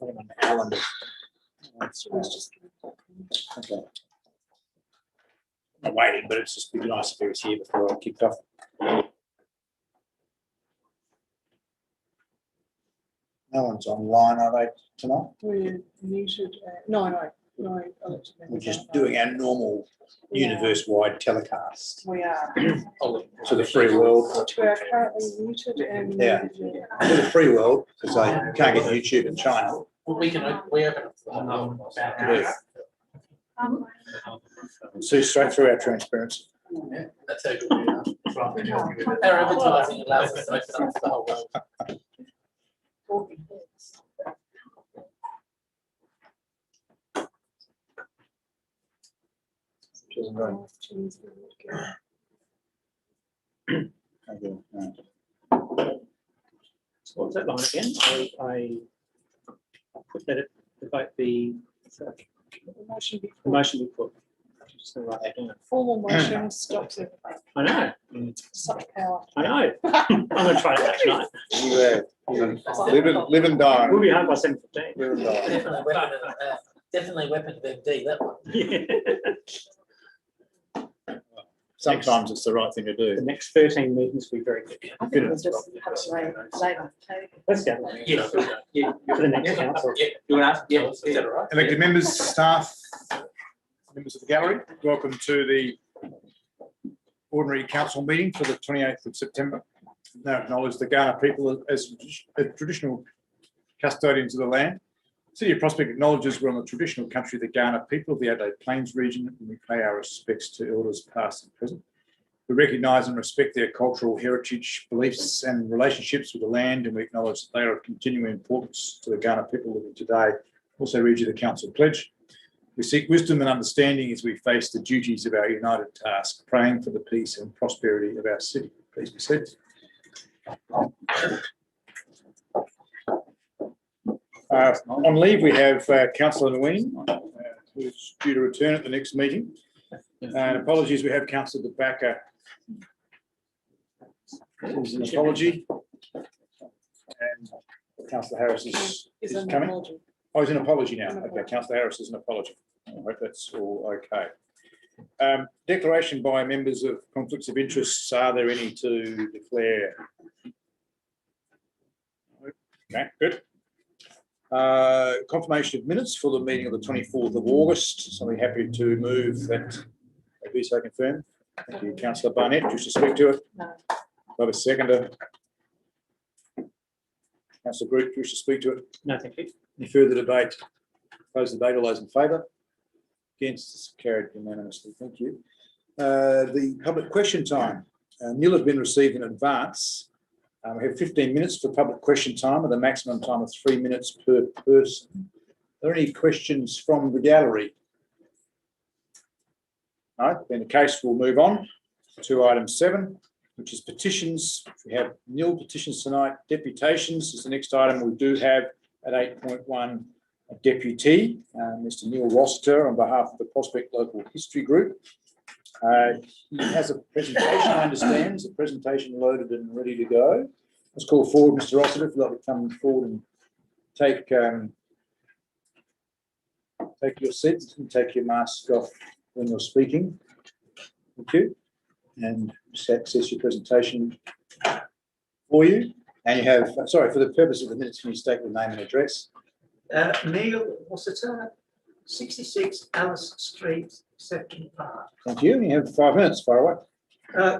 On the calendar. Okay. I'm waiting, but it's just be nice if he was here before I kicked off. No one's online, are they, tonight? We're muted. No. We're just doing our normal universe-wide telecast We are. to the free world. We are currently muted and Yeah. To the free world, because they can't get YouTube in China. Well, we open See straight through our transparency. That's how good we are. Our advertising allows us to open up the whole world. Okay, right. So what was that line again? I put that the motion the before. motion be put. Just gonna write that down. Formal motion stops everything. I know. Such power. I know. I'm going to try that tonight. Live and die. We'll be home by 7:15. Live and die. Definitely weapon of MD, that one. Yeah. Sometimes it's the right thing to The do. next 13 meetings will be very good. I think we'll just have to lay on the table. Let's go. Yeah. For the next council. Yeah. You want to ask? Yeah. Is that all right? Elected members, staff, members of the gallery, welcome to the ordinary council meeting for the 28th of September. Now acknowledge the Kaurna people as traditional custodians of the land. City of Prospect acknowledges we're on the traditional country of the Kaurna people of the Adelaide Plains region, and we pay our respects to elders past and present. We recognise and respect their cultural heritage, beliefs and relationships with the land, and we acknowledge that they are of continuing importance to the Kaurna people living today. Also read you the council pledge. We seek wisdom and understanding as we face the duties of our united task, praying for the peace and prosperity of our city. Please be seated. On leave, we have Councillor Nguyen, who's due to return at the next meeting. And apologies, we have Councillor De Backer. There's an apology. And Councillor Harris is an coming. apology. Oh, he's an apology now. Okay, Councillor Harris is an apology. I hope that's all okay. Declaration by members of conflicts of interests. Are there any to declare? Okay, good. Confirmation of minutes for the meeting of the 24th of August. So we're happy to move that. Be so confirmed. Thank you, Councillor Barnett. Do you wish to speak to it? No. Have a seconder. Councillor Group, do you wish to speak to it? No, thank you. Any further debate? Close the debate. All those in favour? Against? Carried unanimously. Thank you. The public question time. Nil has been received in advance. We have 15 minutes for public question time with a maximum time of 3 minutes per person. Are there any questions from the gallery? No, being the case, we'll move on to item 7, which is petitions. We have nil petitions tonight. Deputations is the next item. We do have at 8.1 a deputy, Mr. Neil Rossiter, on behalf of the Prospect Local History Group. He has a presentation, I understand. There's a presentation loaded and ready to go. Let's call forward Mr. Rossiter, if you'd like to come forward and take your seat and take your mask off when you're speaking. Thank you. And just access your presentation for you. And you have, sorry, for the purpose of the minutes, can you state your name and address? Neil Rossiter, 66 Alice Street, Sefton Park. Thank you. You have 5 minutes. Far away.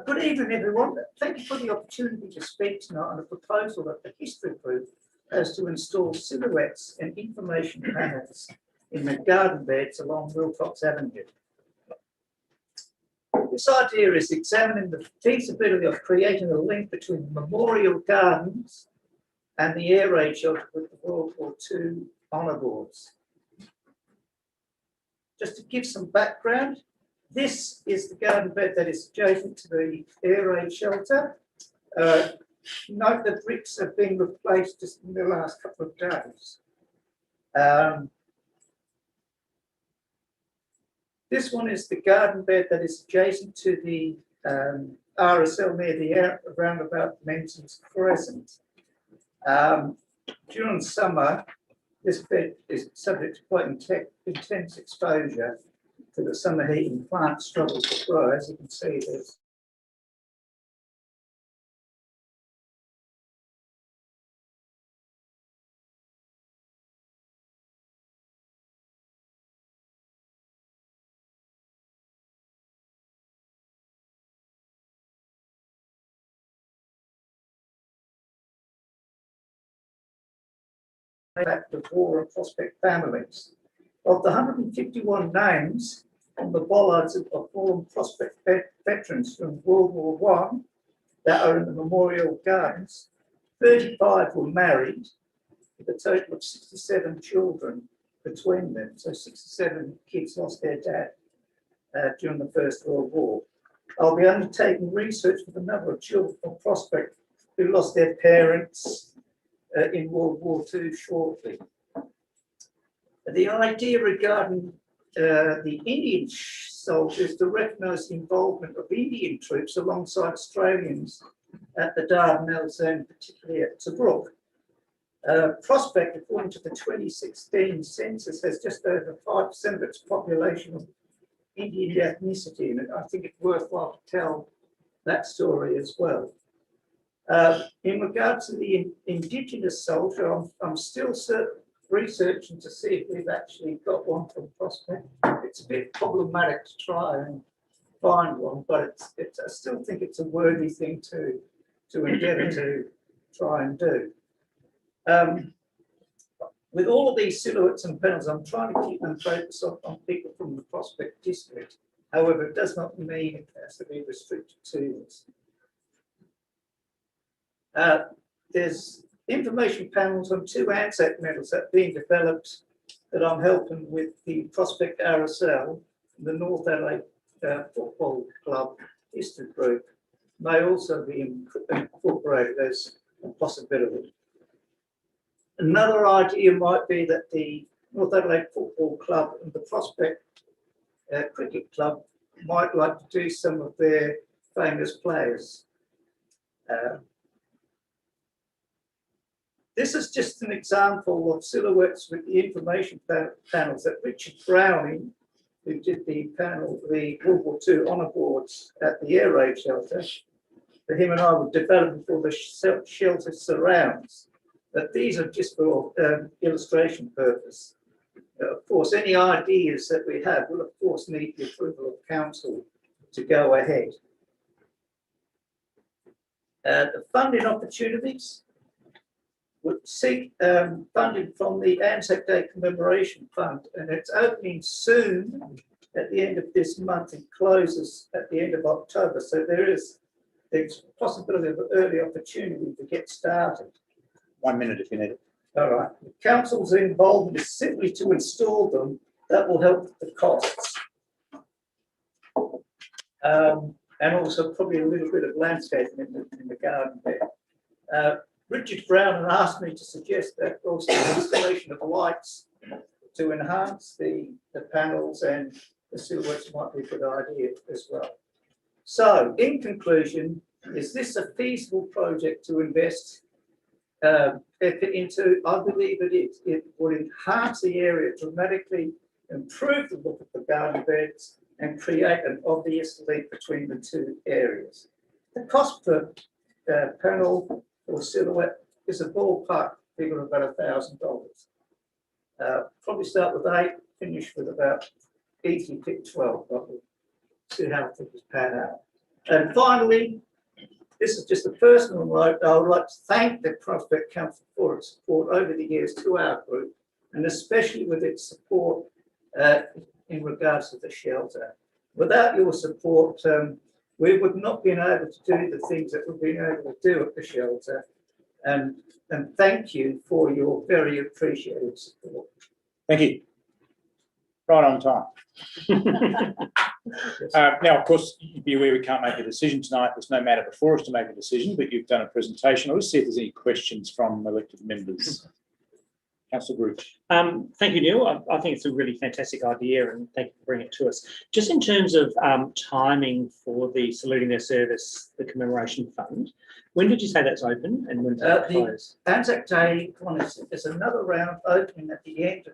Good evening, everyone. Thank you for the opportunity to speak tonight on a proposal that the History Group has to install silhouettes and information panels in the garden beds along Wilcox Avenue. This idea is examining the feasibility of creating a link between the Memorial Gardens and the air raid shelter with the World War II honour boards. Just to give some background, this is the garden bed that is adjacent to the air raid shelter. Note the bricks have been replaced just in the last couple of days. This one is the garden bed that is adjacent to the RSL near the roundabout Mentons Crescent. During summer, This bed is subject to quite intense exposure to the summer heat and plant struggles to grow. As you can see, there's back to War and Prospect families. Of the 151 names on the bollards of War and Prospect veterans from World War I that are in the memorial gardens, 35 were married, with a total of 67 children between them. So 67 kids lost their dad during the First World War. I'll be undertaking research with a number of children from Prospect who lost their parents in World War II shortly. The idea regarding the Indian soldiers to recognise the involvement of Indian troops alongside Australians at the Dardanelles and particularly at Tobruk. Prospect, according to the 2016 census, has just over 5% of its population of Indian ethnicity, and I think it's worthwhile to tell that story as well. In regards to the Indigenous soldier, I'm still researching to see if we've actually got one from Prospect. It's a bit problematic to try and find one, but I still think it's a worthy thing to endeavour to try and do. With all of these silhouettes and panels, I'm trying to keep them focused on people from the Prospect district. However, it does not mean it has to be restricted to this. There's information panels on 2 Anzac medals that are being developed that I'm helping with the Prospect RSL, the North Adelaide Football Club history group, may also be incorporated as a possibility. Another idea might be that the North Adelaide Football Club and the Prospect Cricket Club might like to do some of their famous players. This is just an example of silhouettes with the information panels that Richard Browning, who did the panel, the World War II honour boards at the air raid shelter, for him and I were developing for the shelter surrounds. But these are just for illustration purpose. Of course, any ideas that we have will, of course, need the approval of council to go ahead. The funding opportunities would seek funding from the Anzac Day Commemoration Fund, and it's opening soon at the end of this month and closes at the end of October. So there's a possibility of an early opportunity to get started. 1 minute if you need it. All right. The council's involvement is simply to install them. That will help with the costs. And also probably a little bit of landscaping in the garden there. Richard Brown asked me to suggest that also the installation of lights to enhance the panels and the silhouettes might be a good idea as well. So, in conclusion, is this a feasible project to invest effort into? I believe it is. It would enhance the area dramatically, improve the look of the garden beds, and create an obvious link between the 2 areas. The cost per panel or silhouette is a ballpark figure of about $1,000. Probably start with 8, finish with about easy pick 12, but we'll see how things pan out. And finally, this is just a personal note. I would like to thank the Prospect Council for its support over the years to our group, and especially with its support in regards to the shelter. Without your support, we would not be able to do the things that we've been able to do at the shelter. And thank you for your very appreciated support. Thank you. Right on time. Now, of course, you'd be aware we can't make a decision tonight. There's no matter before us to make a decision, but you've done a presentation. I'll just see if there's any questions from elected members. Councillor Group. Thank you, Neil. I think it's a really fantastic idea, and thank you for bringing it to us. Just in terms of timing for the Saluting Their Service, the commemoration fund, when did you say that's open and when does it close? Anzac Day one is another round opening at the end of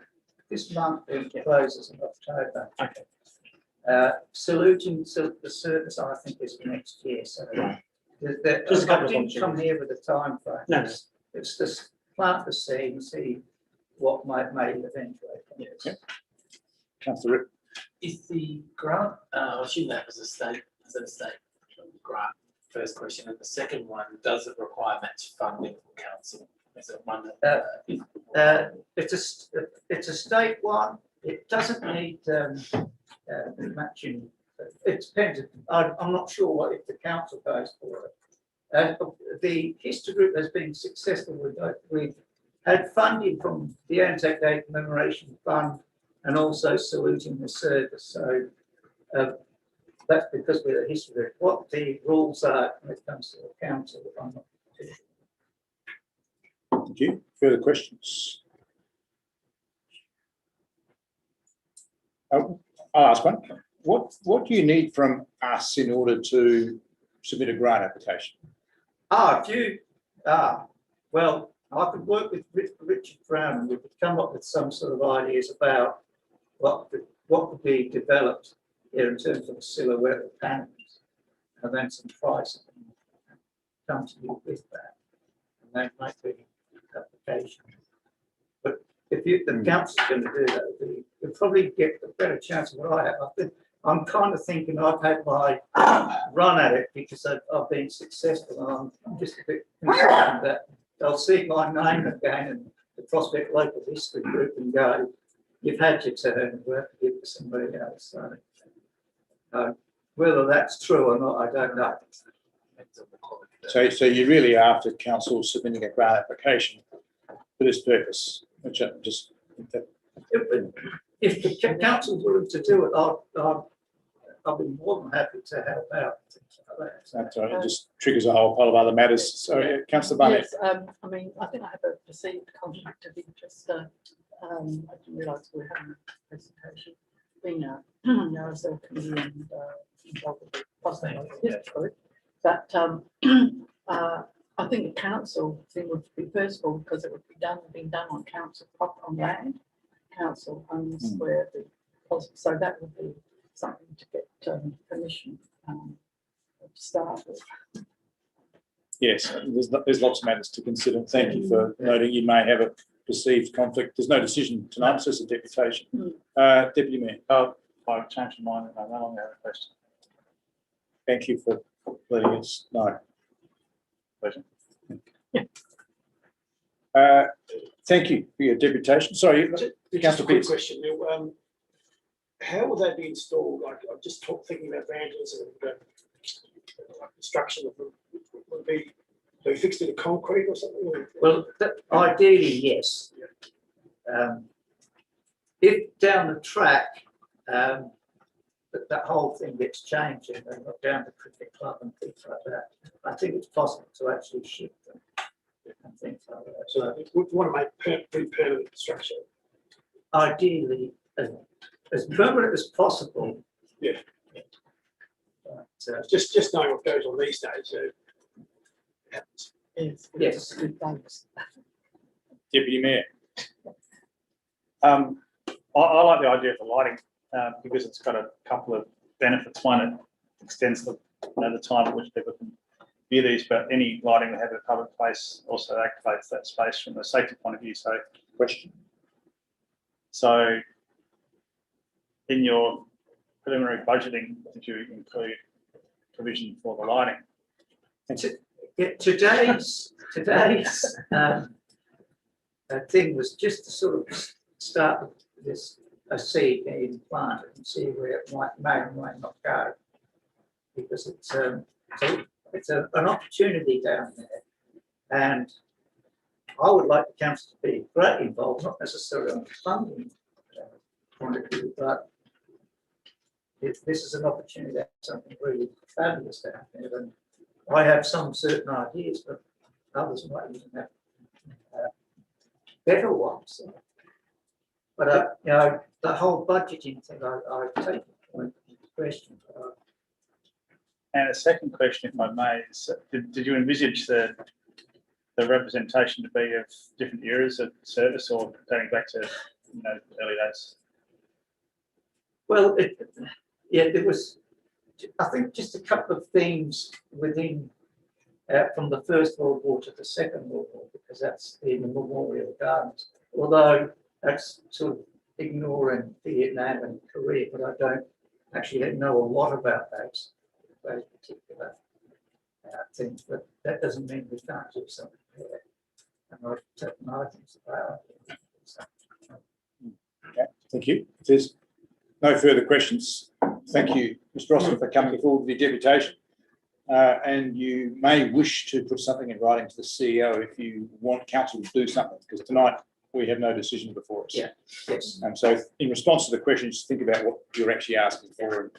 this month and closes in October. Okay. Saluting the service, I think, is next year. So Right. I didn't come here with a time frame. No, no. It's just plant the seed and see what may eventuate. Yes. Councillor Rip. Is the grant, I assume that was a state grant, first question, and the second one, does it require match funding from council? Is it one that? It's a state one. It doesn't need matching. It depends. I'm not sure what if the council goes for it. The history group has been successful with that. We've had funding from the Anzac Day Commemoration Fund and also Saluting the Service. So that's because we're a history group. What the rules are when it comes to the council, I'm not too sure. Thank you. Further questions? I'll ask one. What do you need from us in order to submit a grant application? Well, I could work with Richard Brown and we could come up with some sort of ideas about what could be developed here in terms of a silhouette of panels, and then some pricing, and come to you with that, and then make the application. But if the council's going to do that, you'll probably get a better chance of what I have. I'm kind of thinking I've had my run at it because I've been successful, and I'm just a bit concerned that they'll see my name again and the Prospect Local History Group and go, you've had your turn and we'll have to give it to somebody else. So, whether that's true or not, I don't know. So you're really after council submitting a grant application for this purpose, which I just If the council's willing to do it, I'll be more than happy to help out. that's right, it just triggers a whole pile of other matters. So, Councillor Barnett. Yes, I mean, I think I have a perceived conflict of interest. I didn't realise we were having a presentation. Being a Narrowsville committee and involved with the Prospect Local History Group, but I think the council thing would be first of all because it would be being done on council property on land. Council owns where the so that would be something to get permission to start with. Yes, there's lots of matters to consider. Thank you for noting you may have a perceived conflict. There's no decision tonight, it's just a deputation. Deputy Mayor. I've changed my mind and I no longer have a question. Thank you for letting us know. Pleasure. Thank you for your deputation. Sorry, Just Councillor a quick Pearce. question, Neil. How will they be installed? Like, I'm just thinking about vandalism and destruction of them. Would be fixed into concrete or something? Or? Well, ideally, yes. If down the track, that whole thing gets changed and they got down to cricket club and things like that, I think it's possible to actually shift them and things like that. So we want to make permanent structure. Ideally, as permanent as possible. Yeah. But, Just knowing what goes on these days. So it happens. yes. Thanks. Deputy Mayor. I like the idea of the lighting because it's got a couple of benefits. One, it extends the time at which people can view these, but any lighting that have a public place also activates that space from a safety point of view. So, Question. So in your preliminary budgeting, did you include provision for the lighting? Today's thing was just to sort of start this a seed being planted and see where it may or might not go, because it's an opportunity down there, and I would like the council to be greatly involved, not necessarily on the funding point of view, but if this is an opportunity to have something really fabulous down there, and I have some certain ideas, but others might even have better ones. But, you know, the whole budgeting thing, I take the point into question. And a second question, if I may, is did you envisage the representation to be of different eras of service or going back to, you know, early days? Well, yeah, there was, I think, just a couple of themes within, from the First World War to the Second World War, because that's in the Memorial Gardens. Although that's sort of ignoring Vietnam and Korea, but I don't actually know a lot about those particular things. But that doesn't mean we can't do something there. And I've taken items about it. So, Okay, thank you. If there's no further questions, thank you, Mr. Rossiter, for coming forward with your deputation. And you may wish to put something in writing to the CEO if you want council to do something, because tonight we have no decision before us. Yeah. Yes. And so in response to the questions, think about what you're actually asking for. And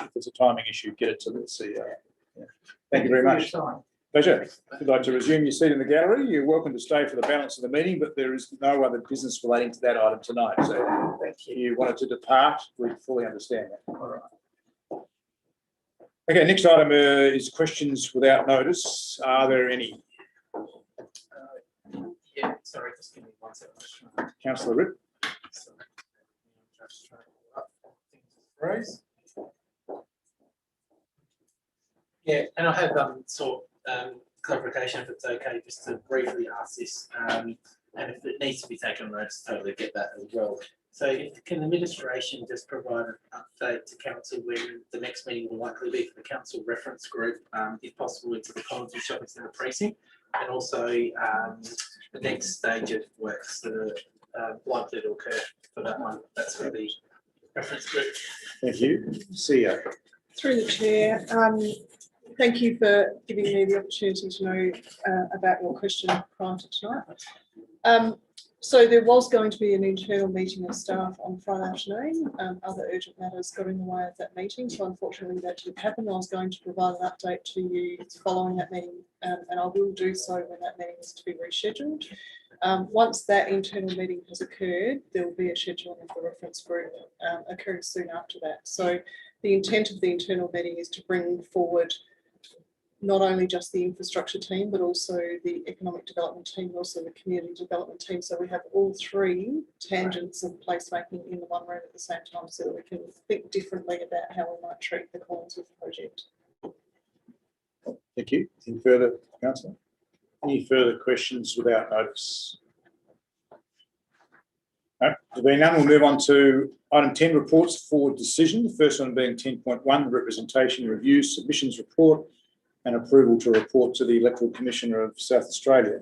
if it's a timing issue, get it to the CEO. Yeah. Thank you very for your much. time. Pleasure. If you'd like to resume your seat in the gallery, you're welcome to stay for the balance of the meeting, but there is no other business relating to that item tonight. So Thank if you. you wanted to depart, we fully understand that. All right. Okay, next item is questions without notice. Are there any? Yeah, sorry, just give me 1 second. Councillor Ripp? Sorry. Just trying to pull up things to phrase. Yeah, and I have clarification, if it's okay, just to briefly ask this, and if it needs to be taken on notice, totally get that as well. So can the administration just provide an update to council when the next meeting will likely be for the council reference group, if possible, into the Collins Shopping Centre precinct, and also the next stage of works that are likely to occur for that one. That's for the reference group. Thank you. CEO. Through the chair, thank you for giving me the opportunity to know about your question prior to tonight. So there was going to be an internal meeting of staff on Friday afternoon. Other urgent matters got in the way of that meeting, so unfortunately that didn't happen. I was going to provide an update to you following that meeting, and I will do so when that meeting is to be rescheduled. Once that internal meeting has occurred, there will be a scheduling of the reference group occurring soon after that. So the intent of the internal meeting is to bring forward not only just the infrastructure team, but also the economic development team, but also the community development team. So we have all three tangents of placemaking in the one room at the same time, so that we can think differently about how we might treat the Collinsworth project. Thank you. Any further, councillor? Any further questions without notice? No, there being none, we'll move on to item 10, reports for decision. The first one being 10.1, representation review submissions report and approval to report to the Electoral Commissioner of South Australia.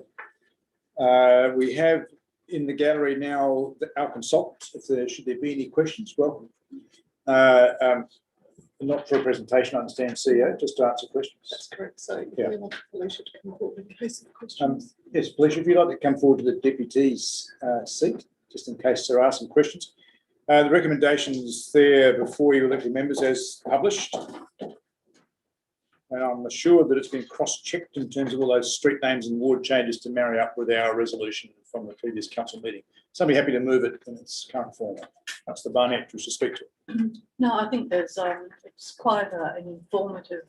We have in the gallery now our consultant. If there should there be any questions, welcome. Not for a presentation, I understand, CEO, just to answer questions. That's correct. So if Yeah. we want Felicia to come forward in case of questions. Yes, Felicia, if you'd like to come forward to the deputy's seat, just in case there are some questions. The recommendations there before you, elected members, as published. And I'm assured that it's been cross-checked in terms of all those street names and ward changes to marry up with our resolution from the previous council meeting. So I'd be happy to move it in its current form. Councillor Barnett, wish to speak to it. No, I think there's it's quite an informative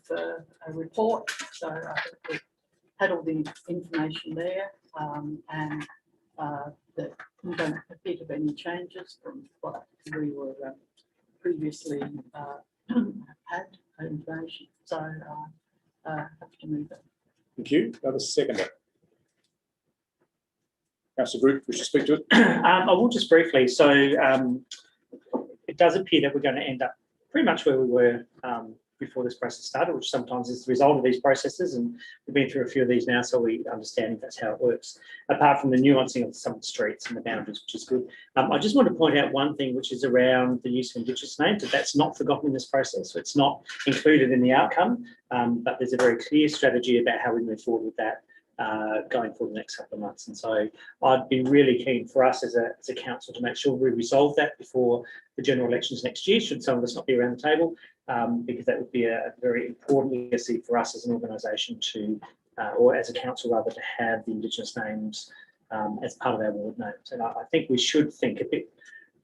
report. So I think we've had all the information there, and that we don't appear to have any changes from what we were previously had information. So have to move it. Thank you. Another seconder. Councillor Group, wish to speak to it. I will just briefly. So it does appear that we're going to end up pretty much where we were before this process started, which sometimes is the result of these processes. And we've been through a few of these now, so we understand that's how it works. Apart from the nuancing of some of the streets and the boundaries, which is good. I just want to point out one thing, which is around the use of Indigenous names, that's not forgotten in this process. So it's not included in the outcome, but there's a very clear strategy about how we move forward with that going forward the next couple of months. And so I'd be really keen for us as a council to make sure we resolve that before the general elections next year, should some of us not be around the table, because that would be a very important legacy for us as an organisation to, or as a council rather, to have the Indigenous names as part of our ward names. And I think we should think a bit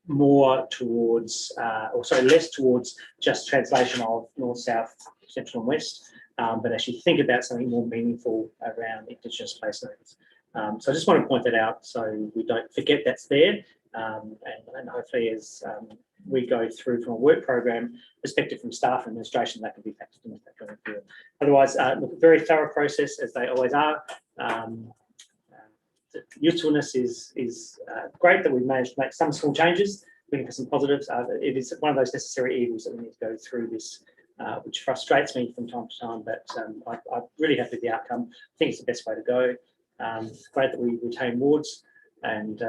more towards, less towards just translation of north, south, central and west, but actually think about something more meaningful around Indigenous place names. So I just want to point that out so we don't forget that's there. And hopefully as we go through from a work program perspective from staff and administration, that can be factored into that going forward. Otherwise, look, a very thorough process as they always are. The usefulness is great that we've managed to make some small changes, looking for some positives. It is one of those necessary evils that we need to go through this, which frustrates me from time to time, but I'm really happy with the outcome. I think it's the best way to go. It's great that we retain wards, and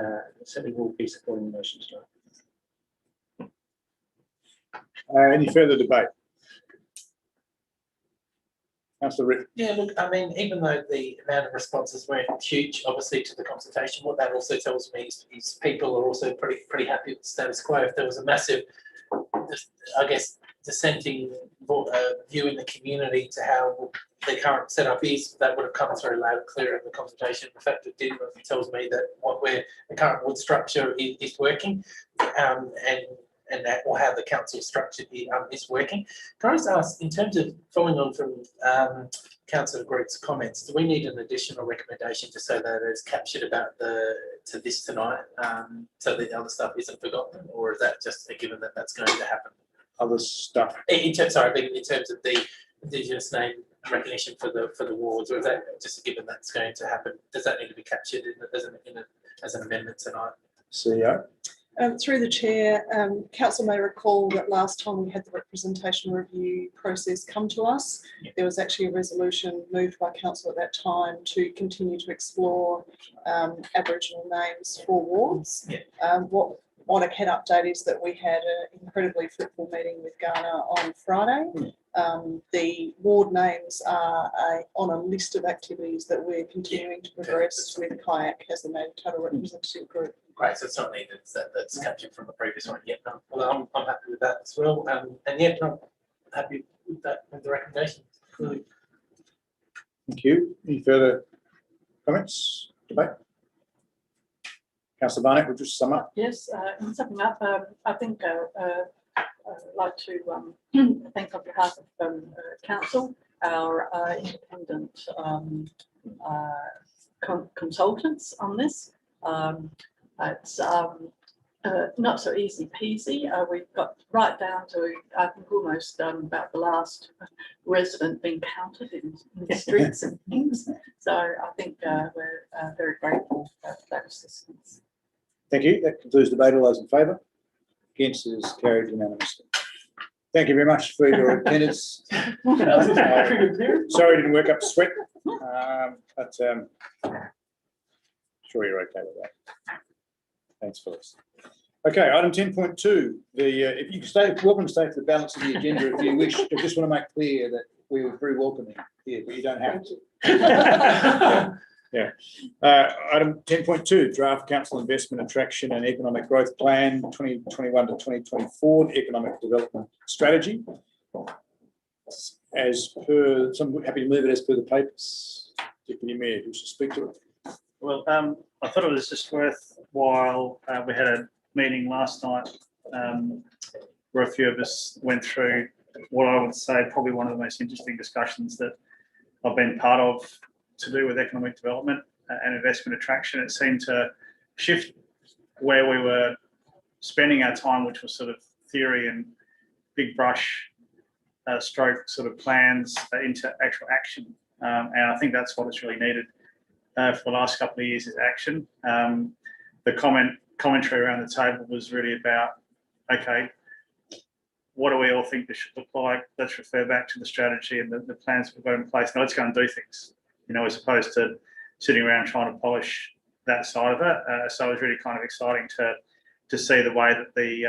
certainly will be supporting the motion tonight. Any further debate? Councillor Rick. Yeah, look, I mean, even though the amount of responses weren't huge, obviously, to the consultation, what that also tells me is people are also pretty happy with the status quo. If there was a massive, I guess, dissenting view in the community to how the current setup is, that would have come through loud and clear in the consultation. The fact it did tells me that the current ward structure is working, and that, or how the council structure is working. Can I just ask, in terms of following on from Councillor Groot's comments, do we need an additional recommendation to say that it's captured about to this tonight, so the other stuff isn't forgotten, or is that just a given that that's going to happen? Other stuff. In terms of the Indigenous name recognition for the wards, or is that just a given that's going to happen? Does that need to be captured as an amendment tonight? CEO. Through the chair, council may recall that last time we had the representation review process come to us, there was actually a resolution moved by council at that time to continue to explore Aboriginal names for wards. What I can update is that we had an incredibly fruitful meeting with Ghana on Friday. The ward names are on a list of activities that we're continuing to progress with Kayak as the native title representative group. Great, so it's not needed, that's captured from the previous one. Yeah, no, well, I'm happy with that as well. And yeah, I'm happy with that, with the recommendation. Really. Thank you. Any further comments, debate? Councillor Barnett, would you sum up? Yes, in summing up, I think I'd like to thank on behalf of council, our independent consultants on this. It's not so easy peasy. We've got right down to, I think, almost about the last resident being counted in the streets and things. So I think we're very grateful for that assistance. Thank you. That concludes the debate. All those in favour? Against, it is carried unanimously. Thank you very much for your attendance. Sorry it didn't work up to sweat, but sure you're okay with that. Thanks, Phyllis. Okay, item 10.2. If you can stay, welcome to stay for the balance of the agenda if you wish. I just want to make clear that we were very welcoming here, but you don't have to. Yeah. Item 10.2, draft council investment attraction and economic growth plan 2021 to 2024 economic development strategy. As per, so I'm happy to move it as per the papers. Deputy Mayor, who should speak to it? Well, I thought it was just worthwhile. We had a meeting last night where a few of us went through what I would say probably one of the most interesting discussions that I've been part of to do with economic development and investment attraction. It seemed to shift where we were spending our time, which was sort of theory and big brush stroke sort of plans into actual action. And I think that's what is really needed for the last couple of years is action. The commentary around the table was really about, okay, what do we all think this should look like? Let's refer back to the strategy and the plans we've got in place. Now let's go and do things, you know, as opposed to sitting around trying to polish that side of it. So it was really kind of exciting to see the way that the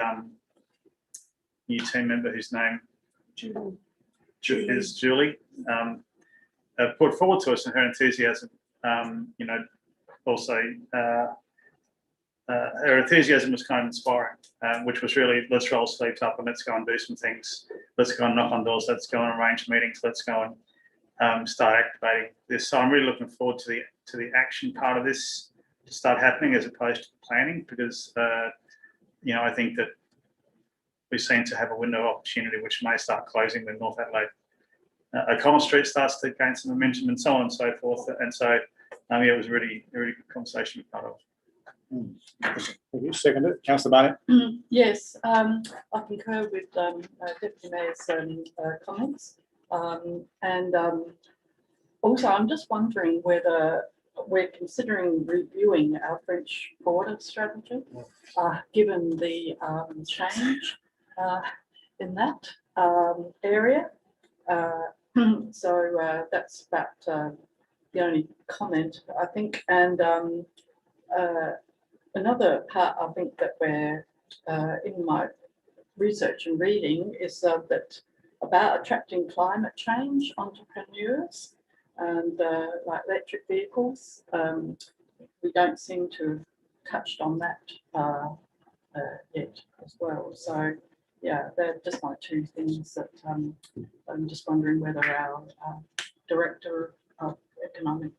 new team member, whose name is Julie, put forward to us, and her enthusiasm, you know, also her enthusiasm was kind of inspiring, which was really, let's roll sleeves up and let's go and do some things. Let's go and knock on doors. Let's go and arrange meetings. Let's go and start activating this. So I'm really looking forward to the action part of this. start happening as opposed to planning, because, I think that we seem to have a window of opportunity which may start closing when North Adelaide O'Connell Street starts to gain some momentum and so on and so forth. And so, it was a really good conversation to be part of. Thank you. Second it, councillor Barnett. Yes, I concur with Deputy Mayor's comments. Also, I'm just wondering whether we're considering reviewing our French border strategy, given the change in that area. So that's about the only comment, I think. And another part, I think, that we're in my research and reading is that about attracting climate change entrepreneurs and like electric vehicles. We don't seem to have touched on that yet as well. So yeah, they're just my two things that I'm just wondering whether our Director of Economic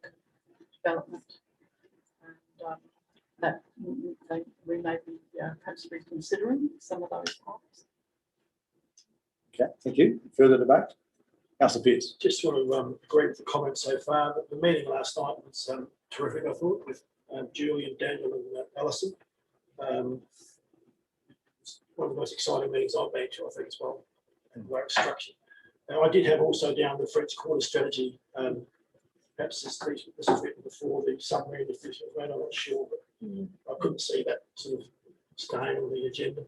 Development and that we may be perhaps reconsidering some of those parts. Okay, thank you. Further debate? Councillor Pearce. Just want to agree with the comments so far, but the meeting last night was terrific, I thought, with Julian, Daniel and Alison. It's one of the most exciting meetings I've been to, I think, as well, and great structure. Now, I did have also down the French Quarter strategy. Perhaps this was written before the submarine official, I'm not sure, but I couldn't see that sort of staying on the agenda.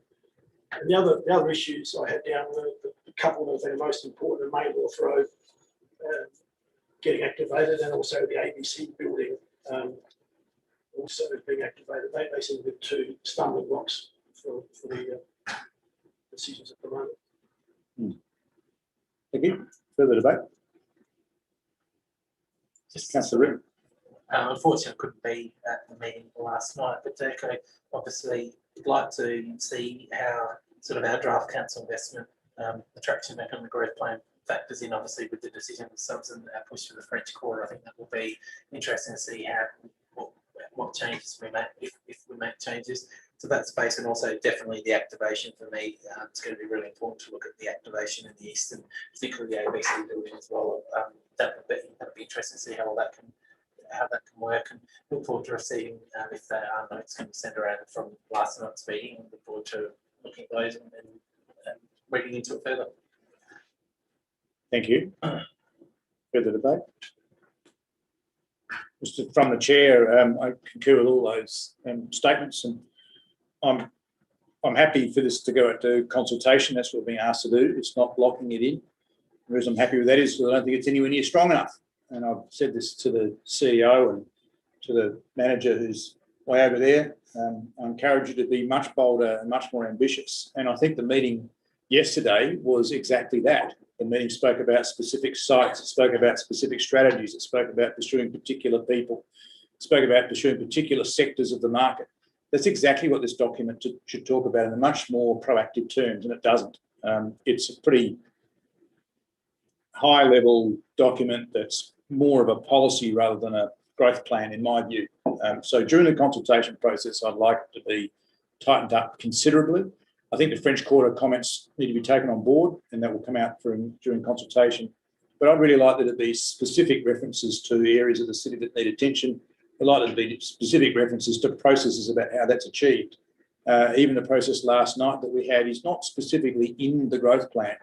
And the other issues I had down were the couple that are most important: the Main North Road getting activated, and also the ABC building also being activated. They seem to be two stumbling blocks for the decisions at the moment. Thank you. Further debate? Just Councillor Rick. unfortunately, I couldn't be at the meeting last night, but obviously, we'd like to see how sort of our draft council investment attraction economic growth plan factors in, obviously, with the decision of subs and our push for the French Quarter. I think that will be interesting to see what changes we make, if we make changes. So that space, and also definitely the activation for me. It's going to be really important to look at the activation in the east, and particularly the ABC building as well. That'll be interesting to see how that can work, and look forward to receiving if there are notes can be sent around from last night's meeting, and look forward to looking at those and reading into it further. Thank you. Further debate? Just from the chair, I concur with all those statements, and I'm happy for this to go into consultation. That's what we're being asked to do. It's not locking it in. The reason I'm happy with that is because I don't think it's anywhere near strong enough. And I've said this to the CEO and to the manager who's way over there. I encourage you to be much bolder and much more ambitious. And I think the meeting yesterday was exactly that. The meeting spoke about specific sites, it spoke about specific strategies, it spoke about pursuing particular people, it spoke about pursuing particular sectors of the market. That's exactly what this document should talk about in a much more proactive terms, and it doesn't. It's a pretty high-level document that's more of a policy rather than a growth plan, in my view. So during the consultation process, I'd like it to be tightened up considerably. I think the French Quarter comments need to be taken on board, and that will come out during consultation. But I'd really like there to be specific references to areas of the city that need attention. I'd like there to be specific references to processes about how that's achieved. Even the process last night that we had is not specifically in the growth plan,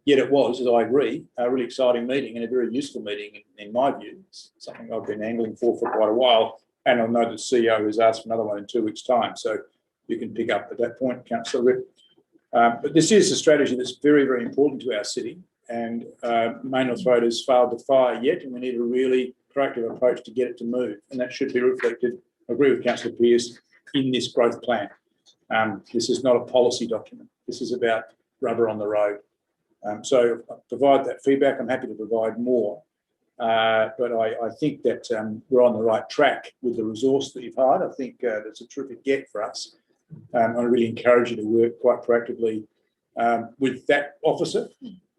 yet it was, as I agree, a really exciting meeting and a very useful meeting in my view. It's something I've been angling for quite a while, and I know the CEO has asked for another one in 2 weeks' time, so you can pick up at that point, Councillor Ripp. But this is a strategy that's very, very important to our city, and Main North Road has failed to fire yet, and we need a really proactive approach to get it to move, and that should be reflected, I agree with Councillor Pearce, in this growth plan. This is not a policy document. This is about rubber on the road. So provide that feedback. I'm happy to provide more, but I think that we're on the right track with the resource that you've hired. I think that's a terrific get for us. I really encourage you to work quite proactively with that officer,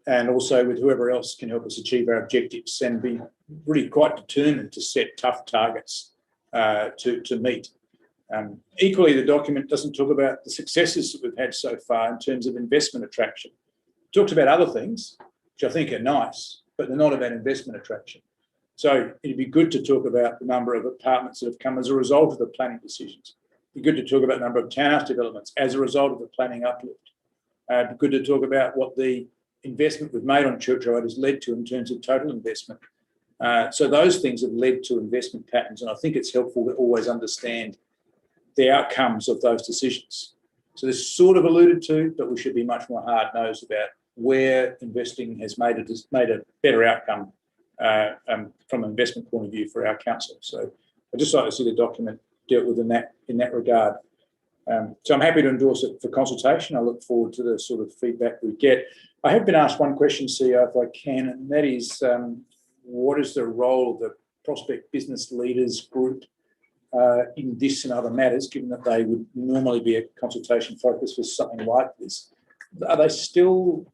and also with whoever else can help us achieve our objectives, and be really quite determined to set tough targets to meet. Equally, the document doesn't talk about the successes that we've had so far in terms of investment attraction. It talks about other things, which I think are nice, but they're not about investment attraction. So it'd be good to talk about the number of apartments that have come as a result of the planning decisions. It'd be good to talk about the number of townhouse developments as a result of the planning uplift. It'd be good to talk about what the investment we've made on Church Road has led to in terms of total investment. So those things have led to investment patterns, and I think it's helpful to always understand the outcomes of those decisions. So this is sort of alluded to, but we should be much more hard-nosed about where investing has made a better outcome from an investment point of view for our council. So I'd just like to see the document dealt with in that regard. So I'm happy to endorse it for consultation. I look forward to the sort of feedback we get. I have been asked one question, CEO, if I can, and that is, what is the role of the Prospect Business Leaders Group in this and other matters, given that they would normally be a consultation focus for something like this? Are they still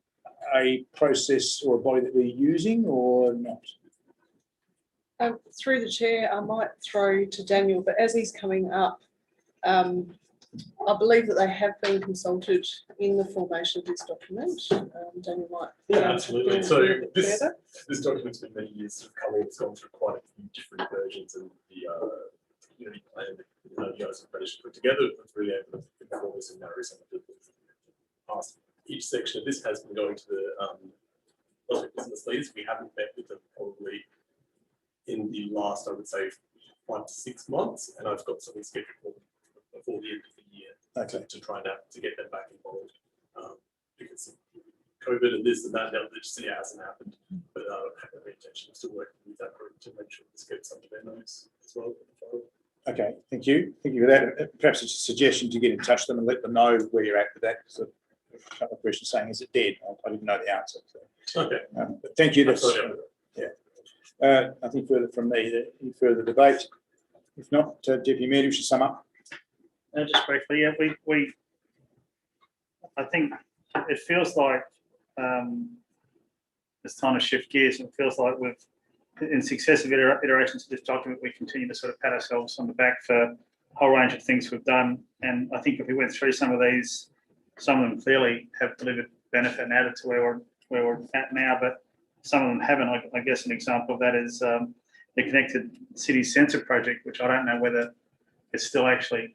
a process or a body that we're using or not? Through the chair, I might throw to Daniel, but as he's coming up, I believe that they have been consulted in the formation of this document. Daniel might. Yeah, absolutely. So this further. document's been many years of coming. It's gone through quite a few different versions, and the community plan that you guys have managed to put together was really able to inform us in that recent past. Each section of this has been going to the business leaders. We haven't met with them probably in the last, I would say, 5 to 6 months, and I've got something scheduled before the end of the year to try to get them back involved, because COVID and this and that now just hasn't happened. But I have every intention of still working with that group to make sure this gets under their nose as well. Okay, thank you. Thank you for that. Perhaps it's a suggestion to get in touch with them and let them know where you're at with that. So a couple of questions saying, is it dead? I didn't know the answer. So, okay. But thank you. That's, nothing further from me. Any further debate? If not, Deputy Mayor, we should sum up. Just briefly, yeah, we I think it feels like it's time to shift gears. It feels like we've, in successive iterations of this document, we continue to sort of pat ourselves on the back for a whole range of things we've done. And I think if we went through some of these, some of them clearly have delivered benefit and added to where we're at now, but some of them haven't. I guess an example of that is the Connected City Centre project, which I don't know whether it's still actually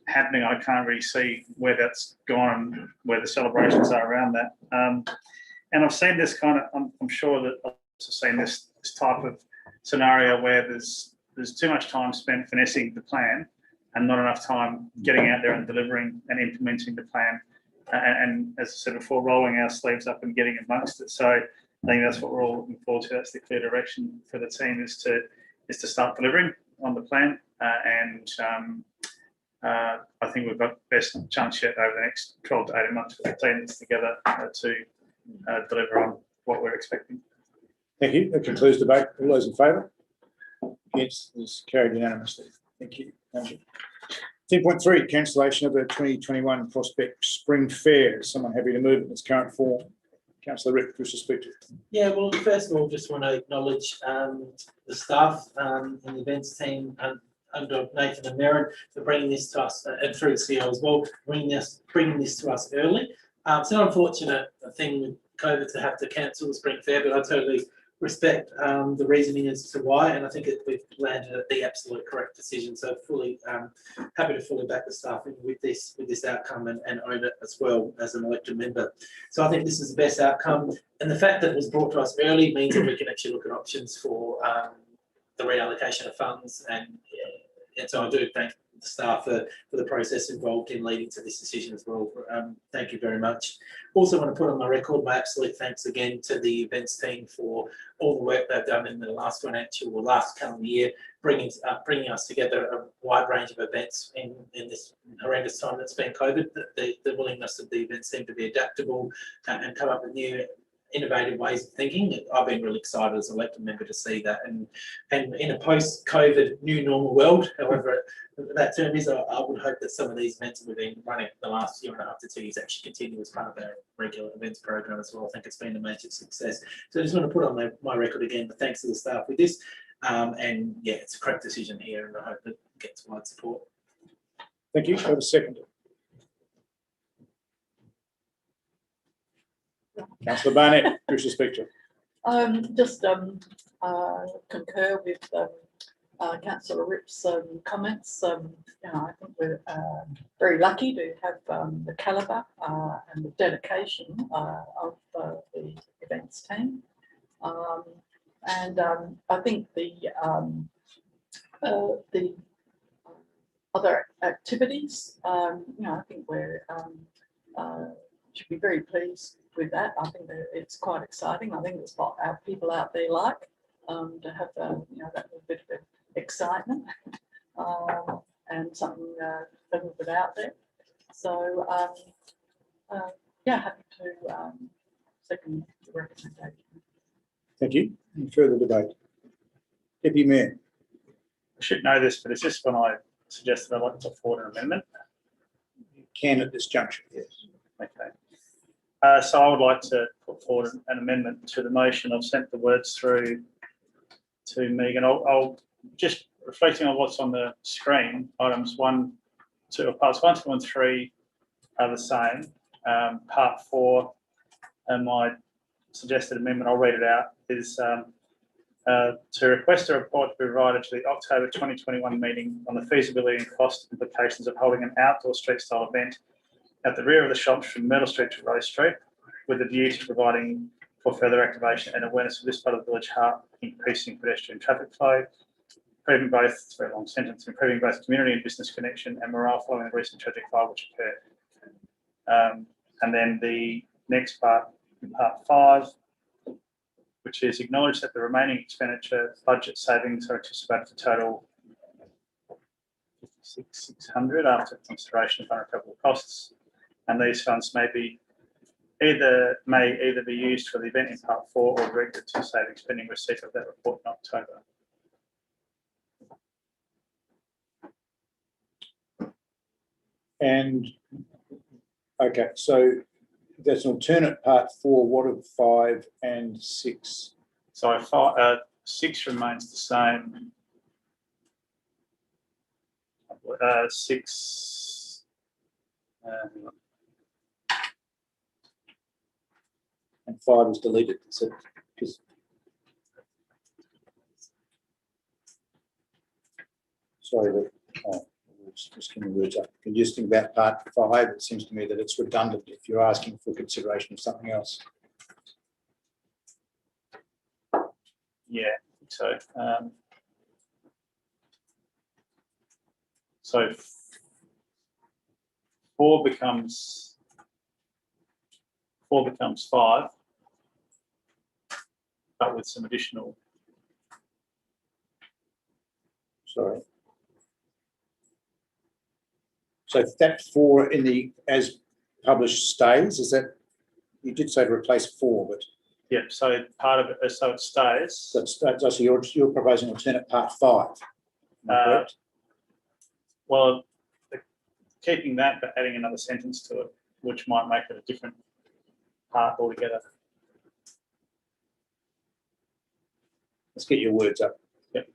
happening. I can't really see where that's gone and where the celebrations are around that. And I've seen this kind of, I'm sure that I've also seen this type of scenario where there's too much time spent finessing the plan and not enough time getting out there and delivering and implementing the plan. And as I said before, rolling our sleeves up and getting amongst it. So I think that's what we're all looking forward to. That's the clear direction for the team, is to start delivering on the plan. I think we've got the best chance yet over the next 12 to 18 months for the team that's together to deliver on what we're expecting. Thank you. That concludes debate. All those in favour? Against is carried unanimously. Thank you. 10.3, cancellation of the 2021 Prospect Spring Fair. Is someone happy to move it in its current form? Councillor Rick, with respect to it. Yeah, well, first of all, just want to acknowledge the staff and the events team under Nathan and Merrin for bringing this to us, and through the CEO as well, bringing this to us early. It's an unfortunate thing with COVID to have to cancel the Spring Fair, but I totally respect the reasoning as to why, and I think we've landed at the absolute correct decision. So fully happy to fully back the staff with this outcome and own it as well as an elected member. So I think this is the best outcome, and the fact that it was brought to us early means that we can actually look at options for the reallocation of funds, and so I do thank the staff for the process involved in leading to this decision as well. Thank you very much. Also want to put on my record my absolute thanks again to the events team for all the work they've done in the last calendar year, bringing us together a wide range of events in this horrendous time that's been COVID. The willingness of the events team to be adaptable and come up with new innovative ways of thinking. I've been really excited as an elected member to see that, and in a post-COVID new normal world, however that term is, I would hope that some of these events that we've been running the last 1.5 to 2 years actually continue as part of our regular events program as well. I think it's been a major success. So I just want to put on my record again the thanks to the staff with this. And yeah, it's a correct decision here, and I hope it gets wide support. Thank you. Have a second. Councillor Barnett, wish to speak to. Just concur with Councillor Ripp's comments. I think we're very lucky to have the calibre and the dedication of the events team. I think the other activities, I think we're should be very pleased with that. I think that it's quite exciting. I think it's what our people out there like, to have that little bit of excitement and something a little bit out there. So happy to second the recommendation. Thank you. Any further debate? Deputy Mayor. I should know this, but it's just when I suggested I'd like to put forward an amendment. You can at this juncture, yes. Okay. So I would like to put forward an amendment to the motion. I've sent the words through to Megan. I'll just reflecting on what's on the screen. Items 1, 2, parts 1, 2, and 3 are the same. Part 4, and my suggested amendment, I'll read it out, is to request a report to be provided to the October 2021 meeting on the feasibility and cost implications of holding an outdoor street style event at the rear of the shops from Myrtle Street to Rose Street, with a view to providing for further activation and awareness of this part of the village heart, increasing pedestrian traffic flow, improving both, it's a very long sentence, improving both community and business connection and morale following the recent tragic fire which occurred. And then the next part, part 5, which is acknowledge that the remaining expenditure budget savings are anticipated to total 56,600 after consideration of unrecoverable costs, and these funds may either be used for the event in part 4 or directed to savings pending receipt of that report in October. And okay, so that's an alternate part 4. What of 5 and 6? So 6 remains the same. 6. And 5 is deleted. So, sorry, just getting the words up. Can you just think about part 5? It seems to me that it's redundant if you're asking for consideration of something else. Yeah, so so 4 becomes 5, but with some additional. Sorry. So that 4 in the as published stays, is that, you did say to replace 4, but Yeah, so part of it, so it stays. so you're proposing alternate part 5. Am I correct? Well, keeping that, but adding another sentence to it, which might make it a different part altogether. Let's get your words up. Yep.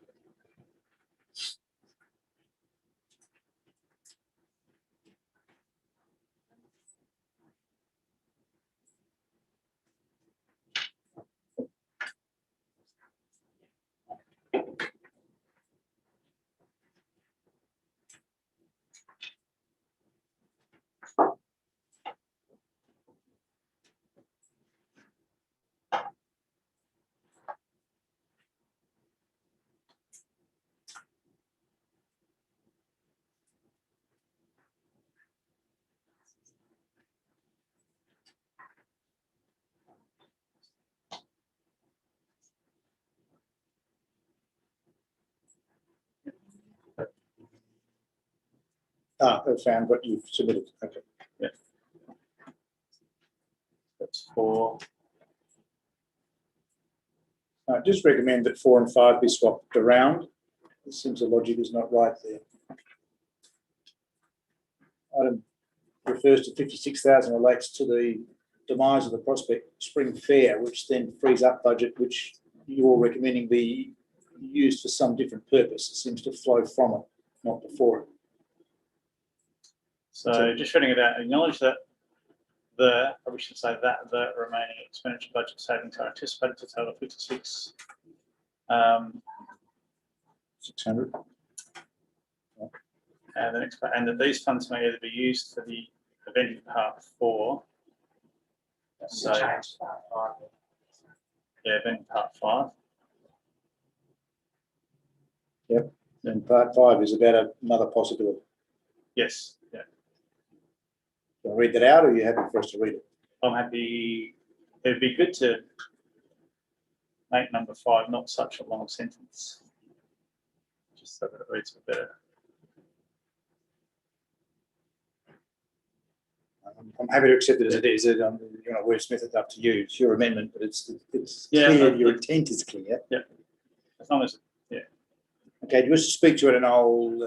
I found what you've submitted. Okay. Yeah. That's 4. Just recommend that 4 and 5 be swapped around. It seems the logic is not right there. Item refers to 56,000, relates to the demise of the Prospect Spring Fair, which then frees up budget, which you're recommending be used for some different purpose. It seems to flow from it, not before it. So just reading it out, acknowledge that we should say that the remaining expenditure budget savings are anticipated to total 56. 600. And the next part, and that these funds may either be used for the event in part 4. So, yeah, event in part 5. And part 5 is about another possibility. Yes, yeah. Can I read that out, or are you happy for us to read it? I'm happy. It'd be good to make number 5 not such a long sentence, just so that it reads a bit better. I'm happy to accept it as it is. You're going to wordsmith it up to you. It's your amendment, but it's Yeah, clear. no, Your intent is clear. As long as, Okay, do you wish to speak to it, and I'll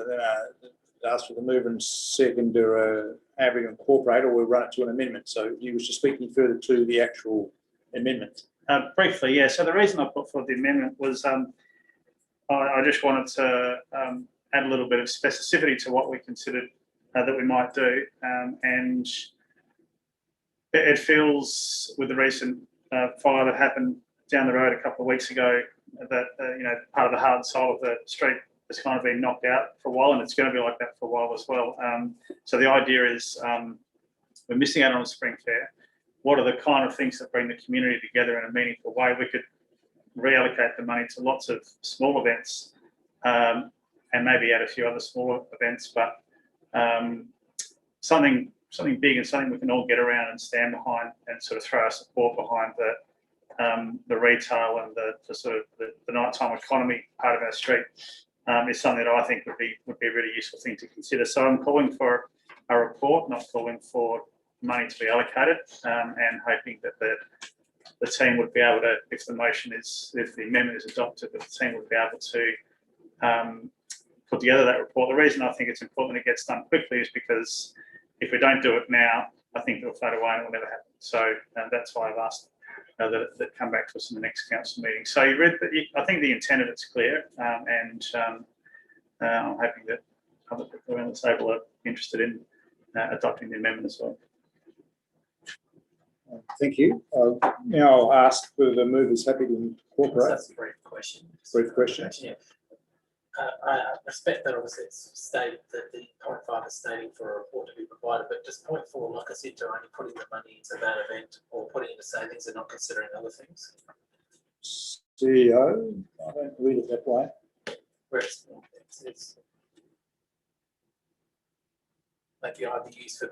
ask for the move and second to have it incorporate, or we'll run it to an amendment. So do you wish to speak any further to the actual amendment? briefly, yeah. So the reason I put forward the amendment was I just wanted to add a little bit of specificity to what we considered that we might do, and it feels with the recent fire that happened down the road a couple of weeks ago that part of the heart and soul of the street has kind of been knocked out for a while, and it's going to be like that for a while as well. So the idea is we're missing out on a spring fair. What are the kind of things that bring the community together in a meaningful way? We could reallocate the money to lots of small events and maybe add a few other smaller events, but something big and something we can all get around and stand behind and sort of throw our support behind the retail and the sort of the nighttime economy part of our street is something that I think would be a really useful thing to consider. So I'm calling for a report, not calling for money to be allocated, and hoping that the team would be able to, if the amendment is adopted, that the team would be able to put together that report. The reason I think it's important it gets done quickly is because if we don't do it now, I think it'll fade away and it will never happen. So that's why I've asked that it come back to us in the next council meeting. So you read that. I think the intent of it's clear, and I'm happy that other people around the table are interested in adopting the amendment as well. Thank you. Now I'll ask whether the mover is happy to incorporate. That's a brief question. Brief question. Yeah. I respect that obviously it's stated that the 0.5 is stating for a report to be provided, but just 0.4, like I said, to only putting the money into that event or putting into savings and not considering other things. CEO, I don't read it that way. Where it's like either used for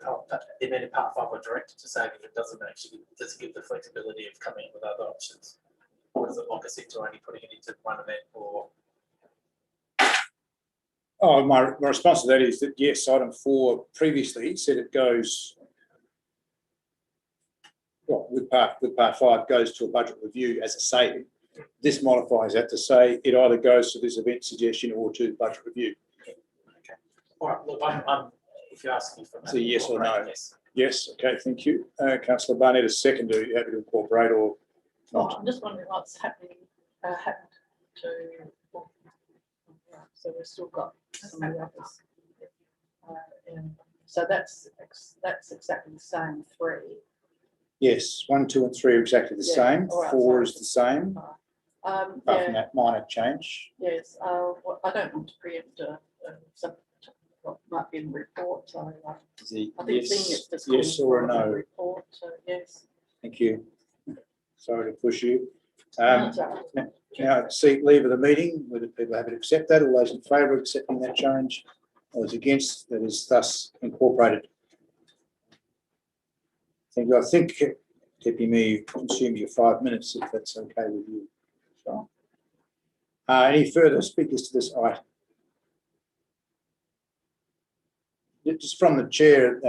the amended part 5 or directed to savings, it doesn't give the flexibility of coming up with other options. Or is it like I said, to only putting it into one event or? Oh, my response to that is that yes, item 4 previously said it goes, well, with part 5 goes to a budget review as a saving. This modifies that to say it either goes to this event suggestion or to budget review. Okay. All right. Look, I'm if you ask me for So yes or no? Yes. Yes. Okay. Thank you, Councillor Barnett. A second. Are you happy to incorporate or not? I'm just wondering what's happened to. So we've still got some of the others. So that's exactly the same 3. Yes. 1, 2, and 3 are exactly the Yeah, same. all right, 4 sorry. is the same. Apart from that minor change. Yes. Well, I don't want to preempt what might be in the report. So Is it I think yes, seeing it's just yes calling or for no? a report. So yes. Thank you. Sorry to push you. No, it's all right. Now, seek leave of the meeting. Whether people are happy to accept that, all those in favour of accepting that change, all those against, that is thus incorporated. Thank you. I think Deputy Mayor, consume your 5 minutes if that's okay with you. So, any further speakers to this item? Just from the chair,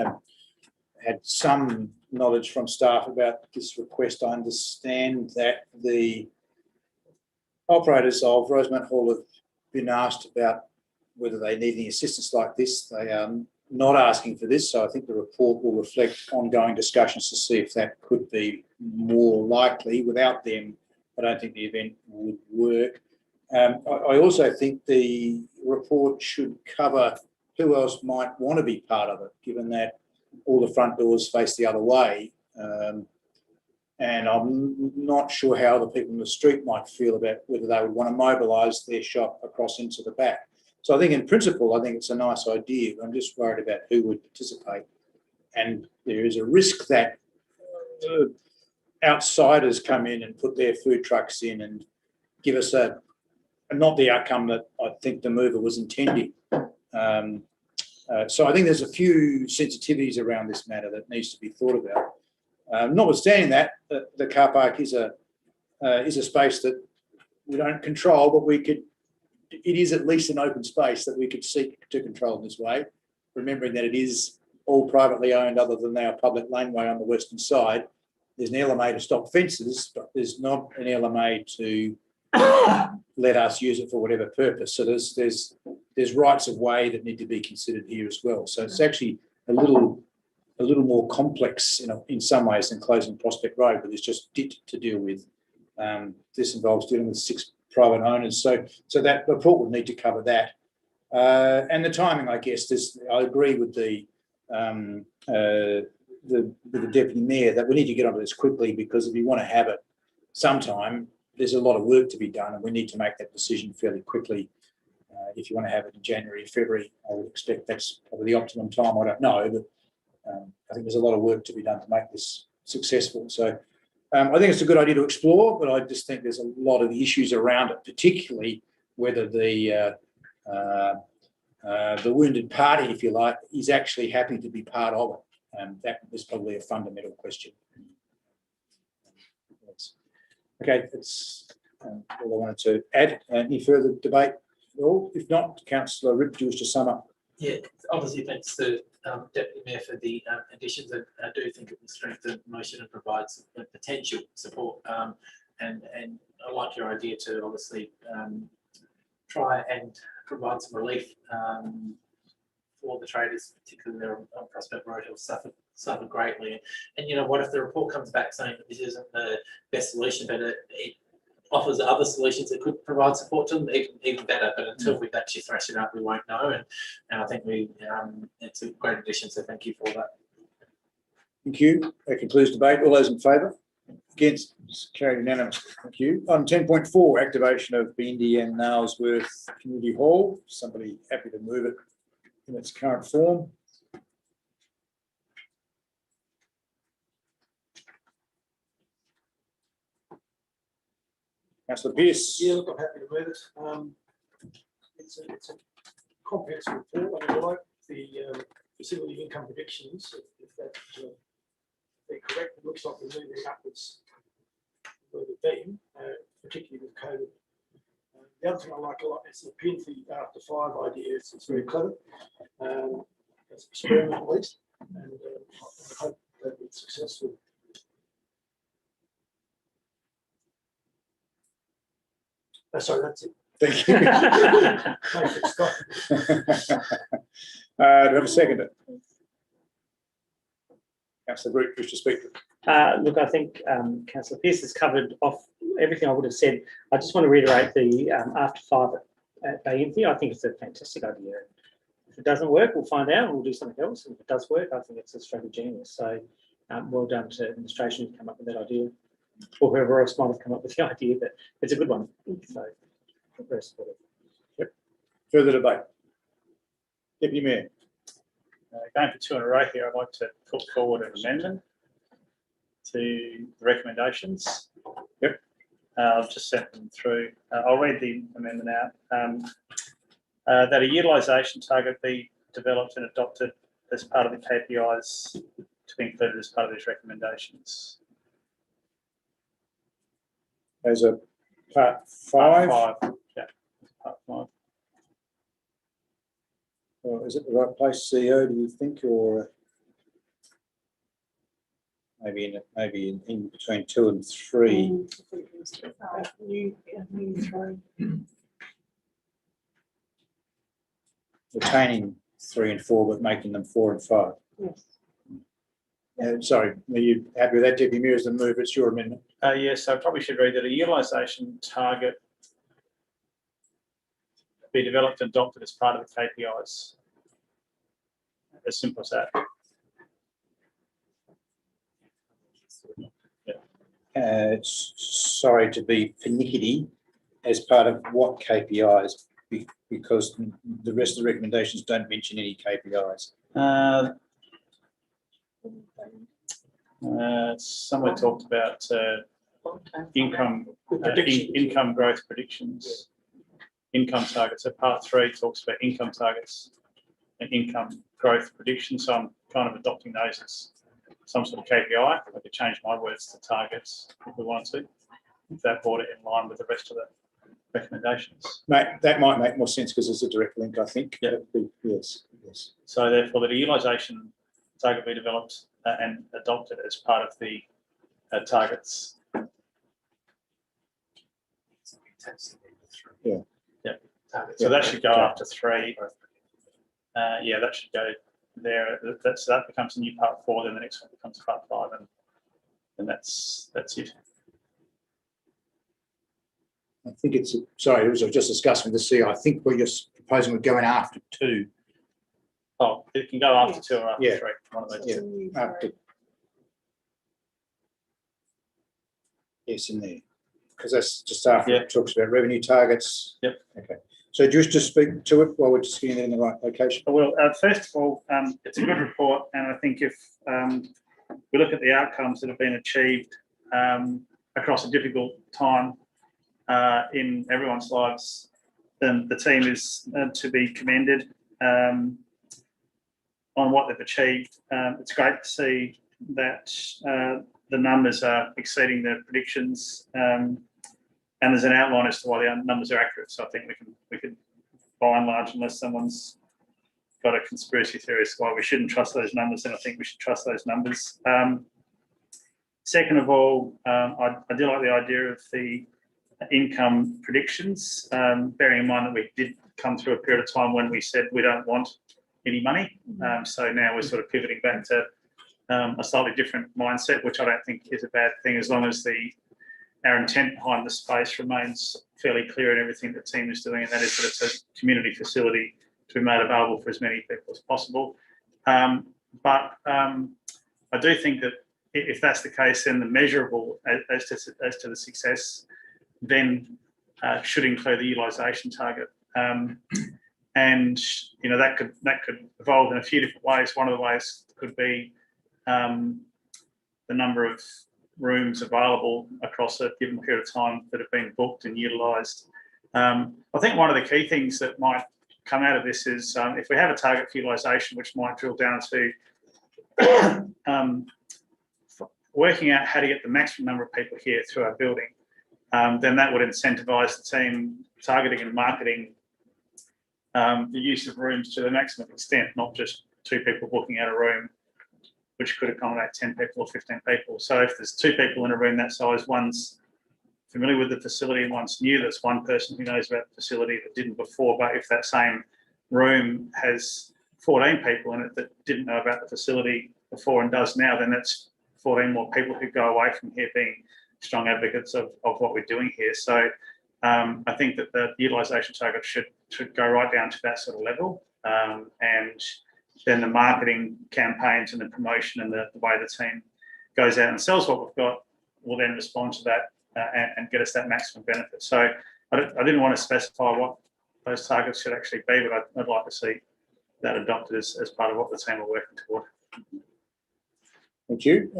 had some knowledge from staff about this request. I understand that the operators of Rosemount Hall have been asked about whether they need any assistance like this. They are not asking for this, so I think the report will reflect ongoing discussions to see if that could be more likely. Without them, I don't think the event would work. I also think the report should cover who else might want to be part of it, given that all the front doors face the other way. And I'm not sure how the people in the street might feel about whether they would want to mobilise their shop across into the back. So I think in principle, I think it's a nice idea. I'm just worried about who would participate. And there is a risk that outsiders come in and put their food trucks in and give us not the outcome that I think the mover was intending. So I think there's a few sensitivities around this matter that needs to be thought about. Notwithstanding that, the car park is a space that we don't control, but it is at least an open space that we could seek to control in this way, remembering that it is all privately owned other than our public laneway on the western side. There's an LMA to stop fences, but there's not an LMA to let us use it for whatever purpose. So there's rights of way that need to be considered here as well. So it's actually a little more complex in some ways than closing Prospect Road, but there's just DIT to deal with. This involves dealing with 6 private owners. So that report would need to cover that. And the timing, I guess, I agree with the Deputy Mayor that we need to get onto this quickly, because if you want to have it sometime, there's a lot of work to be done, and we need to make that decision fairly quickly. If you want to have it in January, February, I would expect that's probably the optimum time. I don't know, but I think there's a lot of work to be done to make this successful. So I think it's a good idea to explore, but I just think there's a lot of issues around it, particularly whether the wounded party, if you like, is actually happy to be part of it. That is probably a fundamental question. Okay, that's all I wanted to add. Any further debate? Or if not, Councillor Ripp, do you wish to sum up? Yeah, obviously thanks to Deputy Mayor for the additions. I do think it will strengthen the motion and provide some potential support. And I like your idea to obviously try and provide some relief for the traders, particularly there on Prospect Road, who have suffered greatly. And what if the report comes back saying that this isn't the best solution, but it offers other solutions that could provide support to them, even better. But until we've actually thrashed it out, we won't know. And I think it's a great addition. So thank you for that. Thank you. That concludes debate. All those in favour? Against? Carried unanimously. Thank you. On 10.4, activation of Bindi and Nailsworth Community Hall. Somebody happy to move it in its current form? Councillor Pearce. Yeah, look, I'm happy to move it. It's a comprehensive report. I like the facility income predictions. If they're correct, it looks like we're moving upwards where we've been, particularly with COVID. The other thing I like a lot is the Penfrey after 5 idea. It's very clever. It's an experiment at least, and I hope that it's successful. Sorry, that's it. Thank you. Thanks, Scott. Do I have a second? Councillor Group, wish to speak? Look, I think Councillor Pearce has covered off everything I would have said. I just want to reiterate the after 5 at Bayinthi. I think it's a fantastic idea. If it doesn't work, we'll find out and we'll do something else. And if it does work, I think it's a strategy genius. So well done to administration to come up with that idea, or whoever else might have come up with the idea, but it's a good one. So very supportive. Yep. Further debate. Deputy Mayor. Going for 2 in a row here, I'd like to put forward an amendment to the recommendations. Yep. I've just sent them through. I'll read the amendment out. That a utilisation target be developed and adopted as part of the KPIs to be included as part of these recommendations. As a part 5. Part 5. Yeah, part 5. Or is it the right place, CEO, do you think, or maybe in between 2 and 3? Retaining 3 and 4, but making them 4 and 5. Yes. Sorry, are you happy with that, Deputy Mayor, as the move? It's your amendment. Yes, I probably should read that a utilisation target be developed and adopted as part of the KPIs. As simple as that. Sorry to be pernickety, as part of what KPIs, because the rest of the recommendations don't mention any KPIs. Somewhere talked about Long-term income, Predictions. income growth predictions, income targets. So part 3 talks about income targets and income growth predictions. So I'm kind of adopting those as some sort of KPI. I could change my words to targets if we wanted to, if that brought it in line with the rest of the recommendations. That might make more sense because it's a direct link, I think. Yeah. Yes. So therefore, the utilisation target be developed and adopted as part of the targets. Yeah. Targets. So that should go after 3. Yeah, that should go there. So that becomes a new part 4. Then the next one becomes part 5, and that's it. I think it's, sorry, as I was just discussing with the CEO, I think we're just proposing we're going after 2. Oh, it can go after 2 or after Yeah. 3. One of those It's two. a new After. grade. Yes, in there. Because that's just after Yeah. it talks about revenue targets. Yep. Okay. So do you wish to speak to it while we're just getting it in the right location? Well, first of all, it's a good report, and I think if we look at the outcomes that have been achieved across a difficult time in everyone's lives, then the team is to be commended on what they've achieved. It's great to see that the numbers are exceeding their predictions, and there's an outline as to why the numbers are accurate. So I think we can by and large, unless someone's got a conspiracy theory as to why we shouldn't trust those numbers, then I think we should trust those numbers. Second of all, I do like the idea of the income predictions, bearing in mind that we did come through a period of time when we said we don't want any money. So now we're sort of pivoting back to a slightly different mindset, which I don't think is a bad thing, as long as our intent behind the space remains fairly clear in everything the team is doing, and that is that it's a community facility to be made available for as many people as possible. But I do think that if that's the case, then the measurable as to the success then should include the utilisation target. And you know that could evolve in a few different ways. One of the ways could be the number of rooms available across a given period of time that have been booked and utilised. I think one of the key things that might come out of this is if we have a target for utilisation, which might drill down to working out how to get the maximum number of people here through our building, then that would incentivise the team targeting and marketing the use of rooms to the maximum extent, not just 2 people booking out a room, which could accommodate 10 people or 15 people. So if there's 2 people in a room that size, one's familiar with the facility and one's new, that's one person who knows about the facility that didn't before. But if that same room has 14 people in it that didn't know about the facility before and does now, then that's 14 more people who go away from here being strong advocates of what we're doing here. So I think that the utilisation target should go right down to that sort of level. And then the marketing campaigns and the promotion and the way the team goes out and sells what we've got will then respond to that and get us that maximum benefit. So I didn't want to specify what those targets should actually be, but I'd like to see that adopted as part of what the team are working toward. Thank you.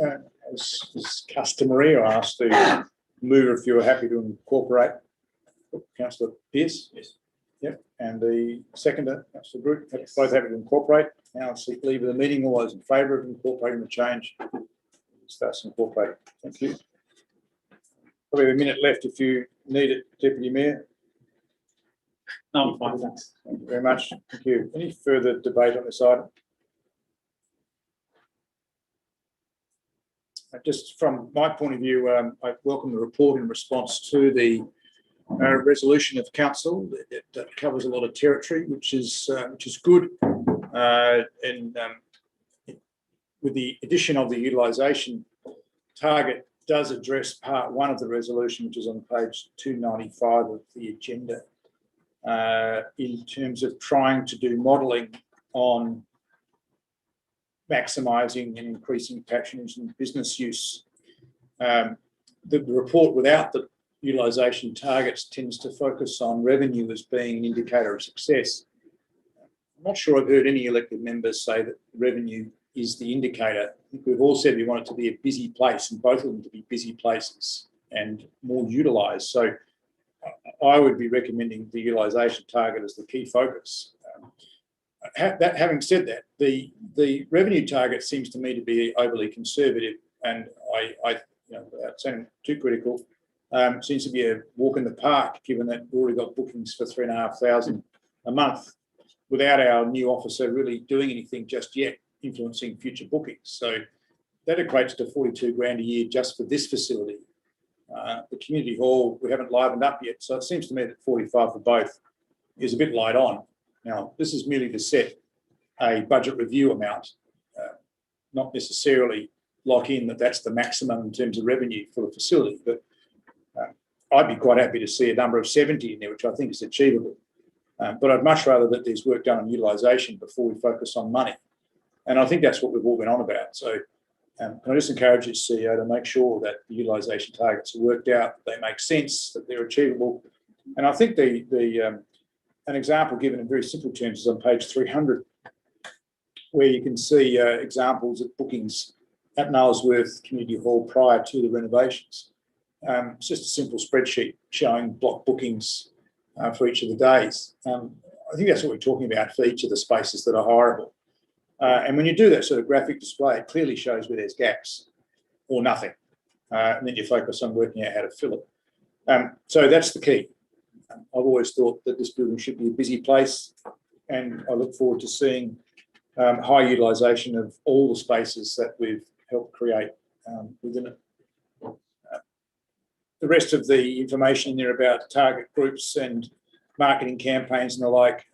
As is customary, I asked the mover if you were happy to incorporate. Councillor Pearce? Yes. Yep. And the seconder, Councillor Groot, both happy to incorporate. Now I'll seek leave of the meeting. All those in favour of incorporating the change, starts incorporating. Thank you. Probably a minute left if you need it, Deputy Mayor. No, I'm fine, thanks. Thank you very much. Thank you. Any further debate on this item? Just from my point of view, I welcome the report in response to the resolution of council that covers a lot of territory, which is good. And with the addition of the utilisation target, does address part 1 of the resolution, which is on page 295 of the agenda. in terms of trying to do modelling on maximising and increasing patronage and business use. The report without the utilisation targets tends to focus on revenue as being an indicator of success. I'm not sure I've heard any elected members say that revenue is the indicator. I think we've all said we want it to be a busy place, and both of them to be busy places and more utilised. So I would be recommending the utilisation target as the key focus. Having said that, the revenue target seems to me to be overly conservative, and I without sounding too critical, seems to be a walk in the park, given that we've already got bookings for 3,500 a month without our new officer really doing anything just yet, influencing future bookings. So that equates to 42 grand a year just for this facility. The community hall, we haven't livened up yet, so it seems to me that 45 for both is a bit light on. Now, this is merely to set a budget review amount, not necessarily lock in that that's the maximum in terms of revenue for the facility, but I'd be quite happy to see a number of 70 in there, which I think is achievable. But I'd much rather that there's work done on utilisation before we focus on money. And I think that's what we've all been on about. So can I just encourage you, CEO, to make sure that the utilisation targets are worked out, they make sense, that they're achievable. And I think an example given in very simple terms is on page 300, where you can see examples of bookings at Nailsworth Community Hall prior to the renovations. It's just a simple spreadsheet showing block bookings for each of the days. I think that's what we're talking about for each of the spaces that are hireable. And when you do that sort of graphic display, it clearly shows where there's gaps or nothing. And then you focus on working out how to fill it. So that's the key. I've always thought that this building should be a busy place, and I look forward to seeing high utilisation of all the spaces that we've helped create within it. The rest of the information in there about target groups and marketing campaigns and the like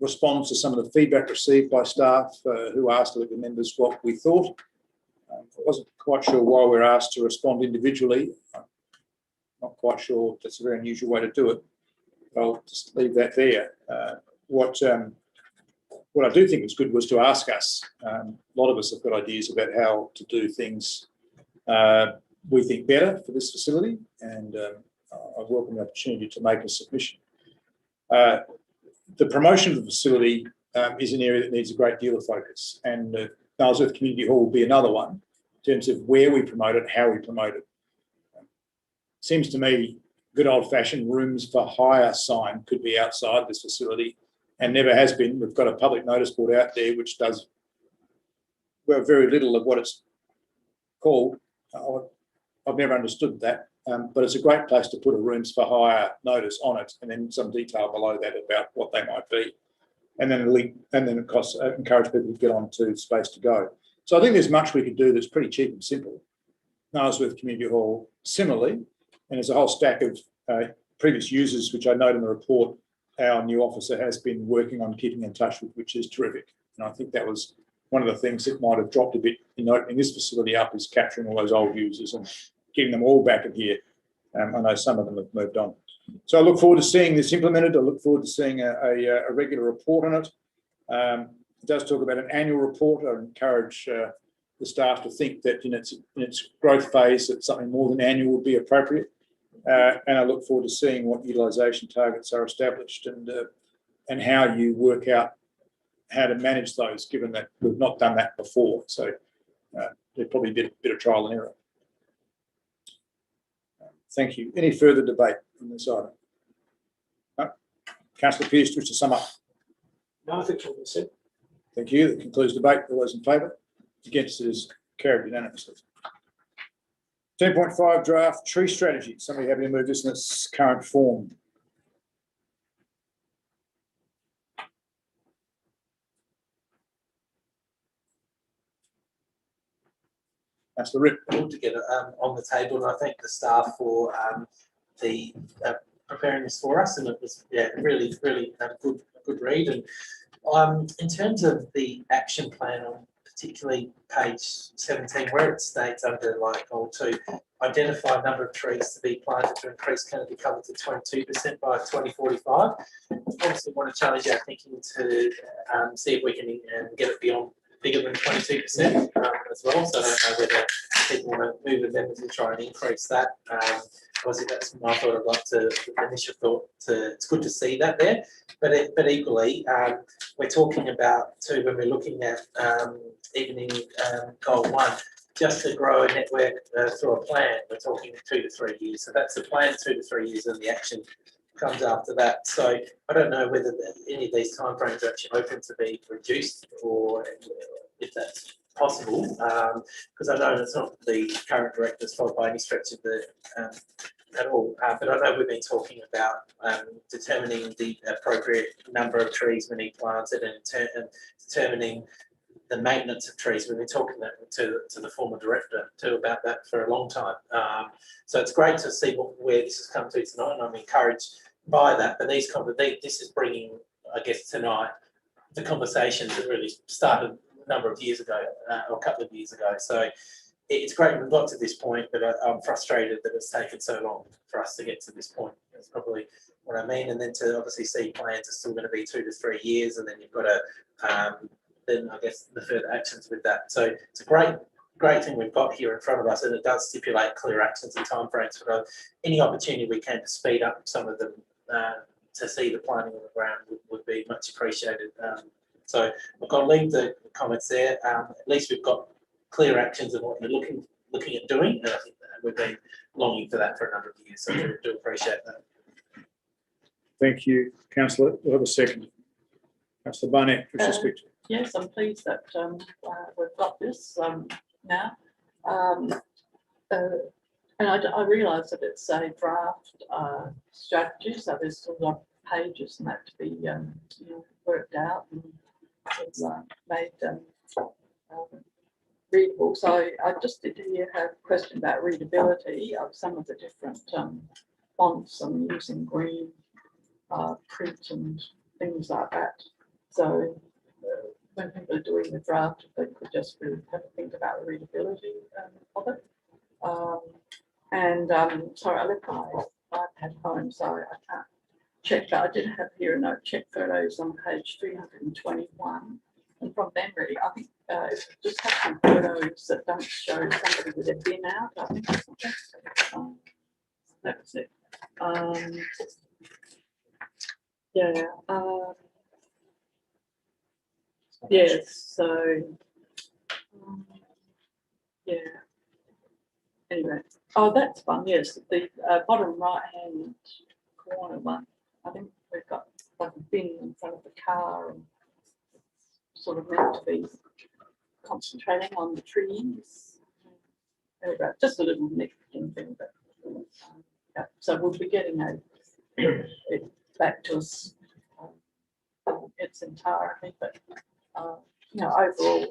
responds to some of the feedback received by staff who asked the members what we thought. I wasn't quite sure why we're asked to respond individually. I'm not quite sure that's a very unusual way to do it. I'll just leave that there. What I do think was good was to ask us. A lot of us have got ideas about how to do things we think better for this facility, and I welcome the opportunity to make a submission. The promotion of the facility is an area that needs a great deal of focus, and Nailsworth Community Hall will be another one in terms of where we promote it, how we promote it. Seems to me good old-fashioned rooms for hire sign could be outside this facility, and never has been. We've got a public notice board out there which does very little of what it's called. I've never understood that, but it's a great place to put a rooms for hire notice on it, and then some detail below that about what they might be, and then a link, and then encourage people to get onto Space to Go. So I think there's much we could do that's pretty cheap and simple. Nailsworth Community Hall similarly, and there's a whole stack of previous users which I note in the report our new officer has been working on keeping in touch with, which is terrific. And I think that was one of the things that might have dropped a bit in opening this facility up, is capturing all those old users and getting them all back in here. I know some of them have moved on. So I look forward to seeing this implemented. I look forward to seeing a regular report on it. It does talk about an annual report. I encourage the staff to think that in its growth phase that something more than annual would be appropriate. And I look forward to seeing what utilisation targets are established and how you work out how to manage those, given that we've not done that before. So there's probably a bit of trial and error. Thank you. Any further debate on this item? No? Councillor Pearce, wish to sum up? No, I think all that's it. Thank you. That concludes debate. All those in favour? Against it is carried unanimously. 10.5 draft tree strategy. Somebody happy to move this in its current form? Councillor Ripp. All together on the table, and I thank the staff for the preparing this for us, and it was really a good read. And in terms of the action plan on particularly page 17, where it states under like goal 2, identify a number of trees to be planted to increase canopy cover to 22% by 2045. Obviously, want to challenge our thinking to see if we can get it beyond bigger than 22% as well. So I don't know whether people want to move amendments and try and increase that. Obviously, that's my thought. I'd like to initial thought. It's good to see that there, but equally, we're talking about too when we're looking at even in goal 1. Just to grow a network through a plan, we're talking 2 to 3 years. So that's the plan, 2 to 3 years, and the action comes after that. So I don't know whether any of these timeframes are actually open to be reduced, or if that's possible, because I know it's not the current director's fault by any stretch of the at all. But I know we've been talking about determining the appropriate number of trees we need planted and determining the maintenance of trees. We've been talking to the former director too about that for a long time. So it's great to see where this has come to tonight, and I'm encouraged by that. But this is bringing, I guess, tonight the conversations that really started a number of years ago, or a couple of years ago. So it's great we've got to this point, but I'm frustrated that it's taken so long for us to get to this point. That's probably what I mean. And then to obviously see plans are still going to be 2 to 3 years, and then you've got to then I guess the further actions with that. So it's a great thing we've got here in front of us, and it does stipulate clear actions and timeframes for any opportunity we can to speed up some of them, to see the planting on the ground would be much appreciated. So look, I'll leave the comments there. At least we've got clear actions of what you're looking at doing, and I think that we've been longing for that for a number of years. So we do appreciate that. Thank you, councillor. We'll have a second. Councillor Barnett, wish to speak. Yes, I'm pleased that we've got this now. And I realise that it's a draft strategy, so there's still a lot of pages and that to be worked out and it's, made readable. So I just did have a question about readability of some of the different fonts. I'm using green print and things like that. So when people are doing the draft, they could just really have a think about the readability of it. Sorry, I left my iPad home, so I can't check that. I did have here a note, check photos on page 321. And from memory, I think just have some photos that don't show somebody with their bin out, I think, or something. That was it. Yeah. Yes, so yeah. Anyway, oh, that's fun. Yes, the bottom right hand corner one. I think we've got like a bin in front of the car, and it's sort of meant to be concentrating on the trees. There we go. Just a little nitpicking thing, but yeah. So we'll be getting it back to us its entirety, but. Overall,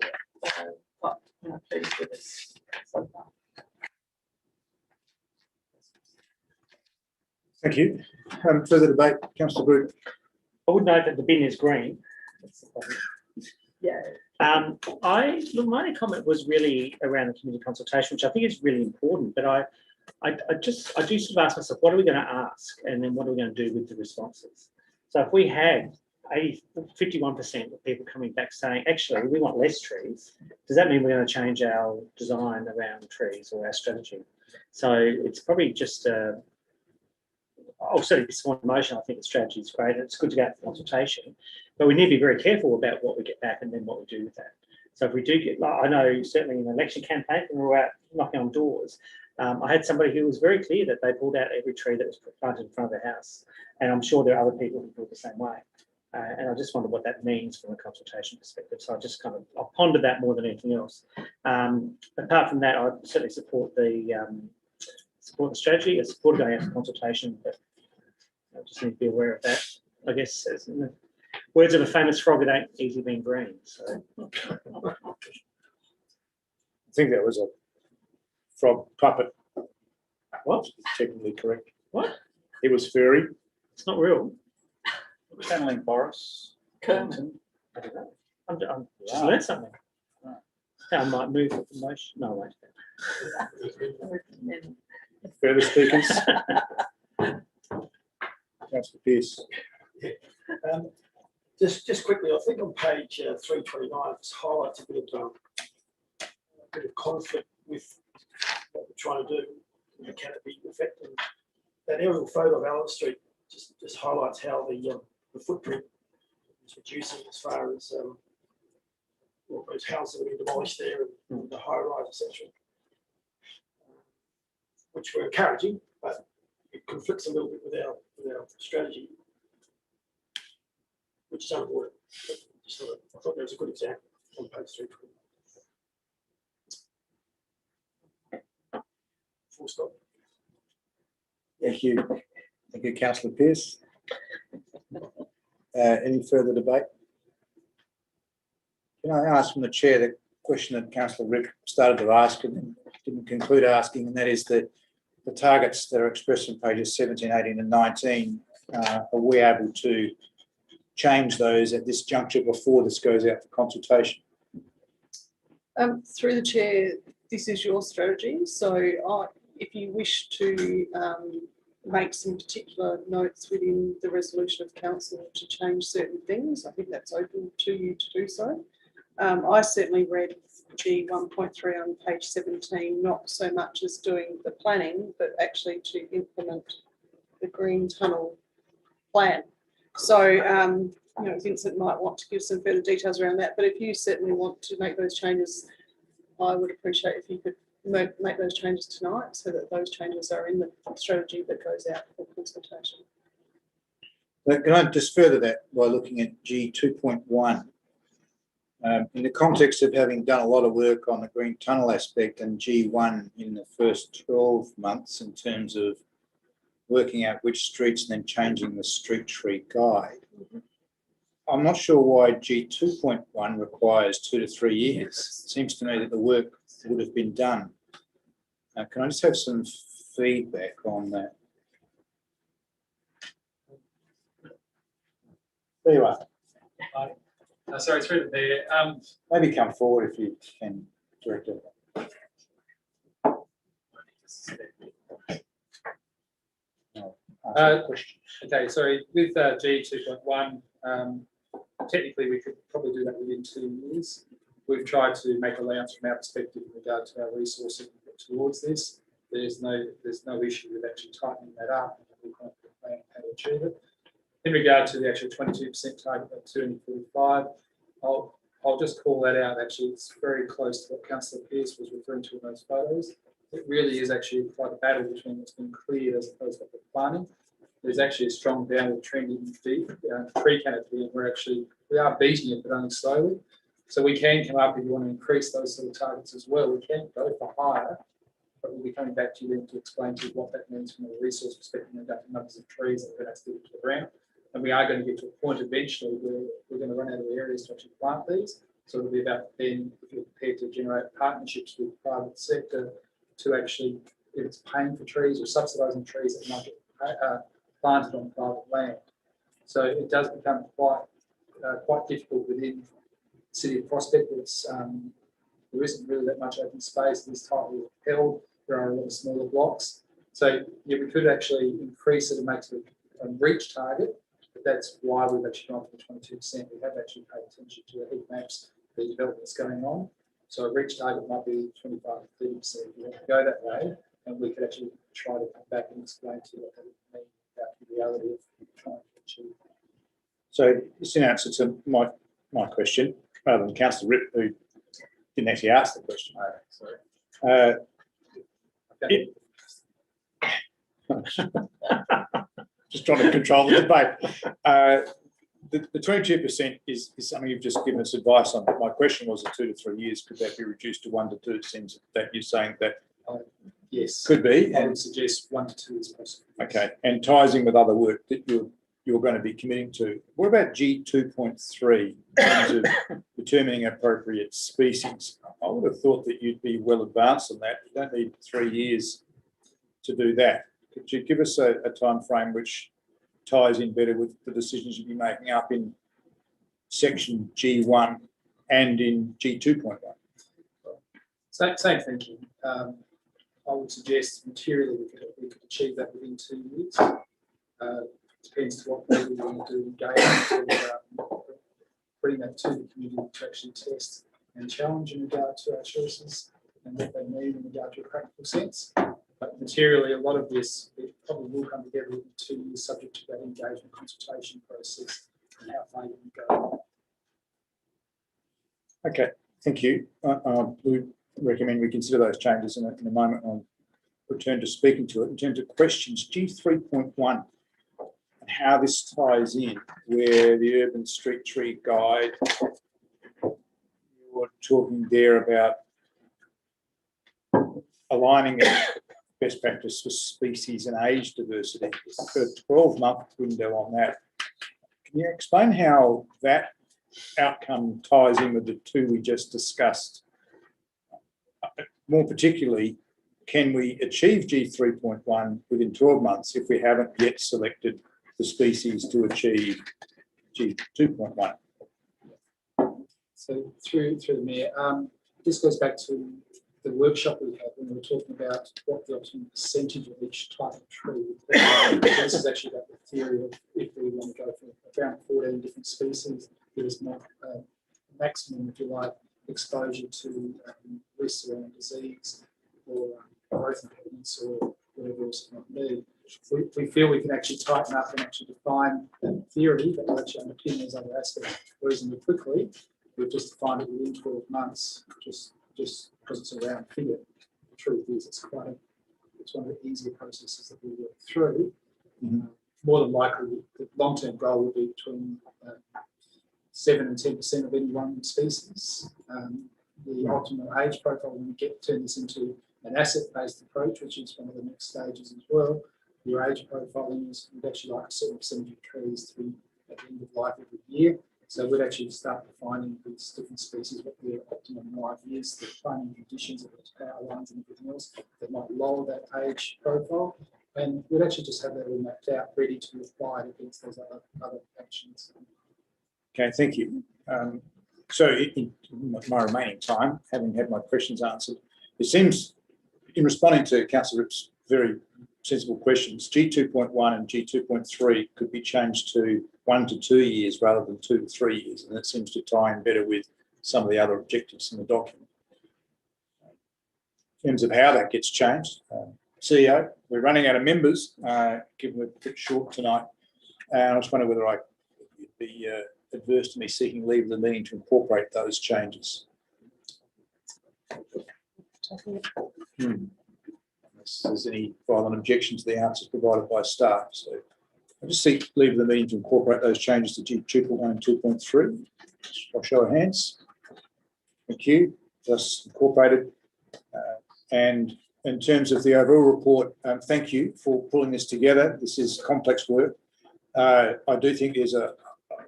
pleased with this so far. Thank you. Further debate, councillor Brew. I would note that the bin is green. That's the problem. Yeah. Look, my only comment was really around the community consultation, which I think is really important, but I do sort of ask myself, what are we going to ask? And then what are we going to do with the responses? So if we had 51% of people coming back saying, actually, we want less trees, does that mean we're going to change our design around trees or our strategy? So it's probably just, I'll certainly be small emotion. I think the strategy is great. It's good to go out for consultation, but we need to be very careful about what we get back and then what we do with that. So if we do get, like, I know certainly in the election campaign, when we were out knocking on doors, I had somebody who was very clear that they pulled out every tree that was planted in front of their house. And I'm sure there are other people who feel the same way. And I just wonder what that means from a consultation perspective. So I just kind of, I'll ponder that more than anything else. Apart from that, I certainly support the strategy. I support going out for consultation, but I just need to be aware of that. I guess, as in the words of a famous frog, it ain't easy being green. So I think that was a frog puppet. What? Technically correct. What? It was furry. It's not real. Channeling Boris. Kermit. I don't know. I'm just learned something. I might move with emotion. No, I won't. Further speakers? Councillor Pearce. Just quickly, I think on page 329, it's highlights a bit of conflict with what we're trying to do in the canopy effect. And that aerial photo of Allen Street just highlights how the footprint is reducing as far as well, those houses that are being demolished there and the high rise, etc. Which we're encouraging, but it conflicts a little bit with our strategy, which is unavoidable. I thought that was a good example on page 320. Full stop. Thank you. Thank you, councillor Pearce. Any further debate? Can I ask from the chair the question that councillor Rick started to ask and then didn't conclude asking, and that is that the targets that are expressed in pages 17, 18 and 19, are we able to change those at this juncture before this goes out for consultation? Through the chair, this is your strategy. So if you wish to make some particular notes within the resolution of council to change certain things, I think that's open to you to do so. I certainly read G 1.3 on page 17, not so much as doing the planning, but actually to implement the green tunnel plan. So, you know, Vincent might want to give some further details around that, but if you certainly want to make those changes, I would appreciate if you could make those changes tonight so that those changes are in the strategy that goes out for consultation. Can I just further that by looking at G 2.1? In the context of having done a lot of work on the green tunnel aspect and G1 in the first 12 months in terms of working out which streets and then changing the street tree guide, I'm not sure why G 2.1 requires 2 to 3 years. It seems to me that the work would have been done. Can I just have some feedback on that? There you are. Sorry, through the mayor. Maybe come forward if you can, Director. Okay, sorry, with G 2.1, technically we could probably do that within 2 years. We've tried to make allowance from our perspective in regard to our resourcing towards this. There's no issue with actually tightening that up. We've got a plan how to achieve it. In regard to the actual 22% target of 245, I'll just call that out. Actually, it's very close to what Councillor Pearce was referring to in those photos. It really is actually quite a battle between what's been cleared as opposed to the planning. There's actually a strong downward trend in tree canopy, and we are beating it, but only slowly. So we can come up if you want to increase those sort of targets as well. We can go for higher, but we'll be coming back to you then to explain to you what that means from a resource perspective and about the numbers of trees that we're going to stick to the ground. And we are going to get to a point eventually where we're going to run out of areas to actually plant these. So it'll be about then, if you're prepared to generate partnerships with the private sector to actually, if it's paying for trees or subsidising trees that might get planted on private land. So it does become quite difficult within the city of Prospect. There isn't really that much open space. This tightly held. There are a lot of smaller blocks. So yeah, we could actually increase it and make it a reach target. But that's why we've actually gone for the 22%. We have actually paid attention to the heat maps, the developments going on. So a reach target might be 25 to 30% if you want to go that way. And we could actually try to come back and explain to you what that would mean about the reality of trying to achieve. So it's in answer to my question, rather than Councillor Rip, who didn't actually ask the question. Okay. Just trying to control the debate. The 22% is something you've just given us advice on. My question was, 2 to 3 years, could that be reduced to 1 to 2? It seems that you're saying that yes, could be. I would suggest 1 to 2 is possible. Okay, and ties in with other work that you're going to be committing to. What about G 2.3 in terms of determining appropriate species? I would have thought that you'd be well advanced on that. You don't need 3 years to do that. Could you give us a time frame which ties in better with the decisions you'll be making up in section G1 and in G 2.1? Same thinking. I would suggest materially we could achieve that within 2 years. Depends to what we want to do, engage, bring that to the community to actually test and challenge in regard to our choices and what they mean in regard to a practical sense. But materially, a lot of this it probably will come together within 2 years, subject to that engagement consultation process and how far you can go. Okay, thank you. We recommend we consider those changes in a moment. I'll return to speaking to it. In terms of questions, G3.1 and how this ties in where the Urban Street Tree Guide, you're talking there about aligning best practice for species and age diversity. For a 12-month window on that. Can you explain how that outcome ties in with the two we just discussed? More particularly, can we achieve G3.1 within 12 months if we haven't yet selected the species to achieve G2.1? So through the Mayor, this goes back to the workshop we had when we were talking about what the optimum percentage of each type of tree would be. This is actually about the theory of if we want to go for around 14 different species, there is not maximum, if you like, exposure to risks around disease or growth impediments or whatever else it might be. We feel we can actually tighten up and actually define that theory that will actually underpin those other aspects reasonably quickly. We've just defined it within 12 months, just because it's a round figure. The truth is, it's one of the easier processes that we work through. More than likely, the long-term goal will be between 7 and 10% of any one species. The optimal age profile, when we turn this into an asset-based approach, which is one of the next stages as well, your age profiling is we'd actually like a certain percentage of trees to be at the end of life every year. So we'd actually start defining these different species, what their optimum life is, the planting conditions of those power lines and everything else that might lower that age profile. And we'd actually just have that all mapped out, ready to be applied against those other actions. Okay, thank you. So in my remaining time, having had my questions answered, it seems in responding to Councillor Rip's very sensible questions, G2.1 and G2.3 could be changed to 1 to 2 years rather than 2 to 3 years, and that seems to tie in better with some of the other objectives in the document. In terms of how that gets changed, CEO, we're running out of members, given we're a bit short tonight, and I just wonder whether I'd be adverse to me seeking leave of the meeting to incorporate those changes. Unless there's any violent objection to the answers provided by staff. So I just seek leave of the meeting to incorporate those changes to G2.1 and 2.3. I'll show of hands. Thank you. Just incorporated. And in terms of the overall report, thank you for pulling this together. This is complex work. I do think there's a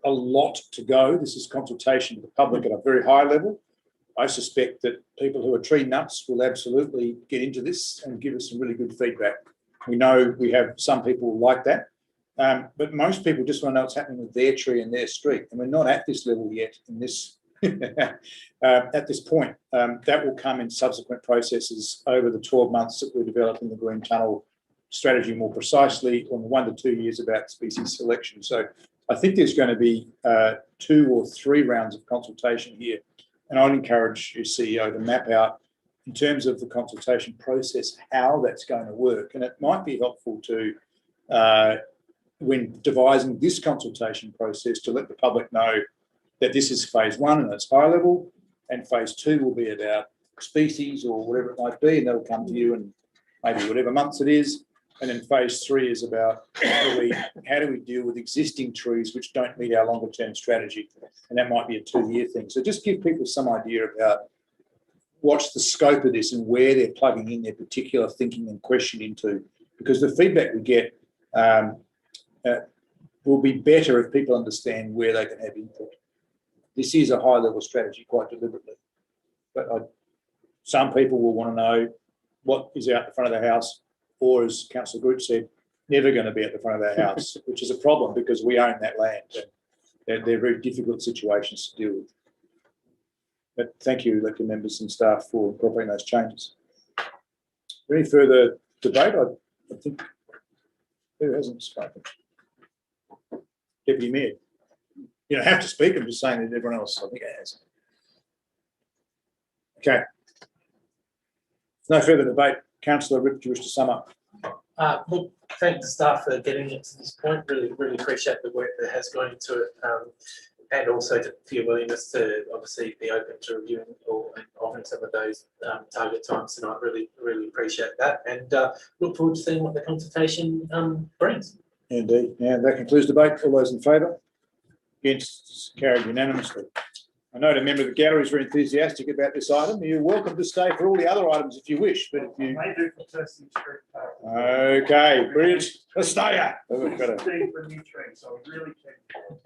lot to go. This is consultation with the public at a very high level. I suspect that people who are tree nuts will absolutely get into this and give us some really good feedback. We know we have some people like that, but most people just want to know what's happening with their tree and their street, and we're not at this level yet in this at this point. That will come in subsequent processes over the 12 months that we're developing the Green Tunnel strategy more precisely, on 1 to 2 years about species selection. So I think there's going to be 2 or 3 rounds of consultation here. And I'd encourage your CEO to map out, in terms of the consultation process, how that's going to work. And it might be helpful to, when devising this consultation process, to let the public know that this is phase 1 and it's high level, and phase 2 will be about species or whatever it might be, and that'll come to you in maybe whatever months it is. And then phase 3 is about how do we deal with existing trees which don't meet our longer term strategy, and that might be a 2-year thing. So just give people some idea about what's the scope of this and where they're plugging in their particular thinking and question into, because the feedback we get will be better if people understand where they can have input. This is a high level strategy quite deliberately, but some people will want to know what is out the front of the house, or as Councillor Groot said, never going to be at the front of their house, which is a problem because we own that land. And they're very difficult situations to deal with. But thank you, elected members and staff, for incorporating those changes. Any further debate? I think, who hasn't spoken? Deputy Mayor. You don't have to speak, I'm just saying that everyone else, I think, has. Okay. No further debate. Councillor Ripp, do you wish to sum up? Look, thank the staff for getting it to this point. Really appreciate the work that has gone into it. And also for your willingness to obviously be open to reviewing or offering some of those target times tonight. Really appreciate that. And look forward to seeing what the consultation brings. Indeed. Yeah, that concludes debate. All those in favour? Against? Carried unanimously. I know a member of the gallery is very enthusiastic about this item. You're welcome to stay for all the other items if you wish, but if you... May do for Thursday Street Park. Okay, brilliant. Let's stay. We've got a... Steve for a new tree, so we really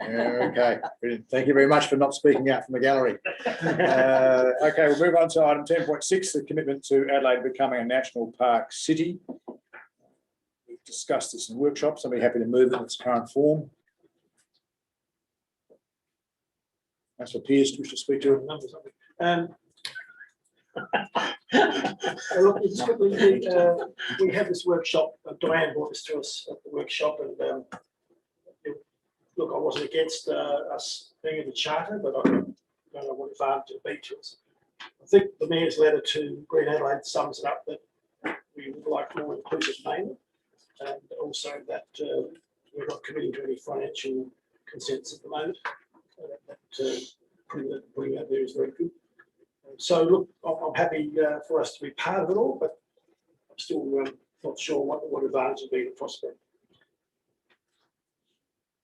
can. Okay, brilliant. Thank you very much for not speaking out from the gallery. Okay, we'll move on to item 10.6, the commitment to Adelaide becoming a national park city. We've discussed this in workshops. I'll be happy to move it in its current form. Councillor Pearce, do you wish to speak to it? Look, it's good we have this workshop. Diane brought this to us at the workshop, and look, I wasn't against us being in the charter, but I don't know what advantage it'd be to us. I think the Mayor's letter to Green Adelaide sums it up that we would like more inclusive naming, and also that we're not committing to any financial consents at the moment. Putting that there is very good. So look, I'm happy for us to be part of it all, but I'm still not sure what advantage would be to Prospect.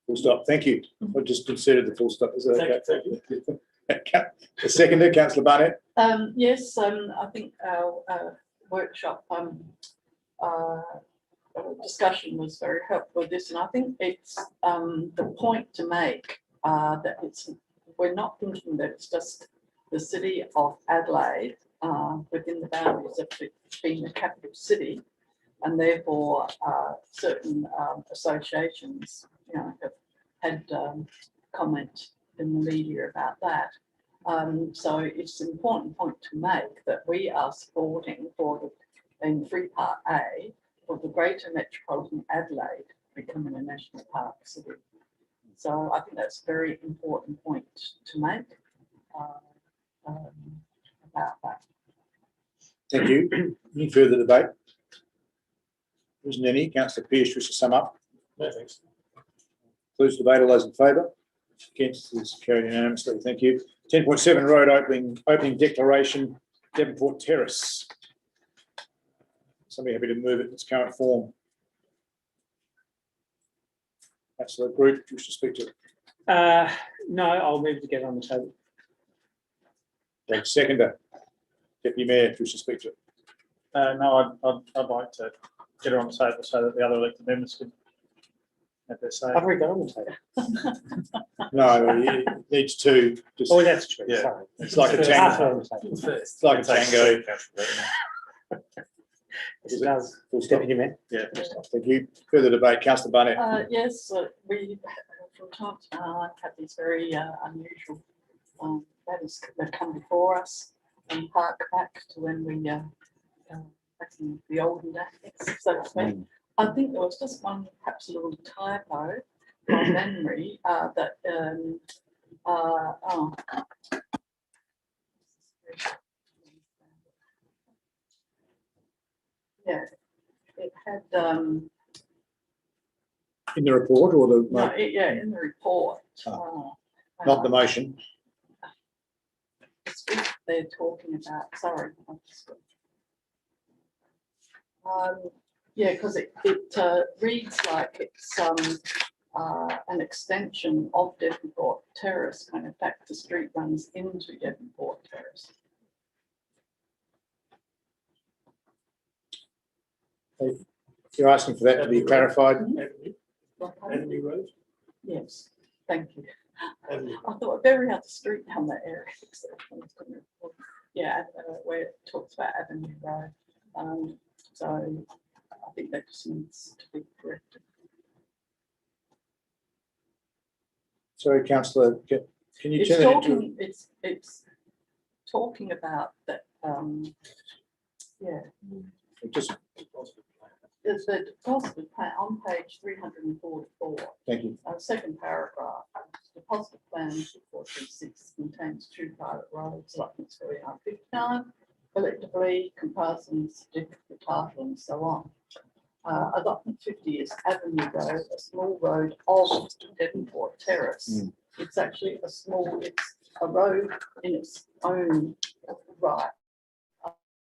Full stop. Thank you. I just considered the full stop. Is that okay? Thank you. The seconder, Councillor Barnett. Yes, I think our workshop discussion was very helpful with this, and I think it's the point to make that we're not thinking that it's just the city of Adelaide within the boundaries of being the capital city, and therefore certain associations, have had comment in the media about that. So it's an important point to make that we are supporting in 3 Part A for the Greater Metropolitan Adelaide becoming a national park city. So I think that's a very important point to make about that. Thank you. Any further debate? There isn't any. Councillor Pearce wishes to sum up. No, thanks. Close debate. All those in favour? Against is carried unanimously. Thank you. 10.7 road opening declaration, Devonport Terrace. Somebody happy to move it in its current form? Councillor Group, do you wish to speak to it? No, I'll move to get on the table. Thank you. Seconder, Deputy Mayor, do you wish to speak to it? No, I'd like to get her on the table so that the other elected members can have their say. I've already got on the table. No, it needs to. Just, Oh, that's true. Yeah. Sorry. it's like a Half tango. on the table. First. It's like a tango. It does. Full stop. Deputy Mayor. Yeah. Thank you. Further debate, Councillor Barnett. Yes, we from time to time have these very unusual matters that come before us and hark back to when we back in the olden days, so to speak. I think there was just one, perhaps a little typo from memory that yeah, it had In the report or the no, in the report. not the motion? It's what they're talking about. Sorry, yeah, because it reads like it's an extension of Devonport Terrace. When in fact the street runs into Devonport Terrace. You're asking for that to be clarified? Avenue Road. Yes, thank you. Avenue. I thought of every other street down that area. Yeah, where it talks about Avenue Road. So I think that just needs to be corrected. Sorry, Councillor, can you It's turn it into? talking. It's talking about that. Yeah. Just, There's a deposit plan on page 344. thank you. Second paragraph, deposit plan 436 contains 2 private roads, Lucknow 59, collectively comprising certificate title and so on. Allotment 50 is Avenue Road, a small road of Devonport Terrace. It's actually it's a road in its own right,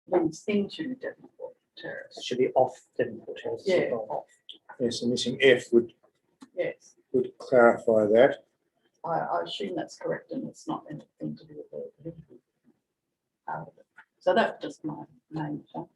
leads into Devonport Terrace. It should be off Devonport House. Yeah, off, Yes, the missing F would yes. clarify that. I assume that's correct and it's not anything to do with the political part of it. So that's just my main point.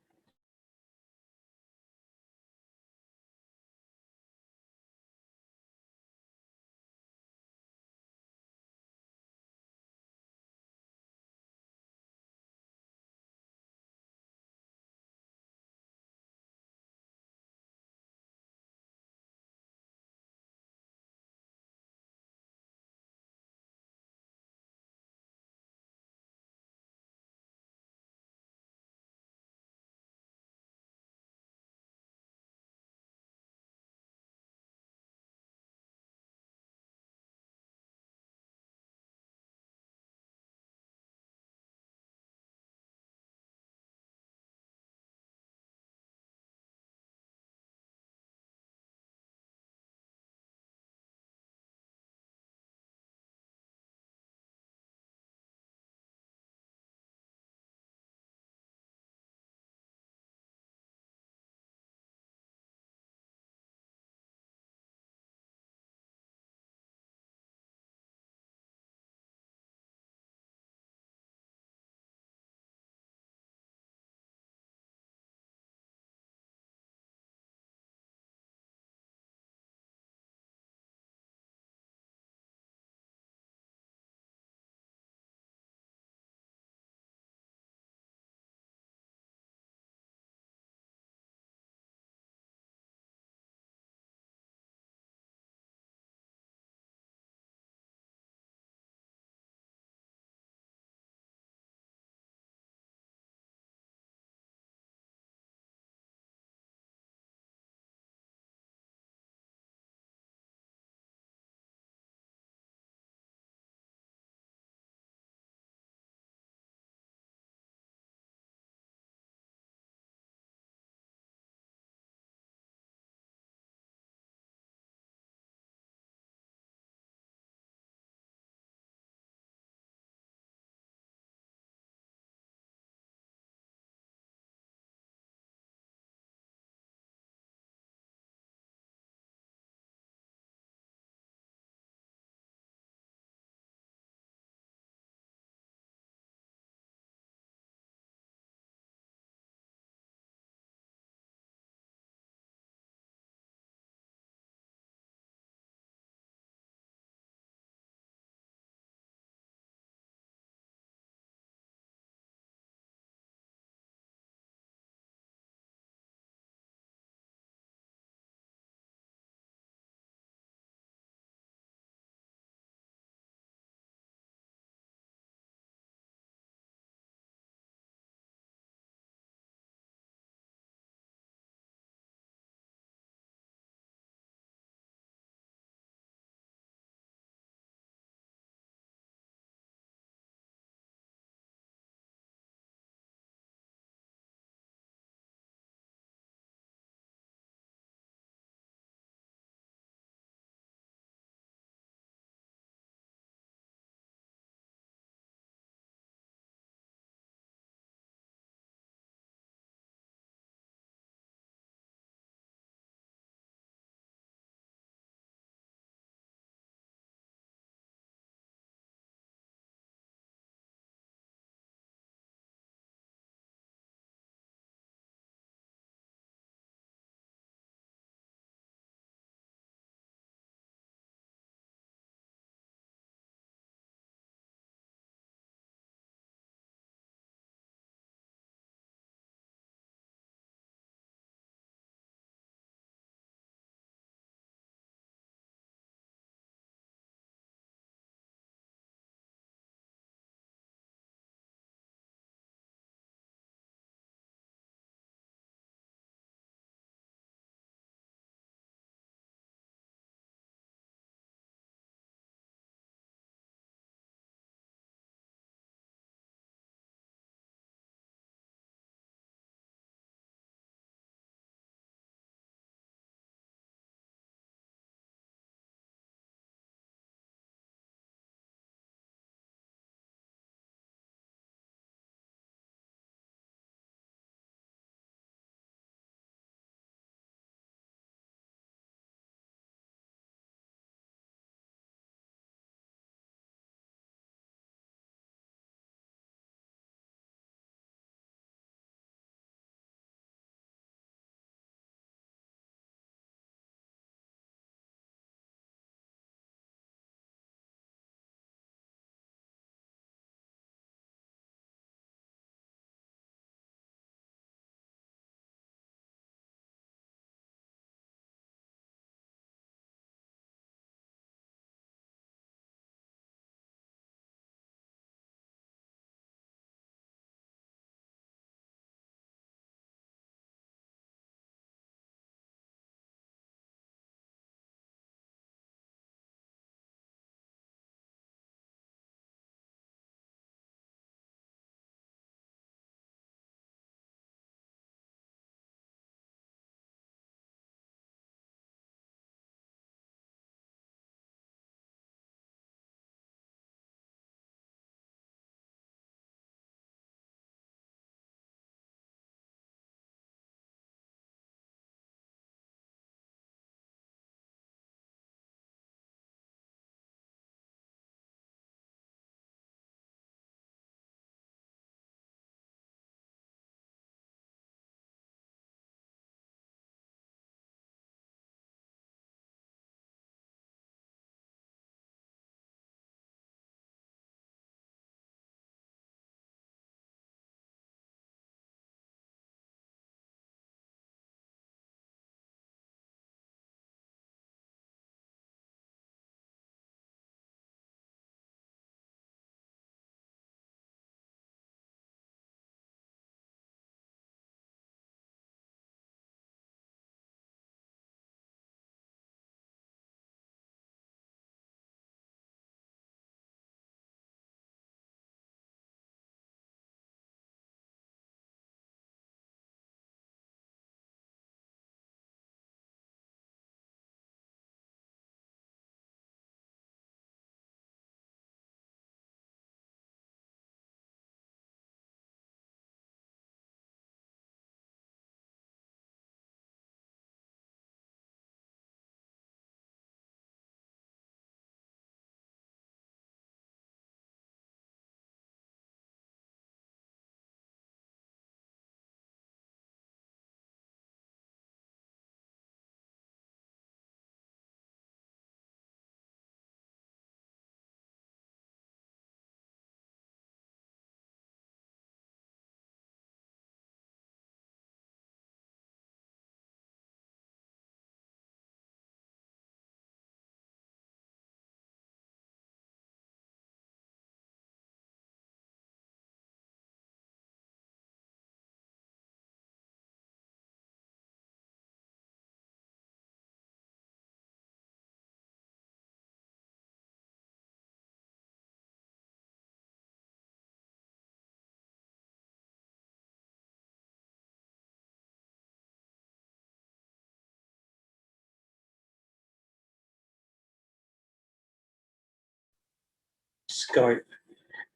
scope,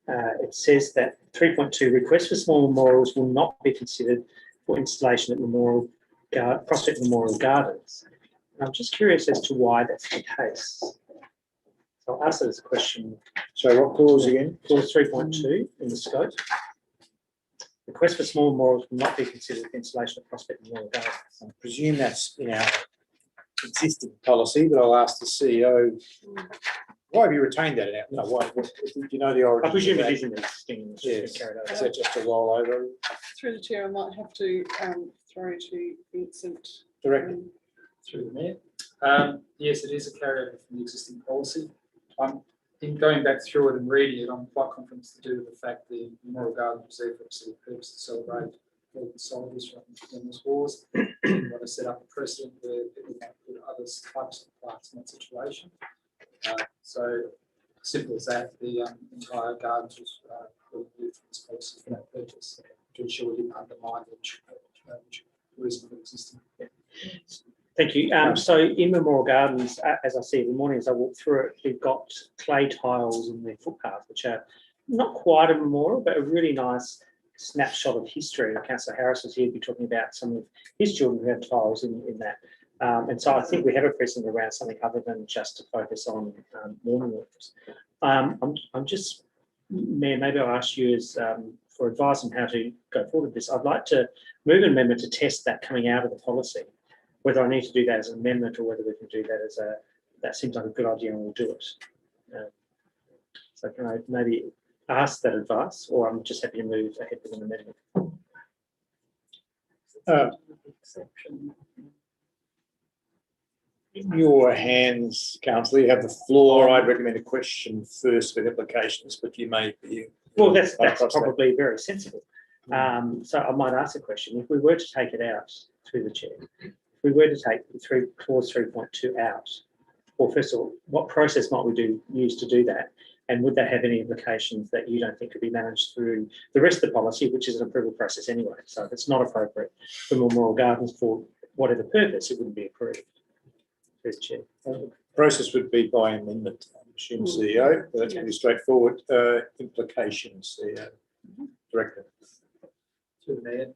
it says that 3.2 requests for small memorials will not be considered for installation at Prospect Memorial Gardens. And I'm just curious as to why that's the case. So I'll ask that as a question. So what clause again? Clause 3.2 in the scope. Requests for small memorials will not be considered for installation at Prospect Memorial Gardens. I presume that's in our existing policy, but I'll ask the CEO, why have you retained that? No, why, do you know the origin? I presume of it that? is in the existing. it's Yes. just been carried over. Is that just a rollover Through the chair, I might have to throw to Vincent. directly? Through the mayor. Yes, it is a carryover from the existing policy. In going back through it and reading it, I'm quite confident to do with the fact the Memorial Garden was there for a purpose to celebrate all the soldiers from endless wars. Want to set up a precedent where people can put other types of parts in that situation. So simple as that, the entire gardens was removed from this policy for that purpose to ensure we didn't undermine the reason for existing. Thank you. So in Memorial Gardens, as I see in the morning as I walk through it, we've got clay tiles in the footpath, which are not quite a memorial, but a really nice snapshot of history. Councillor Harris was here to be talking about some of his children who have tiles in that. And so I think we have a precedent around something other than just to focus on memorials. I'm just, Mayor, maybe I'll ask you as for advice on how to go forward with this. I'd like to move an amendment to test that coming out of the policy. Whether I need to do that as an amendment or whether we can do that as that seems like a good idea and we'll do it. So can I maybe ask that advice, or I'm just happy to move ahead with an amendment? In your hands, councillor, you have the floor. I'd recommend a question first with applications, but you may be. Well, that's probably very sensible. So I might ask a question. If we were to take it out through the chair, if we were to take clause 3.2 out, well, first of all, what process might we use to do that? And would that have any implications that you don't think could be managed through the rest of the policy, which is an approval process anyway? So if it's not appropriate for Memorial Gardens for whatever purpose, it wouldn't be approved. Through the chair. Process would be by amendment, I'm assuming CEO. That's pretty straightforward. Implications, CEO. Director. To the mayor.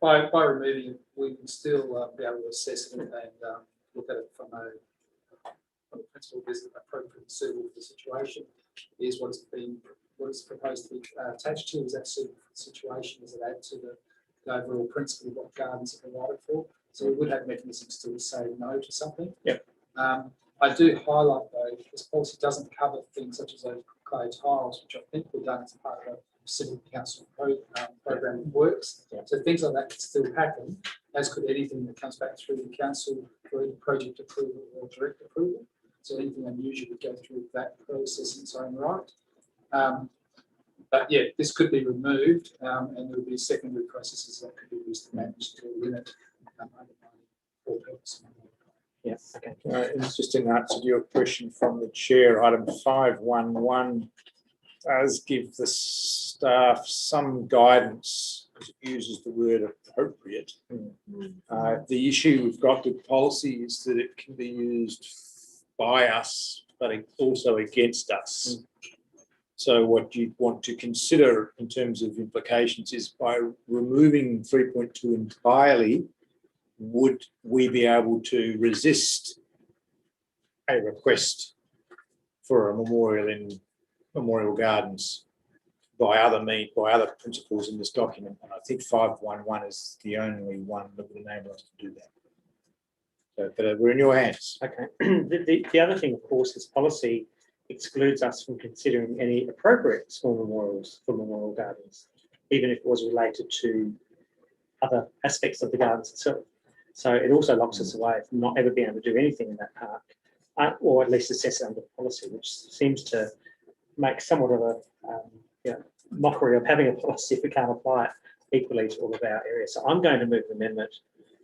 By removing it, we can still be able to assess it and look at it from a principle is appropriate and suitable for the situation. Is what is proposed to be attached to? Is that suitable for the situation? Does it add to the overall principle of what gardens are provided for? So we would have mechanisms to say no to something. Yep. I do highlight though, this policy doesn't cover things such as those clay tiles, which I think were done as part of a civil council program of works. Yep. So things like that can still happen, as could anything that comes back through the council for either project approval or direct approval. So anything unusual would go through that process in its own right. But yeah, this could be removed and there would be secondary processes that could be used to manage to limit for purpose. Yes. Okay. It's just in answer to your question from the chair, item 511 does give the staff some guidance, because it uses the word appropriate. The issue we've got with policy is that it can be used by us, but also against us. So what you want to consider in terms of implications is by removing 3.2 entirely, would we be able to resist a request for a memorial in Memorial Gardens by other principles in this document? And I think 511 is the only one that would enable us to do that. So, but we're in your hands. Okay. The other thing, of course, this policy excludes us from considering any appropriate small memorials for Memorial Gardens, even if it was related to other aspects of the gardens itself. So it also locks us away from not ever being able to do anything in that park, or at least assess it under policy, which seems to make somewhat of a mockery of having a policy if we can't apply it equally to all of our areas. So I'm going to move the amendment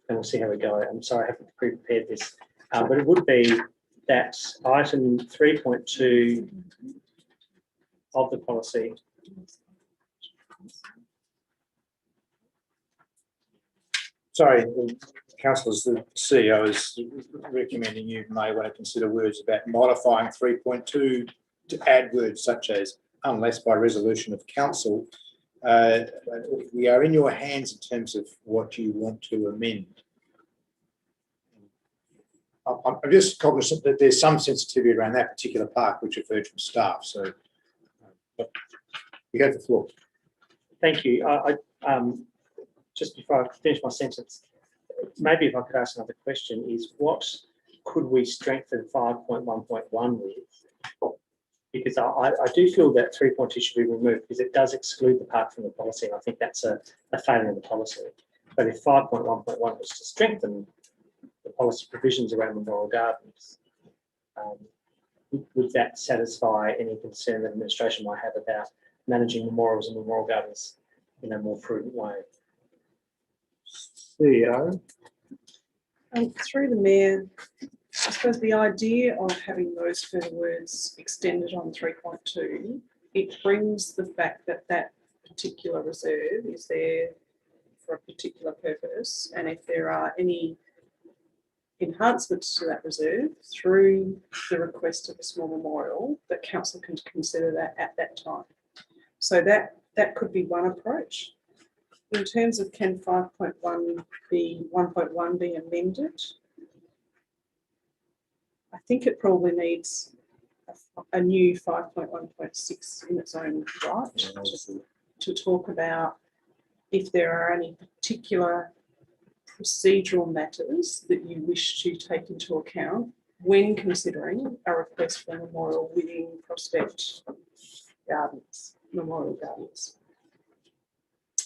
and we'll see how we go. I'm sorry, I haven't prepared this, but it would be that item 3.2 of the policy Sorry, councillors, the CEO is recommending you may want to consider words about modifying 3.2 to add words such as unless by resolution of council. We are in your hands in terms of what you want to amend. I'm just cognizant that there's some sensitivity around that particular part, which I've heard from staff. So, but you have the floor. Thank you. Just before I finish my sentence, maybe if I could ask another question, is what could we strengthen 5.1.1 with? Because I do feel that 3.2 should be removed because it does exclude the part from the policy, and I think that's a failure of the policy. But if 5.1.1 was to strengthen the policy provisions around memorial gardens, would that satisfy any concern that administration might have about managing memorials and memorial gardens in a more prudent way? CEO. Through the Mayor, I suppose the idea of having those further words extended on 3.2, it brings the fact that that particular reserve is there for a particular purpose, and if there are any enhancements to that reserve through the request of a small memorial, that council can consider that at that time. So that could be one approach. In terms of can 5.1 be 1.1 be amended, I think it probably needs a new 5.1.6 in its own right to talk about if there are any particular procedural matters that you wish to take into account when considering a request for a memorial within Prospect Gardens, Memorial Gardens.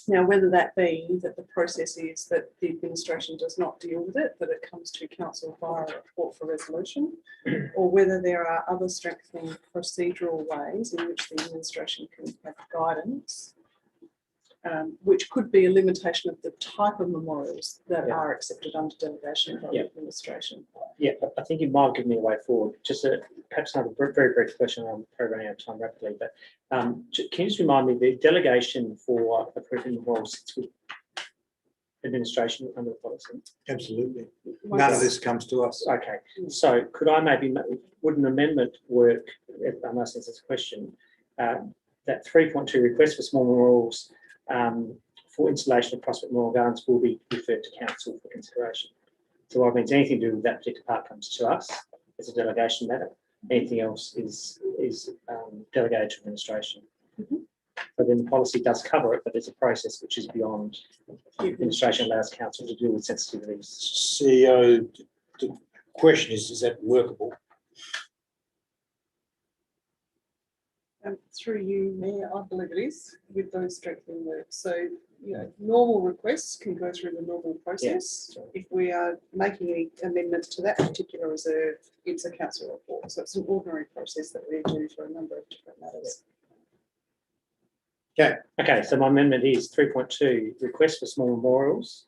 Now, whether that be that the process is that the administration does not deal with it, that it comes to council via a report for resolution, or whether there are other strengthening procedural ways in which the administration can have guidance, which could be a limitation of the type of memorials that are accepted under delegation by the administration. Yeah, I think you might give me a way forward. Just perhaps another very brief question. I'm running out of time rapidly, but can you just remind me the delegation for approving memorials sits with administration under the policy? Absolutely. None of this comes to us. Okay, so could I would an amendment work? I'm asking this question. That 3.2 request for small memorials for installation of Prospect Memorial Gardens will be referred to council for consideration. So what means anything to do with that particular part comes to us as a delegation matter. Anything else is delegated to administration. But then the policy does cover it, but there's a process which is beyond administration, allows council to deal with sensitivities. CEO, the question is that workable? Through you, Mayor, I believe it is with those strengthening words. So, normal requests can go through the normal process. Yeah. If we are making any amendments to that particular reserve, it's a council report. So it's an ordinary process that we do for a number of different matters. Okay, so my amendment is 3.2, request for small memorials.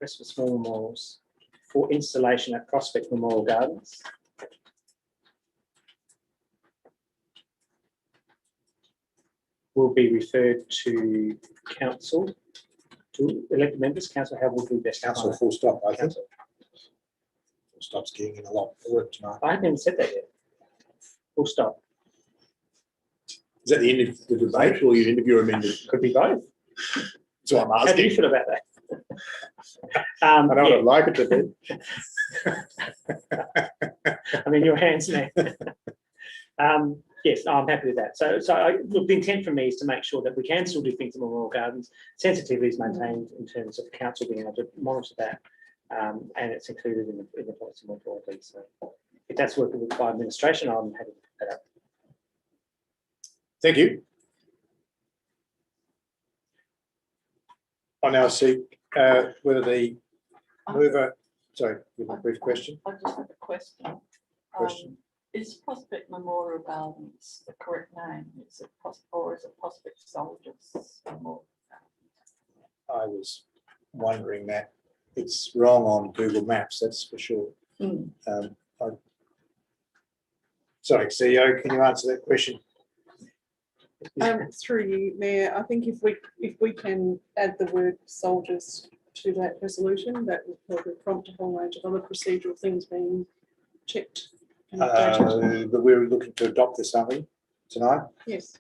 Request for small memorials for installation at Prospect Memorial Gardens. Will be referred to council, to elected members. Council, how would we best? Council, full stop, I think. Full stop's getting in a lot of work tonight. I haven't even said that yet. Full stop. Is that the end of the debate or your interview amended? Could be both. So I'm How do you asking. feel about that? I don't Yeah. would like it to be. I'm in your hands now. Yes, I'm happy with that. So look, the intent for me is to make sure that we can still do things in Memorial Gardens. Sensitivity is maintained in terms of council being able to monitor that, and it's included in the policy more broadly. So if that's working with by administration, I'm happy to pick that up. Thank you. I now seek whether the mover, sorry, with a brief question. I just have a question. Question. Is Prospect Memorial Gardens the correct name? Is it or is it Prospect Soldiers Memorial? I was wondering that. It's wrong on Google Maps, that's for sure. Sorry, CEO, can you answer that question? Through you, Mayor, I think if we can add the word soldiers to that resolution, that would probably prompt a whole range of other procedural things being checked and updated. But we're looking to adopt this, aren't we, tonight? Yes.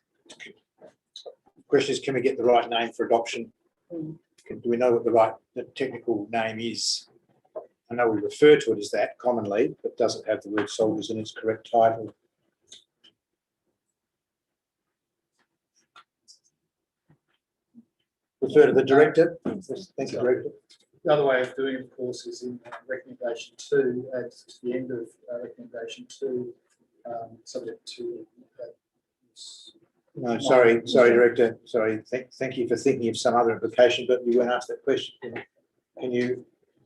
Question is, can we get the right name for adoption? Mm. Do we know what the technical name is? I know we refer to it as that commonly, but does it have the word soldiers in its correct title? Refer to the director. Thank you, Director. The other way of doing it, of course, is in recommendation 2, add to the end of recommendation 2, subject to. No, sorry, Director. Sorry. Thank you for thinking of some other implication, but you weren't asked that question. Can you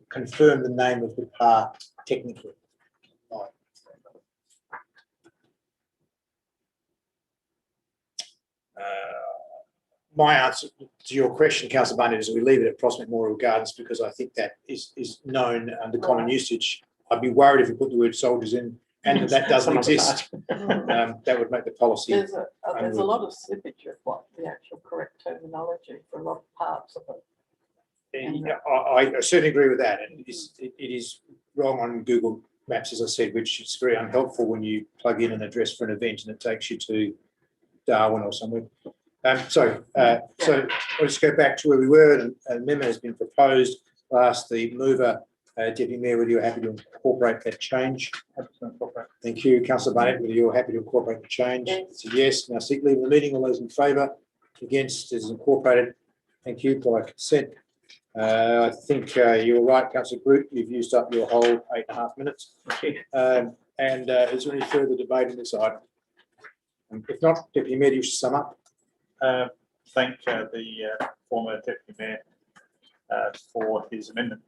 confirm the name of the park technically? My answer to your question, Councillor Barnett, is we leave it at Prospect Memorial Gardens because I think that is known under common usage. I'd be worried if we put the word soldiers in and that doesn't exist. That would make the policy. There's a lot of slippage of what the actual correct terminology for a lot of parts of it. I certainly agree with that. And it is wrong on Google Maps, as I said, which is very unhelpful when you plug in an address for an event and it takes you to Darwin or somewhere. So I'll just go back to where we were. An amendment has been proposed. I'll ask the mover, Deputy Mayor, whether you're happy to incorporate that change. Thank you. Councillor Barnett, whether you're happy to incorporate the change. Yes. It's a yes. Now seek leave of the meeting. All those in favour? Against is incorporated. Thank you. By consent. I think you're right, Councillor Groot. You've used up your whole 8.5 minutes. And is there any further debate on this item? If not, Deputy Mayor, you should sum up. Thank the former Deputy Mayor for his amendment.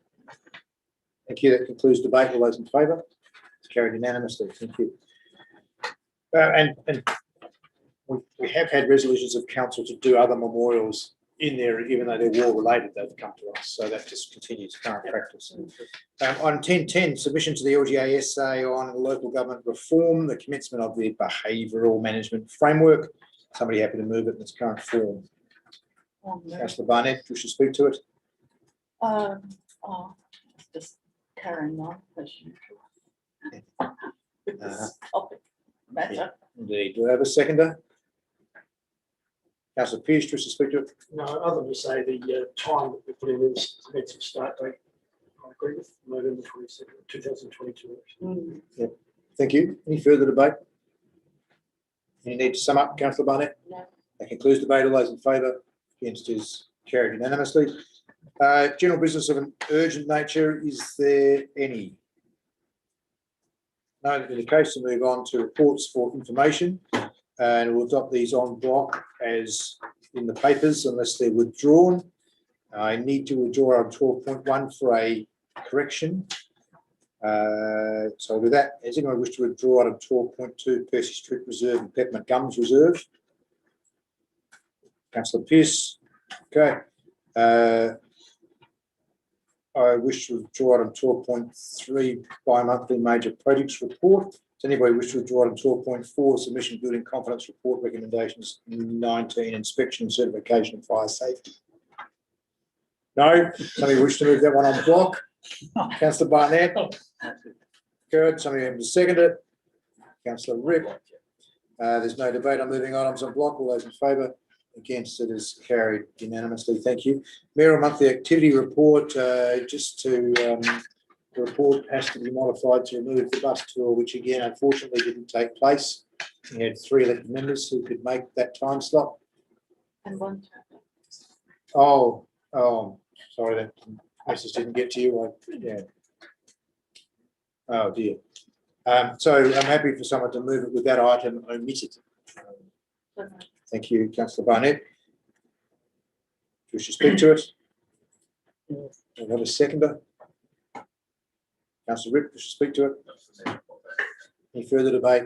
Thank you. That concludes debate. All those in favour? It's carried unanimously. Thank you. And we have had resolutions of council to do other memorials in there, even though they're war related, they've come to us. So that just continues current practice. On 10.10, submission to the LGASA on local government reform, the commencement of the behavioural management framework. Somebody happy to move it in its current form? Councillor Barnett, you should speak to it. Just carrying on as usual. With this topic matter. Indeed. Do I have a seconder? Councillor Pearce, you should speak to it. No, other than to say the time that we put in this commencement start date, I agree with November 22nd, 2022. Thank you. Any further debate? You need to sum up, Councillor Barnett? No. That concludes debate. All those in favour? Against is carried unanimously. General business of an urgent nature, is there any? No, in the case, to move on to reports for information, and we'll adopt these en bloc as in the papers unless they're withdrawn. I need to withdraw on 12.1 for a correction. So with that, does anyone wish to withdraw item 12.2, Percy Street Reserve and Peppermint Gums Reserve? Councillor Pearce. Okay. I wish to withdraw item 12.3, bi-monthly major projects report. Does anybody wish to withdraw item 12.4, submission building confidence report recommendations 19, inspection and certification of fire safety? No? Somebody wish to move that one on block? Councillor Barnett. Good. Somebody have to second it. Councillor Rick. There's no debate on moving items on block. All those in favour? Against it is carried unanimously. Thank you. Mayoral monthly activity report. The report has to be modified to remove the bus tour, which again, unfortunately, didn't take place. We had 3 elected members who could make that time slot. And one. Oh, sorry, that message didn't get to you. Yeah. Oh dear. So I'm happy for someone to move it with that item omitted. Thank you, Councillor Barnett. We should speak to it. I've got a seconder. Councillor Rick, we should speak to it. Any further debate?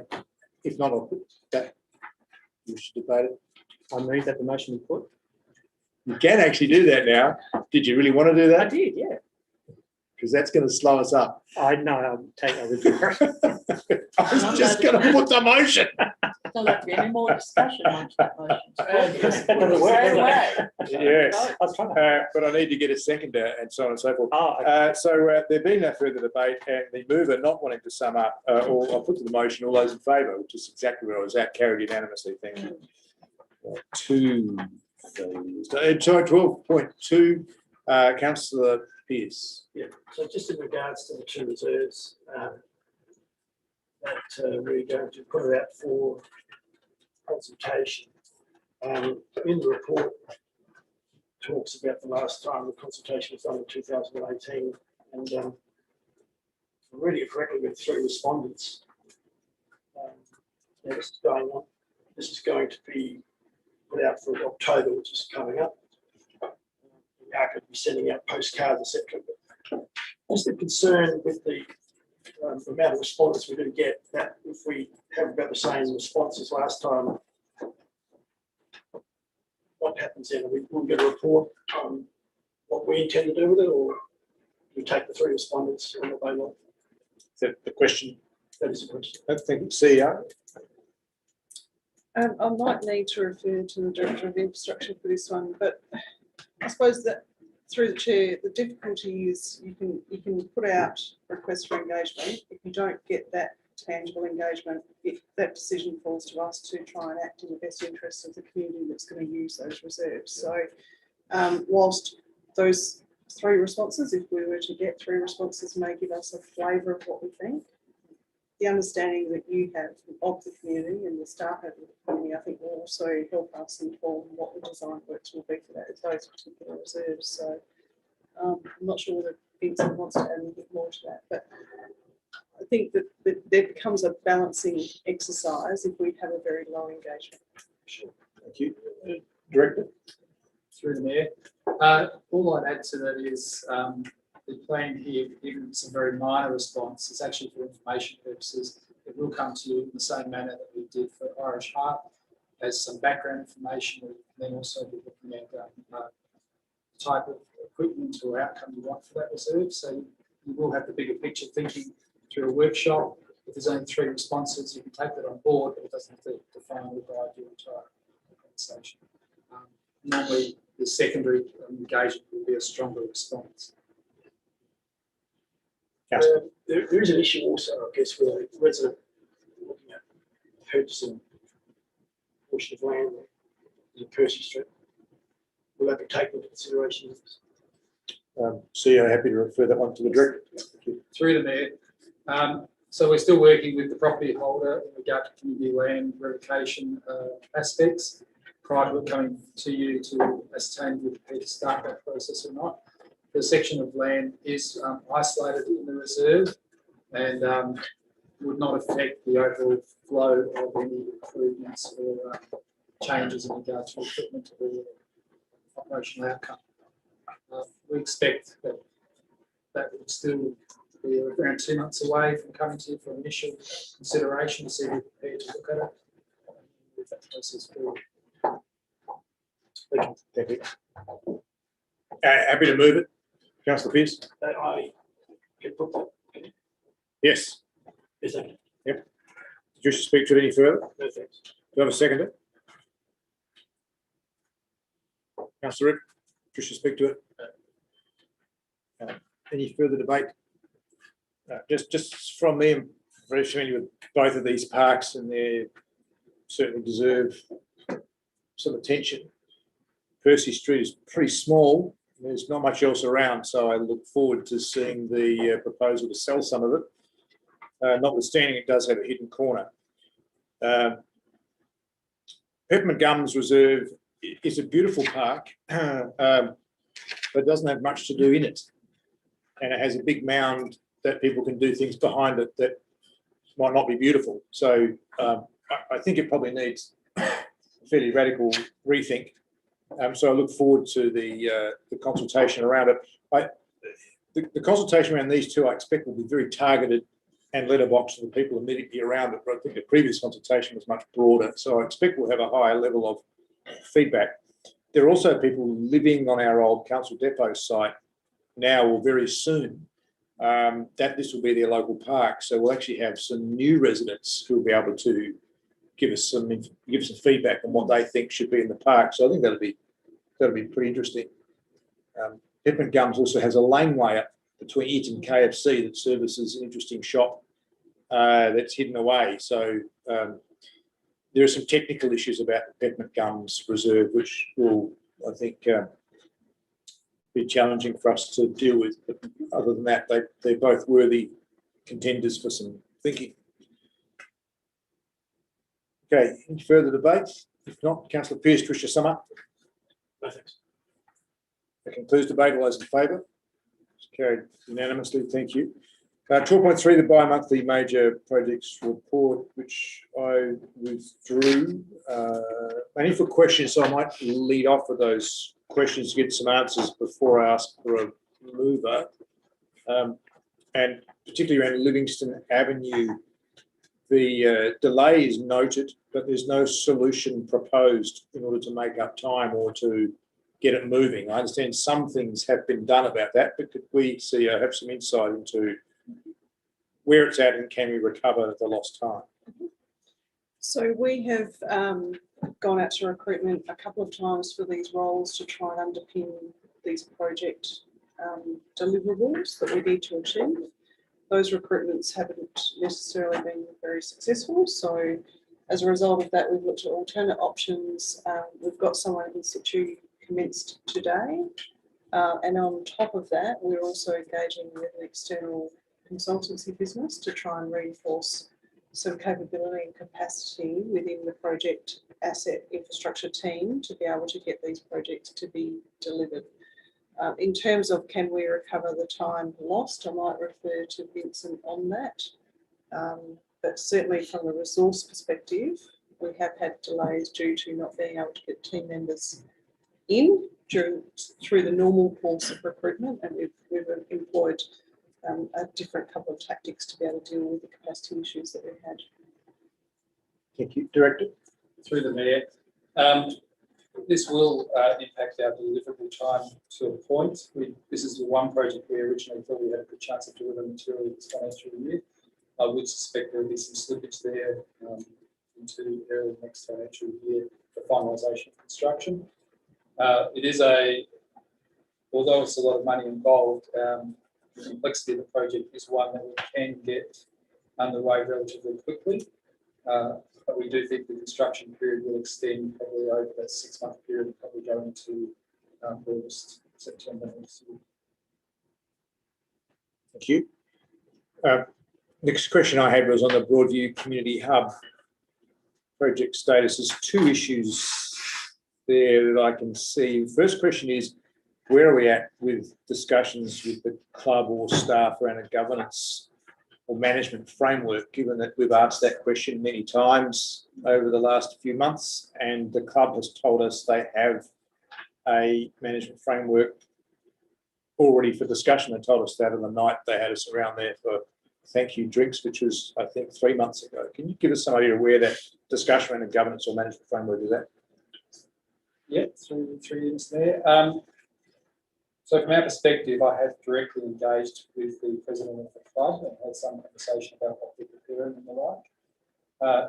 If not, I'll put that. You should debate it. I move that the motion be put. You can actually do that now. Did you really want to do I that? did, yeah. Because that's going to slow us up. I know, I'll take a withdraw. I was just going to put the motion. There'll have to be any more discussion once that motion. That doesn't work, Straight does it? away. Yes, I was trying to. but I need to get a seconder and so on and so forth. Oh, okay. There being no further debate and the mover not wanting to sum up, or I'll put to the motion, all those in favour, which is exactly where I was at, carried unanimously, thank you. Two, sorry, 12.2, councillor Pearce. Yeah, so just in regards to the two reserves, that we're going to put it out for consultation. In the report, talks about the last time the consultation was done in 2018, and really correctly with 3 respondents. Now this is going on. This is going to be put out for October, which is coming up. We are going to be sending out postcards, etc. Just the concern with the amount of respondents we do get, that if we have about the same responses last time, what happens then? We'll get a report on what we intend to do with it, or we take the 3 respondents and what they want. Is that the question? That is a question. I think CEO. I might need to refer to the Director of Infrastructure for this one, but I suppose that through the chair, the difficulty is you can put out requests for engagement. If you don't get that tangible engagement, that decision falls to us to try and act in the best interest of the community that's going to use those reserves. So whilst those 3 responses, if we were to get 3 responses, may give us a flavour of what we think, the understanding that you have of the community and the staff of the community, I think, will also help us inform what the design works will be for those particular reserves. So I'm not sure whether Vincent wants to add anything more to that, but I think that there becomes a balancing exercise if we have a very low engagement. Sure. Thank you. Director. Through the mayor. All I'd add to that is the plan here, given some very minor response, is actually for information purposes. It will come to you in the same manner that we did for Irish Heart, as some background information. We can then also be looking at type of equipment or outcome you want for that reserve. So you will have the bigger picture thinking through a workshop. If there's only 3 responses, you can take that on board, but it doesn't have to define or guide your entire conversation. Normally, the secondary engagement will be a stronger response. There is an issue also, I guess, with a resident looking at purchasing a portion of land in Percy Street. Will that be taken into consideration? CEO, happy to refer that one to the director. Through the mayor. So we're still working with the property holder in regard to community land revocation aspects prior to it coming to you to ascertain if you're prepared to start that process or not. The section of land is isolated in the reserve and would not affect the overall flow of any improvements or changes in regard to equipment or operational outcome. We expect that that would still be around 2 months away from coming to you for initial consideration to see if you're prepared to look at it. If that process forward. Thank you. Happy to move it. Councillor Pearce. I can put that. Yes. Is that? Yep. Did you wish to speak to it any further? No thanks. Do you have a seconder? Councillor Rick, do you wish to speak to it? Any further debate? Just from me, I'm very familiar with both of these parks and they certainly deserve some attention. Percy Street is pretty small. There's not much else around, so I look forward to seeing the proposal to sell some of it. Notwithstanding, it does have a hidden corner. Peppermint Gums Reserve is a beautiful park, but doesn't have much to do in it. And it has a big mound that people can do things behind it that might not be beautiful. So I think it probably needs a fairly radical rethink. So I look forward to the consultation around it. The consultation around these two, I expect, will be very targeted and letterbox to the people immediately around it. But I think the previous consultation was much broader. So I expect we'll have a higher level of feedback. There are also people living on our old council depot site now or very soon that this will be their local park. So we'll actually have some new residents who will be able to give us some feedback on what they think should be in the park. So I think that'll be pretty interesting. Peppermint Gums also has a laneway up between it and KFC that services an interesting shop that's hidden away. So there are some technical issues about the Peppermint Gums Reserve, which will, I think, be challenging for us to deal with. But other than that, they're both worthy contenders for some thinking. Okay, any further debates? If not, Councillor Pearce, do you wish to sum up? No, thanks. That concludes debate. All those in favour? It's carried unanimously. Thank you. 12.3, the bi-monthly major projects report, which I withdrew. Only for questions, so I might lead off with those questions to get some answers before I ask for a mover. And particularly around Livingston Avenue, the delay is noted, but there's no solution proposed in order to make up time or to get it moving. I understand some things have been done about that, but could we have some insight into where it's at and can we recover the lost time? So we have gone out to recruitment a couple of times for these roles to try and underpin these project deliverables that we need to achieve. Those recruitments haven't necessarily been very successful. So as a result of that, we've looked at alternate options. We've got someone in situ commenced today. And on top of that, we're also engaging with an external consultancy business to try and reinforce some capability and capacity within the project asset infrastructure team to be able to get these projects to be delivered. In terms of can we recover the time lost, I might refer to Vincent on that. But certainly from a resource perspective, we have had delays due to not being able to get team members in through the normal course of recruitment, and we've employed a different couple of tactics to be able to deal with the capacity issues that we've had. Thank you. Director? Through the Mayor. This will impact our deliverable time to a point. This is the one project we originally thought we had a good chance of delivering material this financial year. I would suspect there will be some slippage there into early next financial year for finalisation of construction. Although it's a lot of money involved, the complexity of the project is one that we can get underway relatively quickly. But we do think the construction period will extend probably over that 6-month period, probably going into August, September next year. Thank you. Next question I had was on the Broadview Community Hub project status. There's 2 issues there that I can see. First question is, where are we at with discussions with the club or staff around a governance or management framework, given that we've asked that question many times over the last few months, and the club has told us they have a management framework already for discussion. They told us that on the night they had us around there for thank you drinks, which was, I think, 3 months ago. Can you give us some idea of where that discussion around a governance or management framework is at? Yeah, through units there. So from our perspective, I have directly engaged with the president of the club and had some conversation about what we're preparing and the like.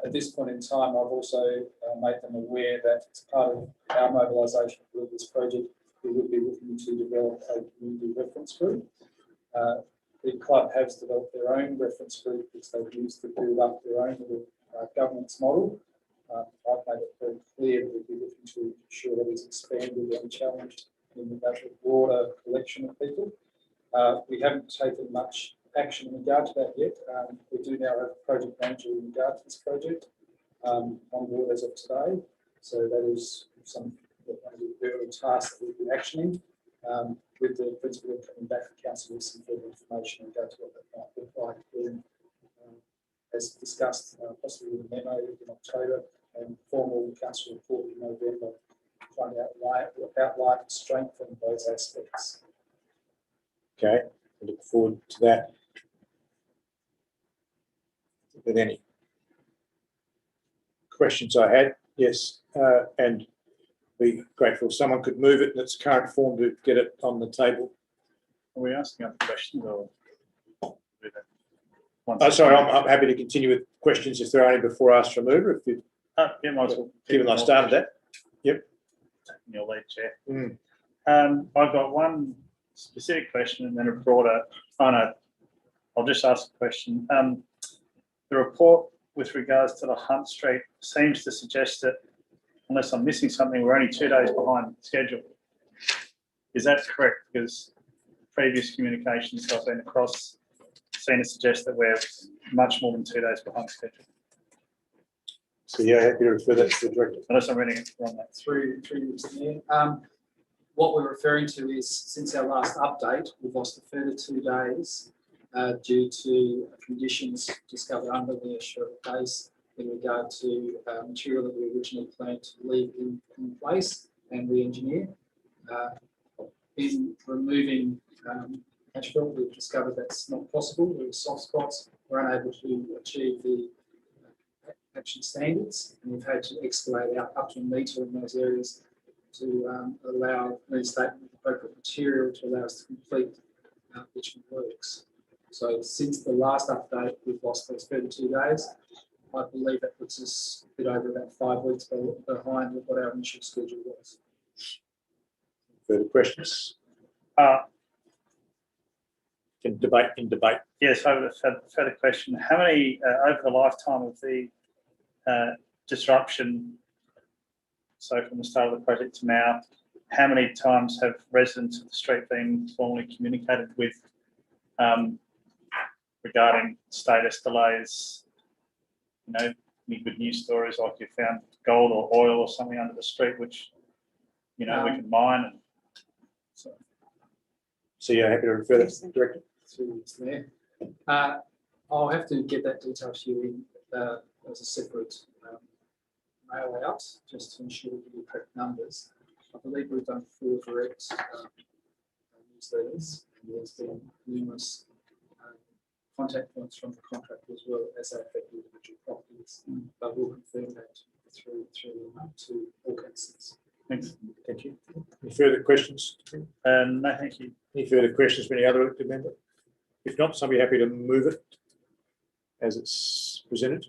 At this point in time, I've also made them aware that as part of our mobilisation for this project, we would be looking to develop a community reference group. The club has developed their own reference group, which they've used to build up their own little governance model. I've made it very clear that we'd be looking to ensure that it's expanded and challenged in that broader collection of people. We haven't taken much action in regard to that yet. We do now have a project manager in regard to this project on board as of today. So that is some of the early tasks that we'll be actioning, with the principal coming back to council with some further information in regard to what that might look like. Then, as discussed, possibly with a memo in October and formal council report in November, trying to outline and strengthen those aspects. Okay, I look forward to that. With any questions I had, yes, and be grateful if someone could move it in its current form to get it on the table. Are we asking other questions or? Sorry, I'm happy to continue with questions if there are any before I ask for a mover. If you Yeah, might as well. Given I started that. In your lead, Chair. Mm. I've got one specific question and then a broader, I'll just ask a question. The report with regards to the Hunt Street seems to suggest that, unless I'm missing something, we're only 2 days behind schedule. Is that correct? Because previous communications I've been across seem to suggest that we're much more than 2 days behind schedule. So yeah, happy to refer that to the director. Unless I'm reading it wrong. Through you, Mr. Mayor. What we're referring to is, since our last update, we've lost a further 2 days due to conditions discovered under the assured base in regard to material that we originally planned to leave in place and re-engineer. In removing asphalt, we've discovered that's not possible. There are soft spots. We're unable to achieve the action standards, and we've had to excavate out up to a metre in those areas to allow reinstatement of appropriate material to allow us to complete bitumen works. So since the last update, we've lost those further 2 days. I believe that puts us a bit over about 5 weeks behind what our initial schedule was. Further questions? Uh, Can debate in debate. Yes, I have a further question. How many, over the lifetime of the disruption, so from the start of the project to now, how many times have residents of the street been formally communicated with regarding status delays? You know, any good news stories like you found gold or oil or something under the street, which, you know, we can mine. And So yeah, happy to refer that to the director. Through this there. I'll have to get that detail to you in, as a separate mail out, just to ensure we give you correct numbers. I believe we've done 4 direct newsletters, and there's been numerous contact points from the contractor as well as they affect individual properties. But we'll confirm that through to all cases. thanks. Thank you. Any further questions? No, thank you. Any further questions from any other elected member? If not, somebody happy to move it as it's presented.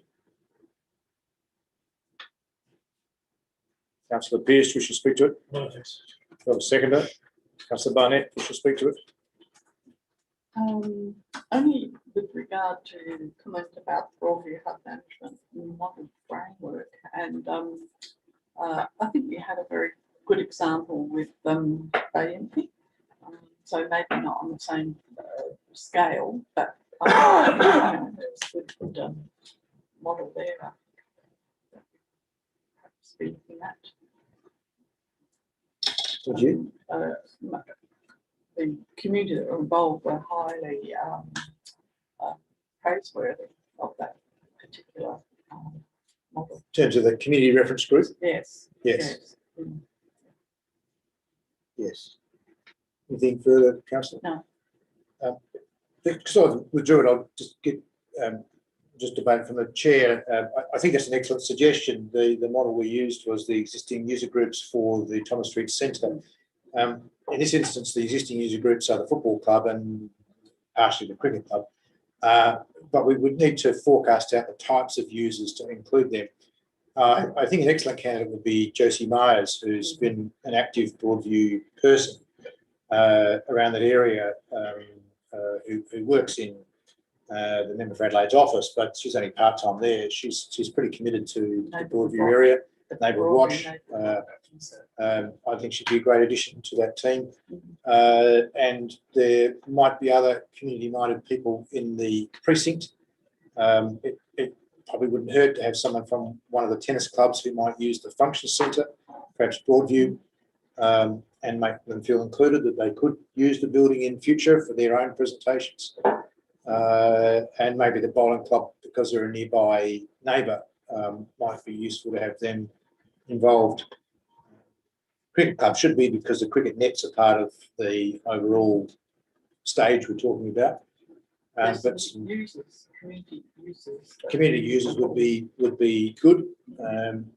Councillor Pearce, wish to speak to it? No, thanks. Got a seconder? Councillor Barnett, wish to speak to it? Only with regard to comment about Broadview Hub Management model framework, and I think we had a very good example with AMP. So maybe not on the same scale, but there's a good model there. Perhaps be looking at. Would you? The community that were involved were highly praiseworthy of that particular model. In terms of the community reference group? Yes. Yes. Mm. Yes. Anything further, councillor? No. Because I withdrew it, I'll just get just debate from the chair. I think that's an excellent suggestion. The model we used was the existing user groups for the Thomas Street Centre. In this instance, the existing user groups are the football club and partially the cricket club. But we would need to forecast out the types of users to include them. I think an excellent candidate would be Josie Myers, who's been an active Broadview person around that area, who works in the Member for Adelaide's office, but she's only part-time there. She's pretty committed to the Broadview area, Neighbourhood Watch. I think she'd be a great addition to that team. And there might be other community-minded people in the precinct. It probably wouldn't hurt to have someone from one of the tennis clubs who might use the function centre, perhaps Broadview, and make them feel included, that they could use the building in future for their own presentations. And maybe the bowling club, because they're a nearby neighbour, might be useful to have them involved. Cricket club should be, because the cricket nets are part of the overall stage we're talking about. But some community users would be good.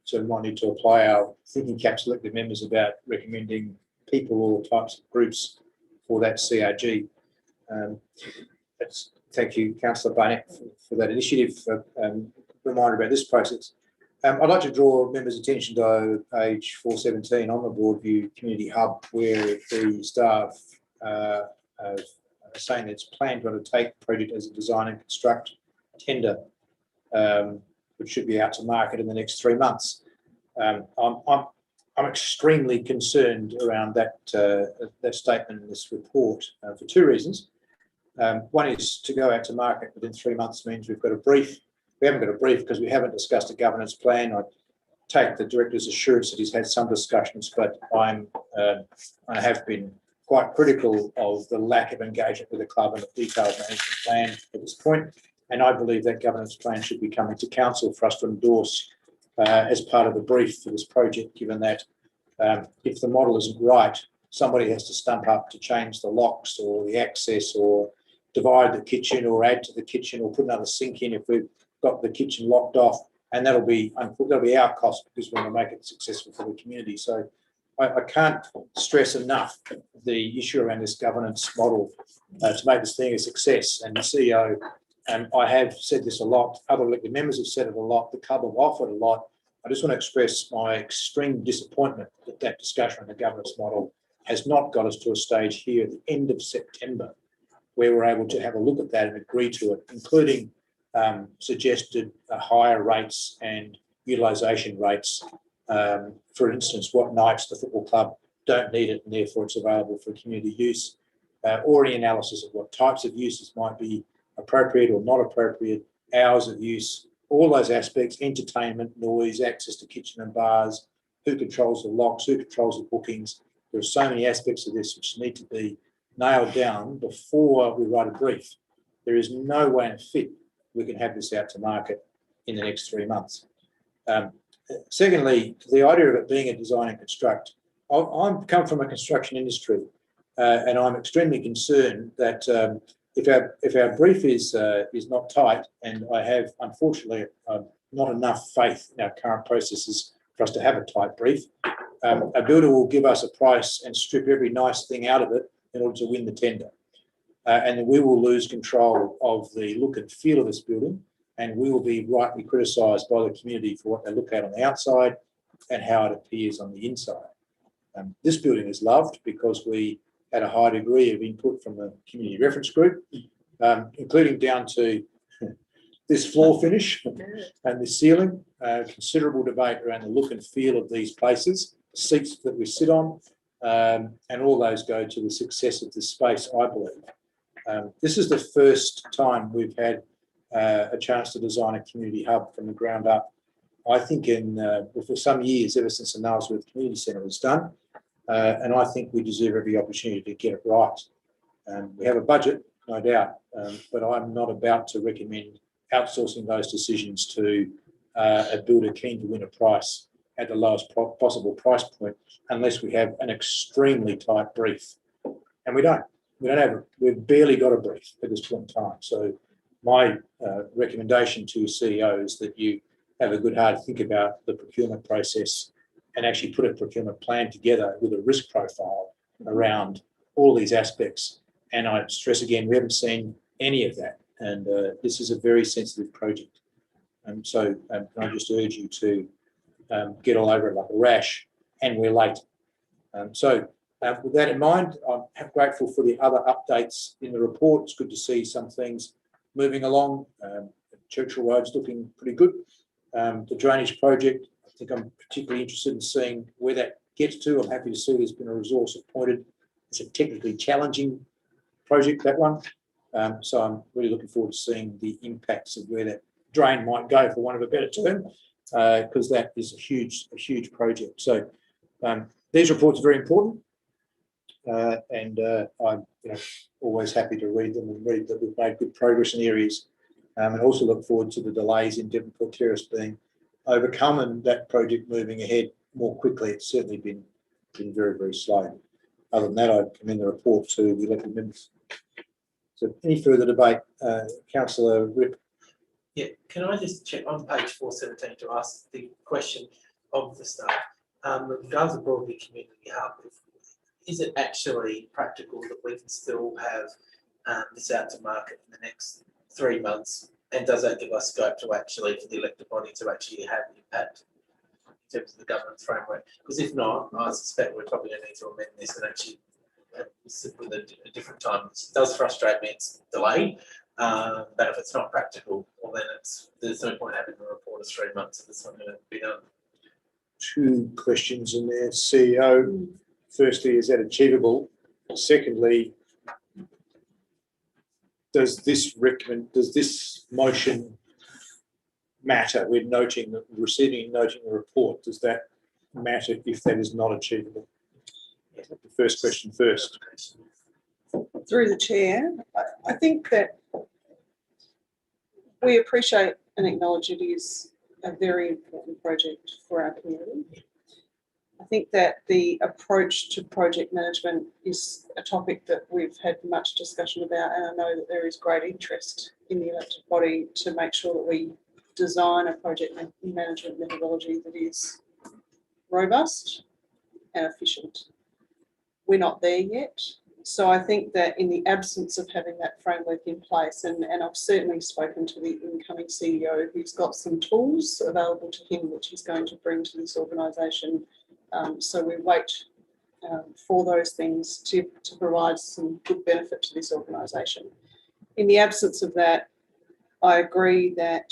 So we might need to apply our thinking caps elected members about recommending people or types of groups for that CRG. Thank you, Councillor Barnett, for that initiative. Reminder about this process. I'd like to draw members' attention to page 417 on the Broadview Community Hub, where the staff are saying it's planned to undertake the project as a design and construct tender, which should be out to market in the next 3 months. I'm extremely concerned around that statement in this report for 2 reasons. One is to go out to market within 3 months means we've got a brief. We haven't got a brief because we haven't discussed a governance plan. I take the director's assurance that he's had some discussions, but I have been quite critical of the lack of engagement with the club and a detailed management plan at this point. And I believe that governance plan should be coming to council for us to endorse as part of the brief for this project, given that if the model isn't right, somebody has to stump up to change the locks or the access or divide the kitchen or add to the kitchen or put another sink in if we've got the kitchen locked off, and that'll be our cost because we want to make it successful for the community. So I can't stress enough the issue around this governance model to make this thing a success. And the CEO, and I have said this a lot, other elected members have said it a lot, the club have offered a lot. I just want to express my extreme disappointment that that discussion on the governance model has not got us to a stage here at the end of September where we're able to have a look at that and agree to it, including suggested higher rates and utilisation rates. For instance, what nights the football club don't need it and therefore it's available for community use, or any analysis of what types of uses might be appropriate or not appropriate, hours of use, all those aspects, entertainment, noise, access to kitchen and bars, who controls the locks, who controls the bookings. There are so many aspects of this which need to be nailed down before we write a brief. There is no way in fit we can have this out to market in the next 3 months. Secondly, the idea of it being a design and construct, I've come from a construction industry and I'm extremely concerned that if our brief is not tight, and I have unfortunately not enough faith in our current processes for us to have a tight brief, a builder will give us a price and strip every nice thing out of it in order to win the tender. And then we will lose control of the look and feel of this building, and we will be rightly criticised by the community for what they look at on the outside and how it appears on the inside. This building is loved because we had a high degree of input from the community reference group, including down to this floor finish and the ceiling. Considerable debate around the look and feel of these places, the seats that we sit on, and all those go to the success of this space, I believe. This is the first time we've had a chance to design a community hub from the ground up. I think for some years, ever since the Nailsworth Community Centre was done, and I think we deserve every opportunity to get it right. We have a budget, no doubt, but I'm not about to recommend outsourcing those decisions to a builder keen to win a price at the lowest possible price point, unless we have an extremely tight brief. And we don't have it. We've barely got a brief at this point in time. So my recommendation to CEO is that you have a good hard think about the procurement process and actually put a procurement plan together with a risk profile around all these aspects. And I stress again, we haven't seen any of that. And this is a very sensitive project. And so I just urge you to get all over it like a rash, and we're late. So with that in mind, I'm grateful for the other updates in the report. It's good to see some things moving along. Churchill Road's looking pretty good. The drainage project, I think I'm particularly interested in seeing where that gets to. I'm happy to see there's been a resource appointed. It's a technically challenging project, that one. So I'm really looking forward to seeing the impacts of where that drain might go, for want of a better term, because that is a huge project. So these reports are very important, and I'm always happy to read them and read that we've made good progress in areas, and also look forward to the delays in Devonport Terrace being overcome and that project moving ahead more quickly. It's certainly been very, very slow. Other than that, I commend the report to the elected members. So any further debate? Councillor Rip. Yeah, can I just check on page 417 to ask the question of the staff? Regards to Broadview Community Hub, is it actually practical that we can still have this out to market in the next 3 months And does that give us scope to actually, for the elected body to actually have impact in terms of the governance framework? Because if not, I suspect we're probably going to need to amend this and actually sit with a different time. It does frustrate me, it's delayed, but if it's not practical, well then there's no point having a report of 3 months if it's not going to be done. Two questions in there, CEO. Firstly, is that achievable? Secondly, does this motion matter? We're noting that receiving and noting the report. Does that matter if that is not achievable? The first question first. Through the chair, I think that we appreciate and acknowledge it is a very important project for our community. I think that the approach to project management is a topic that we've had much discussion about, and I know that there is great interest in the elected body to make sure that we design a project management methodology that is robust and efficient. We're not there yet. So I think that in the absence of having that framework in place, and I've certainly spoken to the incoming CEO who's got some tools available to him which he's going to bring to this organisation. So we wait for those things to provide some good benefit to this organisation. In the absence of that, I agree that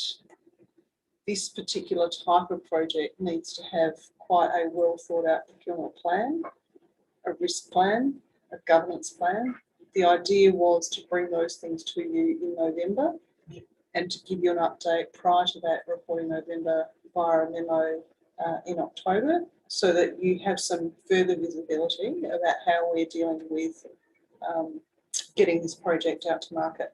this particular type of project needs to have quite a well thought out procurement plan, a risk plan, a governance plan. The idea was to bring those things to you in November and to give you an update prior to that report in November via a memo in October, so that you have some further visibility about how we're dealing with getting this project out to market.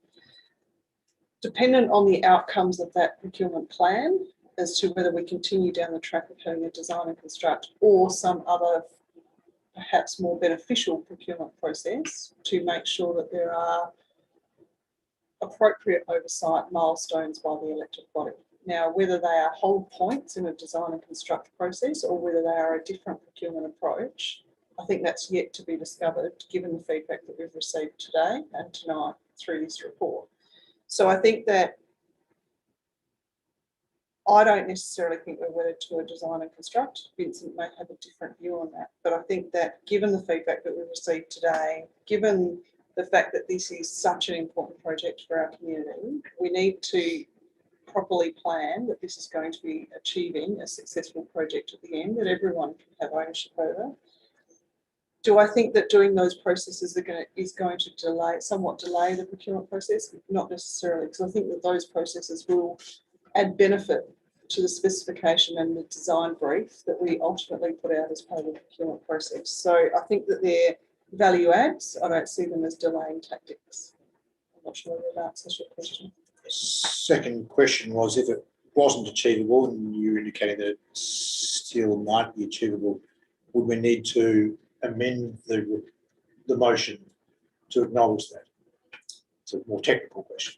Dependent on the outcomes of that procurement plan as to whether we continue down the track of having a design and construct or some other perhaps more beneficial procurement process to make sure that there are appropriate oversight milestones by the elected body. Now, whether they are whole points in a design and construct process or whether they are a different procurement approach, I think that's yet to be discovered given the feedback that we've received today and tonight through this report. So I think that I don't necessarily think we're wedded to a design and construct. Vincent may have a different view on that, but I think that given the feedback that we've received today, given the fact that this is such an important project for our community, we need to properly plan that this is going to be achieving a successful project at the end that everyone can have ownership over. Do I think that doing those processes is going to somewhat delay the procurement process? Not necessarily, because I think that those processes will add benefit to the specification and the design brief that we ultimately put out as part of the procurement process. So I think that they're value adds. I don't see them as delaying tactics. I'm not sure whether that answers your question. Second question was, if it wasn't achievable, and you're indicating that it still might be achievable, would we need to amend the motion to acknowledge that? It's a more technical question.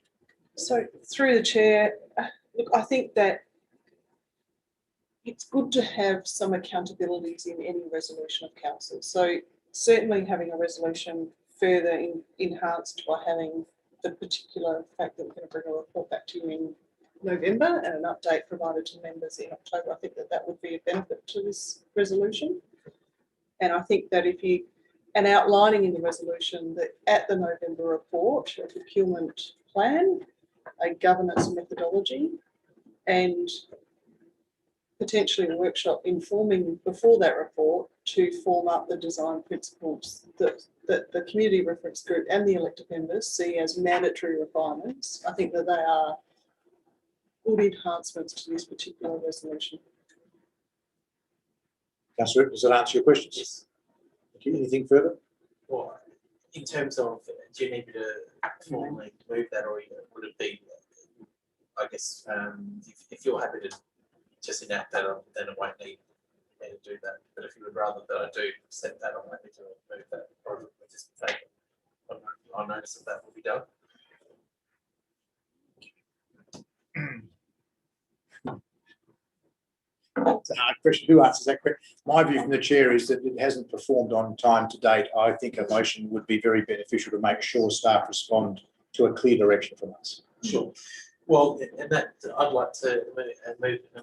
So through the chair, look, I think that it's good to have some accountabilities in any resolution of council. So certainly having a resolution further enhanced by having the particular fact that we're going to bring a report back to you in November and an update provided to members in October, I think that that would be a benefit to this resolution. And I think that and outlining in the resolution that at the November report, a procurement plan, a governance methodology, and potentially a workshop informing before that report to form up the design principles that the community reference group and the elected members see as mandatory requirements. I think that they are good enhancements to this particular resolution. Councillor, does that answer your questions? Yes. Thank you. Anything further? Well, in terms of, do you need me to formally move that, or would it be, I guess, if you're happy to just enact that, then it won't need me to do that. But if you would rather that I do set that, I'm happy to move that, or just take it on notice that that will be done. It's a hard question. Who answers that question? My view from the chair is that it hasn't performed on time to date. I think a motion would be very beneficial to make sure staff respond to a clear direction from us. Sure. Well, and that, I'd like to move an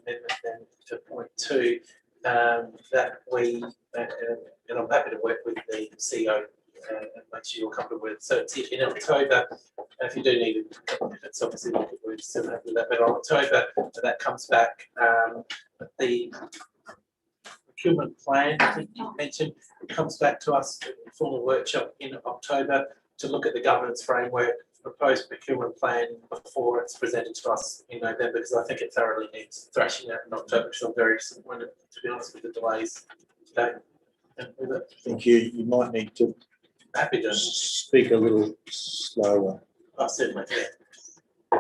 amendment then to point 2, that we, and I'm happy to work with the CEO and make sure you're comfortable with it. So it's in October, and if you do need it, it's obviously we're still happy with that, but in October, that comes back, the procurement plan, I think you mentioned, comes back to us for a workshop in October to look at the governance framework, proposed procurement plan before it's presented to us in November, because I think it thoroughly needs thrashing out in October, because I'm very disappointed, to be honest, with the delays today. And with it, I think you might need to happy to, speak a little slower. certainly, yeah.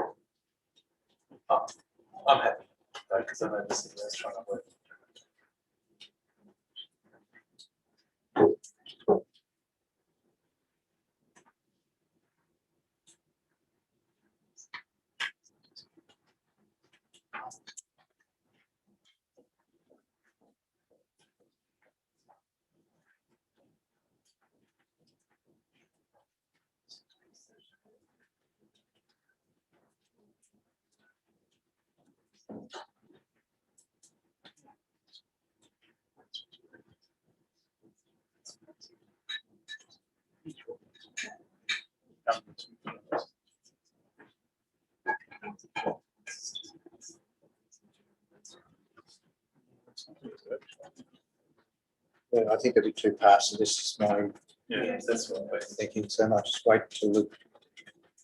I'm happy, because I know this is trying to work. I think there'll be 2 parts to this. Is my Yeah, that's what I'm thinking. So much. Just wait till the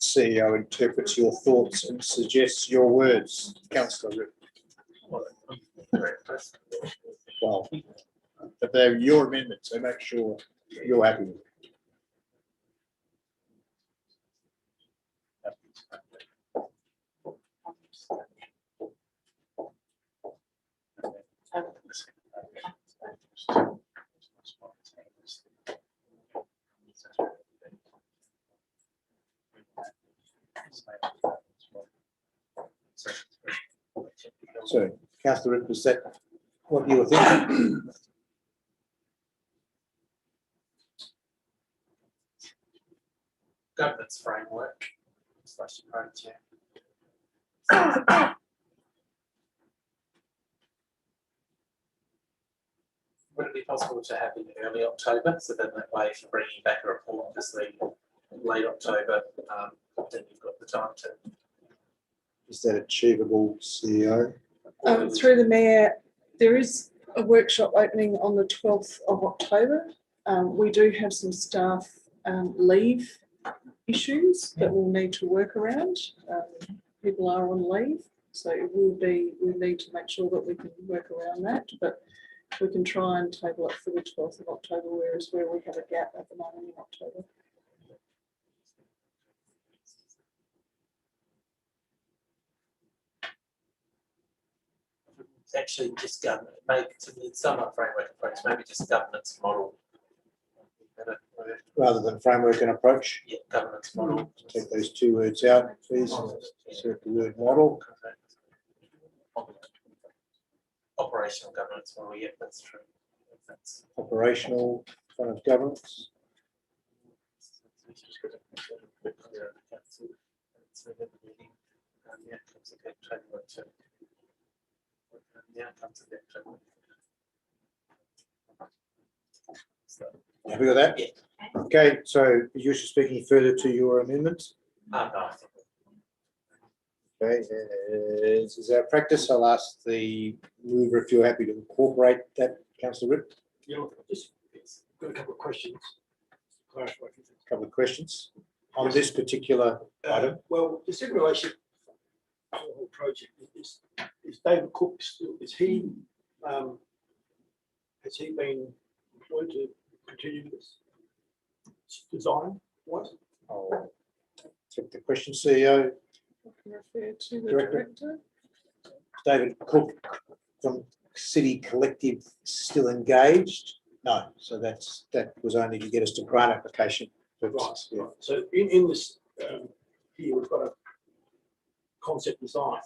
CEO interprets your thoughts and suggests your words, Councillor Ripp. Well, but they're your amendments, so make sure you're happy with it. So, Councillor Ripp, was that what you were thinking? Governance framework. Would it be possible to have in early October, so then that way if you're bringing back a report, obviously late October, then you've got the time to. Is that achievable, CEO? Through the Mayor, there is a workshop opening on the 12th of October. We do have some staff leave issues that we'll need to work around. People are on leave, so we need to make sure that we can work around that, but we can try and table it for the 12th of October, whereas where we have a gap at the moment in October. Actually just make to the summer framework approach, maybe just governance model. Rather than framework and approach? Yeah, governance model. Take those 2 words out, please. Insert the word model. Operational governance model, yeah, that's true. That's Operational kind of governance. Happy with that? Yeah. Okay, so you're speaking further to your amendment. no, I think Okay, is our practice? I'll ask the mover if you're happy to incorporate that, Councillor Ripp. Yeah, just got a couple of questions. Clarify a few things. Couple of questions on this particular item. Well, just in relation to the whole project, is David Cook still, has he been employed to continue this design? What? I'll take the question, CEO. I can refer to the Director. director. David Cook from City Collective still engaged? No, so that was only to get us to grant application purposes. Right. So in this, here we've got a concept design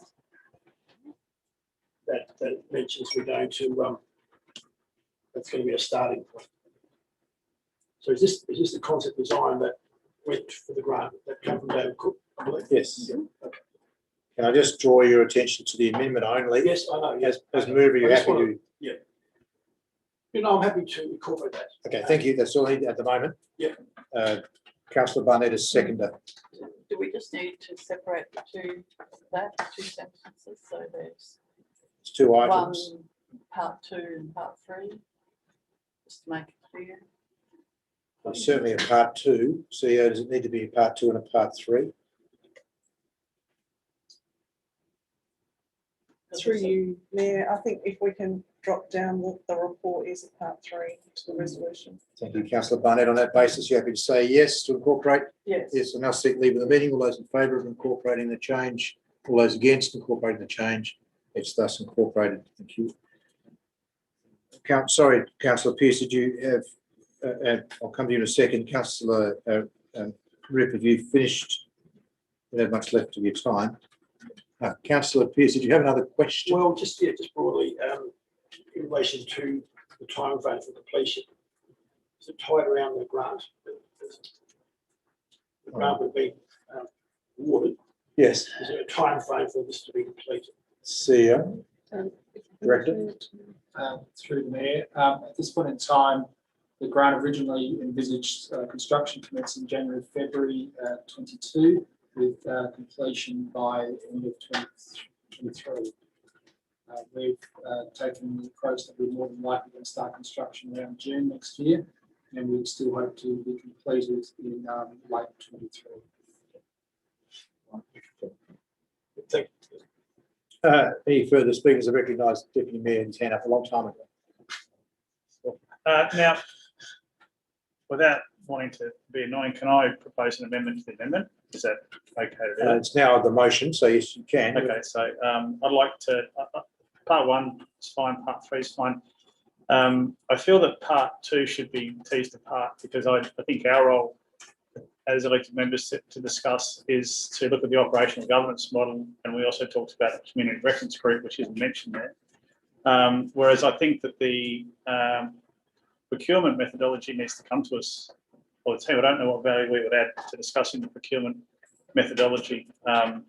that mentions we're going to, that's going to be a starting point. So is this the concept design that went for the grant that came from David Cook, I believe? Yes. Yeah. Okay. Can I just draw your attention to the amendment only? Yes, I know, yes. As mover, you're I just happy wanna- to, You know, I'm happy to incorporate that. okay, thank you. That's all I need at the moment. Yeah. Councillor Barnett is seconder. Do we just need to separate the two sentences? So there's It's two one, items. part 2 and part 3, just to make it clear. There's certainly a part 2. CEO, does it need to be a part 2 and a part 3? Through you, Mayor, I think if we can drop down the report is a part 3 to the resolution. Thank you, councillor Barnett. On that basis, you happy to say yes to incorporate? Yes. Yes, and now seek leave of the meeting. All those in favour of incorporating the change? All those against incorporating the change? It's thus incorporated. Thank you. Sorry, councillor Pearce, did you have, I'll come to you in a second. Councillor Rip, have you finished? You don't have much left of your time. Councillor Pearce, did you have another question? Well, just broadly, in relation to the time frame for completion, is it tied around the grant? The grant would be awarded. Yes. Is there a time frame for this to be completed? CEO, Director. Through the mayor, at this point in time, the grant originally envisaged construction commencing January, February 22, with completion by end of 2023. We've taken the approach that we're more than likely going to start construction around June next year, and we still hope to be completed in late 23. Thank you. Any further speakers? I recognise Deputy Mayor's hand up a long time ago. Now, without wanting to be annoying, can I propose an amendment to the amendment? Is that okay to do that? It's now the motion, so yes, you can. Okay, so I'd like to, part 1 is fine, part 3 is fine. I feel that part 2 should be teased apart because I think our role as elected members to discuss is to look at the operational governance model, and we also talked about the community reference group, which isn't mentioned there. Whereas I think that the procurement methodology needs to come to us all the time. I don't know what value we would add to discussing the procurement methodology. And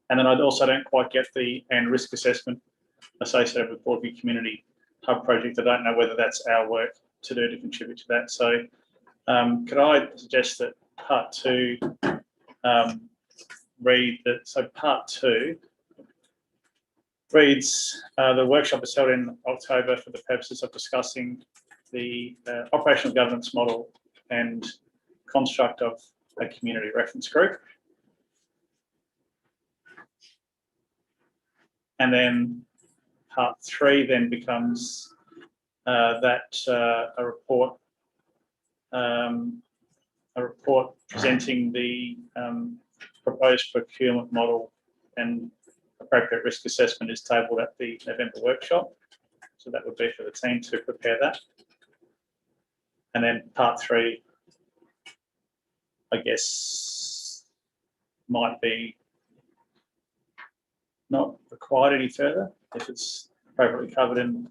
then I also don't quite get the risk assessment associated with Broadview Community Hub project. I don't know whether that's our work to do to contribute to that. So could I suggest that part 2 read that, so part 2 reads, the workshop is held in October for the purposes of discussing the operational governance model and construct of a community reference group. And then part 3 then becomes a report presenting the proposed procurement model and appropriate risk assessment is tabled at the November workshop. So that would be for the team to prepare that. And then part 3, I guess, might be not required any further if it's appropriately covered in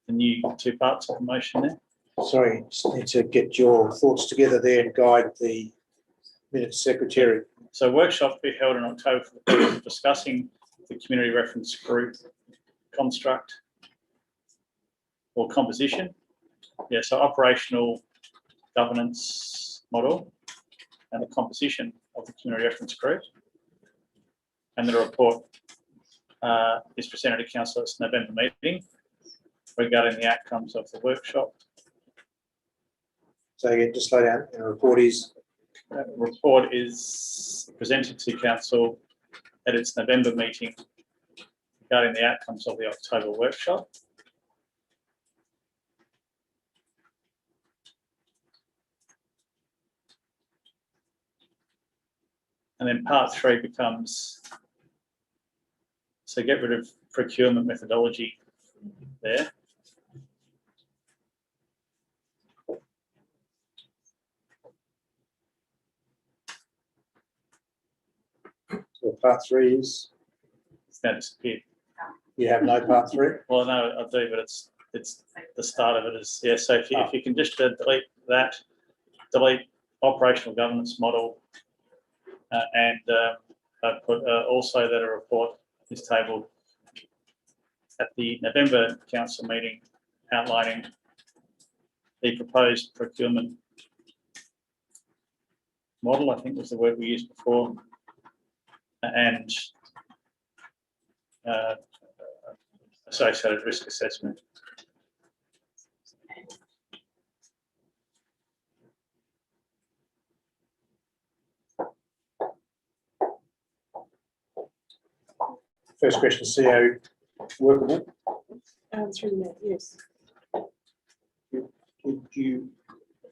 the new 2 parts of the motion there. Sorry, just need to get your thoughts together there and guide the minutes secretary. So workshop will be held in October for the purpose of discussing the community reference group construct or composition. Yeah, so operational governance model and the composition of the community reference group. And the report is presented to council at its November meeting regarding the outcomes of the workshop. So again, just slow down. And the report is Report is presented to council at its November meeting regarding the outcomes of the October workshop. And then part 3 becomes, so get rid of procurement methodology there. so part 3 is, It's now disappeared. you have no part 3? Well, no, I do, but it's the start of it is, yeah, so if you can just delete that, delete operational governance model and I put also that a report is tabled at the November council meeting outlining the proposed procurement model, I think was the word we used before, and associated risk assessment. First question, CO workable? Through the net, yes. Would you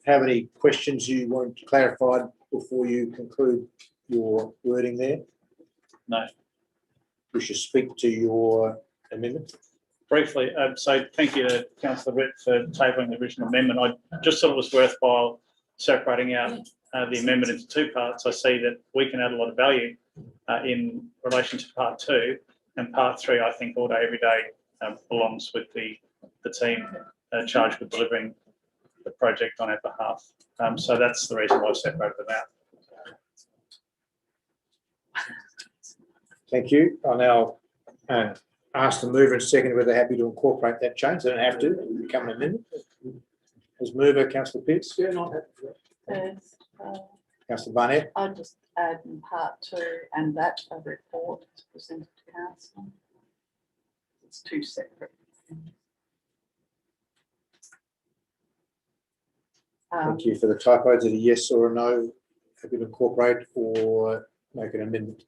have any questions you want clarified before you conclude your wording there? No. We should speak to your amendment. Briefly, so thank you to Councillor Ritt for tabling the original amendment. I just thought it was worthwhile separating out the amendment into two parts. I see that we can add a lot of value in relation to part 2, and part 3, I think all day, every day belongs with the team charged with delivering the project on our behalf. So that's the reason why I separated them out. Thank you. I'll now ask the mover and second whether they're happy to incorporate that change. They don't have to, it will become an amendment. As mover, Councillor Pearce. Yeah, not happy with that. Yes, Councillor Barnett. I'll just add in part 2 and that a report is presented to council. It's 2 separate things. Thank you. For the typo, is it a yes or a no? Happy to incorporate or make an amendment?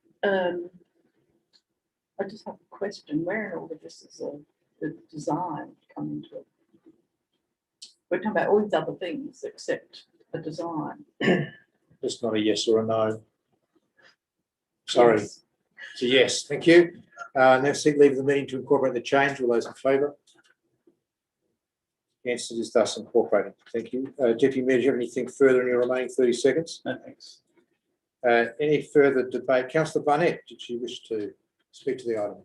I just have a question. Where in all of this is the design come into it? We're talking about all these other things except the design. It's not a yes or a no. Sorry. Yes. It's a yes. Thank you. Now seek leave of the meeting to incorporate the change. All those in favour? The answer is thus incorporated. Thank you. Deputy Mayor, do you have anything further in your remaining 30 seconds? No, thanks. Any further debate? Councillor Barnett, did you wish to speak to the item?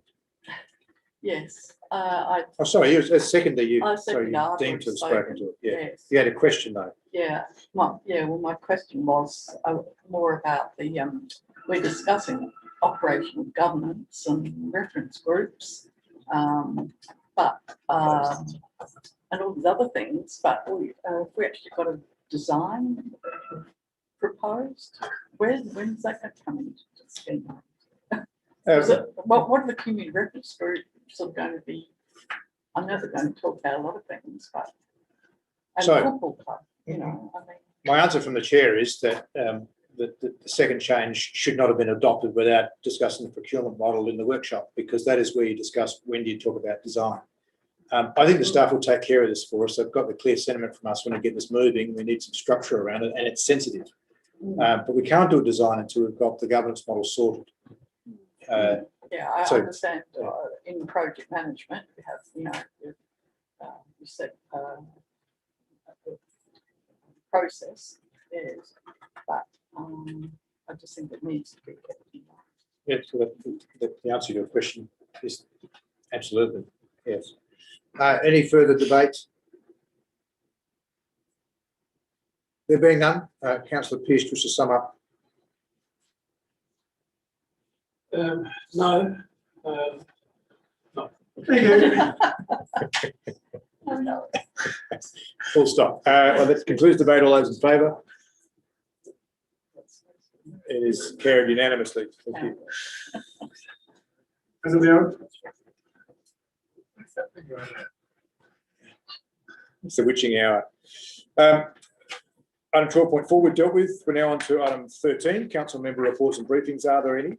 Yes, Oh, sorry, you as seconder, you, I sorry, second, I've you deemed to have already spoken to it. Yeah. yes. You had a question though. Yeah, well, my question was more about the, we're discussing operational governance and reference groups, but, and all these other things, but we actually got a design proposed. When's that going to come into the scheme? What are the community reference groups sort of going to be? I know they're going to talk about a lot of things, but and So- football club, you know, I mean. My answer from the chair is that the second change should not have been adopted without discussing the procurement model in the workshop, because that is where you discuss when do you talk about design. I think the staff will take care of this for us. They've got the clear sentiment from us when we get this moving. We need some structure around it, and it's sensitive. But we can't do a design until we've got the governance model sorted. Yeah, I so- understand in project management, we have, you know, you said process is, but I just think it needs to be kept in mind. Yeah, so the answer to your question is absolutely, yes. Any further debate? There being none, Councillor Pearce, just to sum up. No. Oh, no. Full stop. Well, that concludes the debate. All those in favour? It is carried unanimously. Thank you. It's the witching hour. Item 12.4 we've dealt with. We're now on to item 13, council member reports and briefings. Are there any?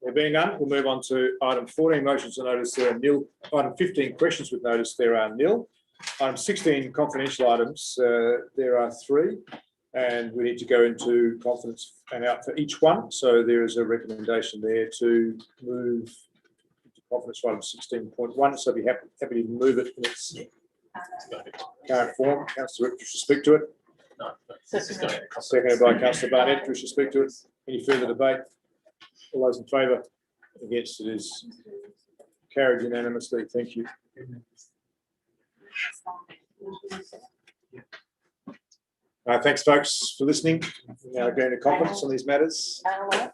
There being none, we'll move on to item 14, motions to notice there are nil. Item 15, questions with notice there are nil. Item 16, confidential items, there are 3, and we need to go into confidence and out for each one. So there is a recommendation there to move to confidence for item 16.1. So be happy to move it in its current form. Councillor Ritt, wish to speak to it. No, Seconded by Councillor Barnett, wish to speak to it. Any further debate? All those in favour? Against, it is carried unanimously. Thank you. Thanks, folks, for listening. Now go into confidence on these matters. Our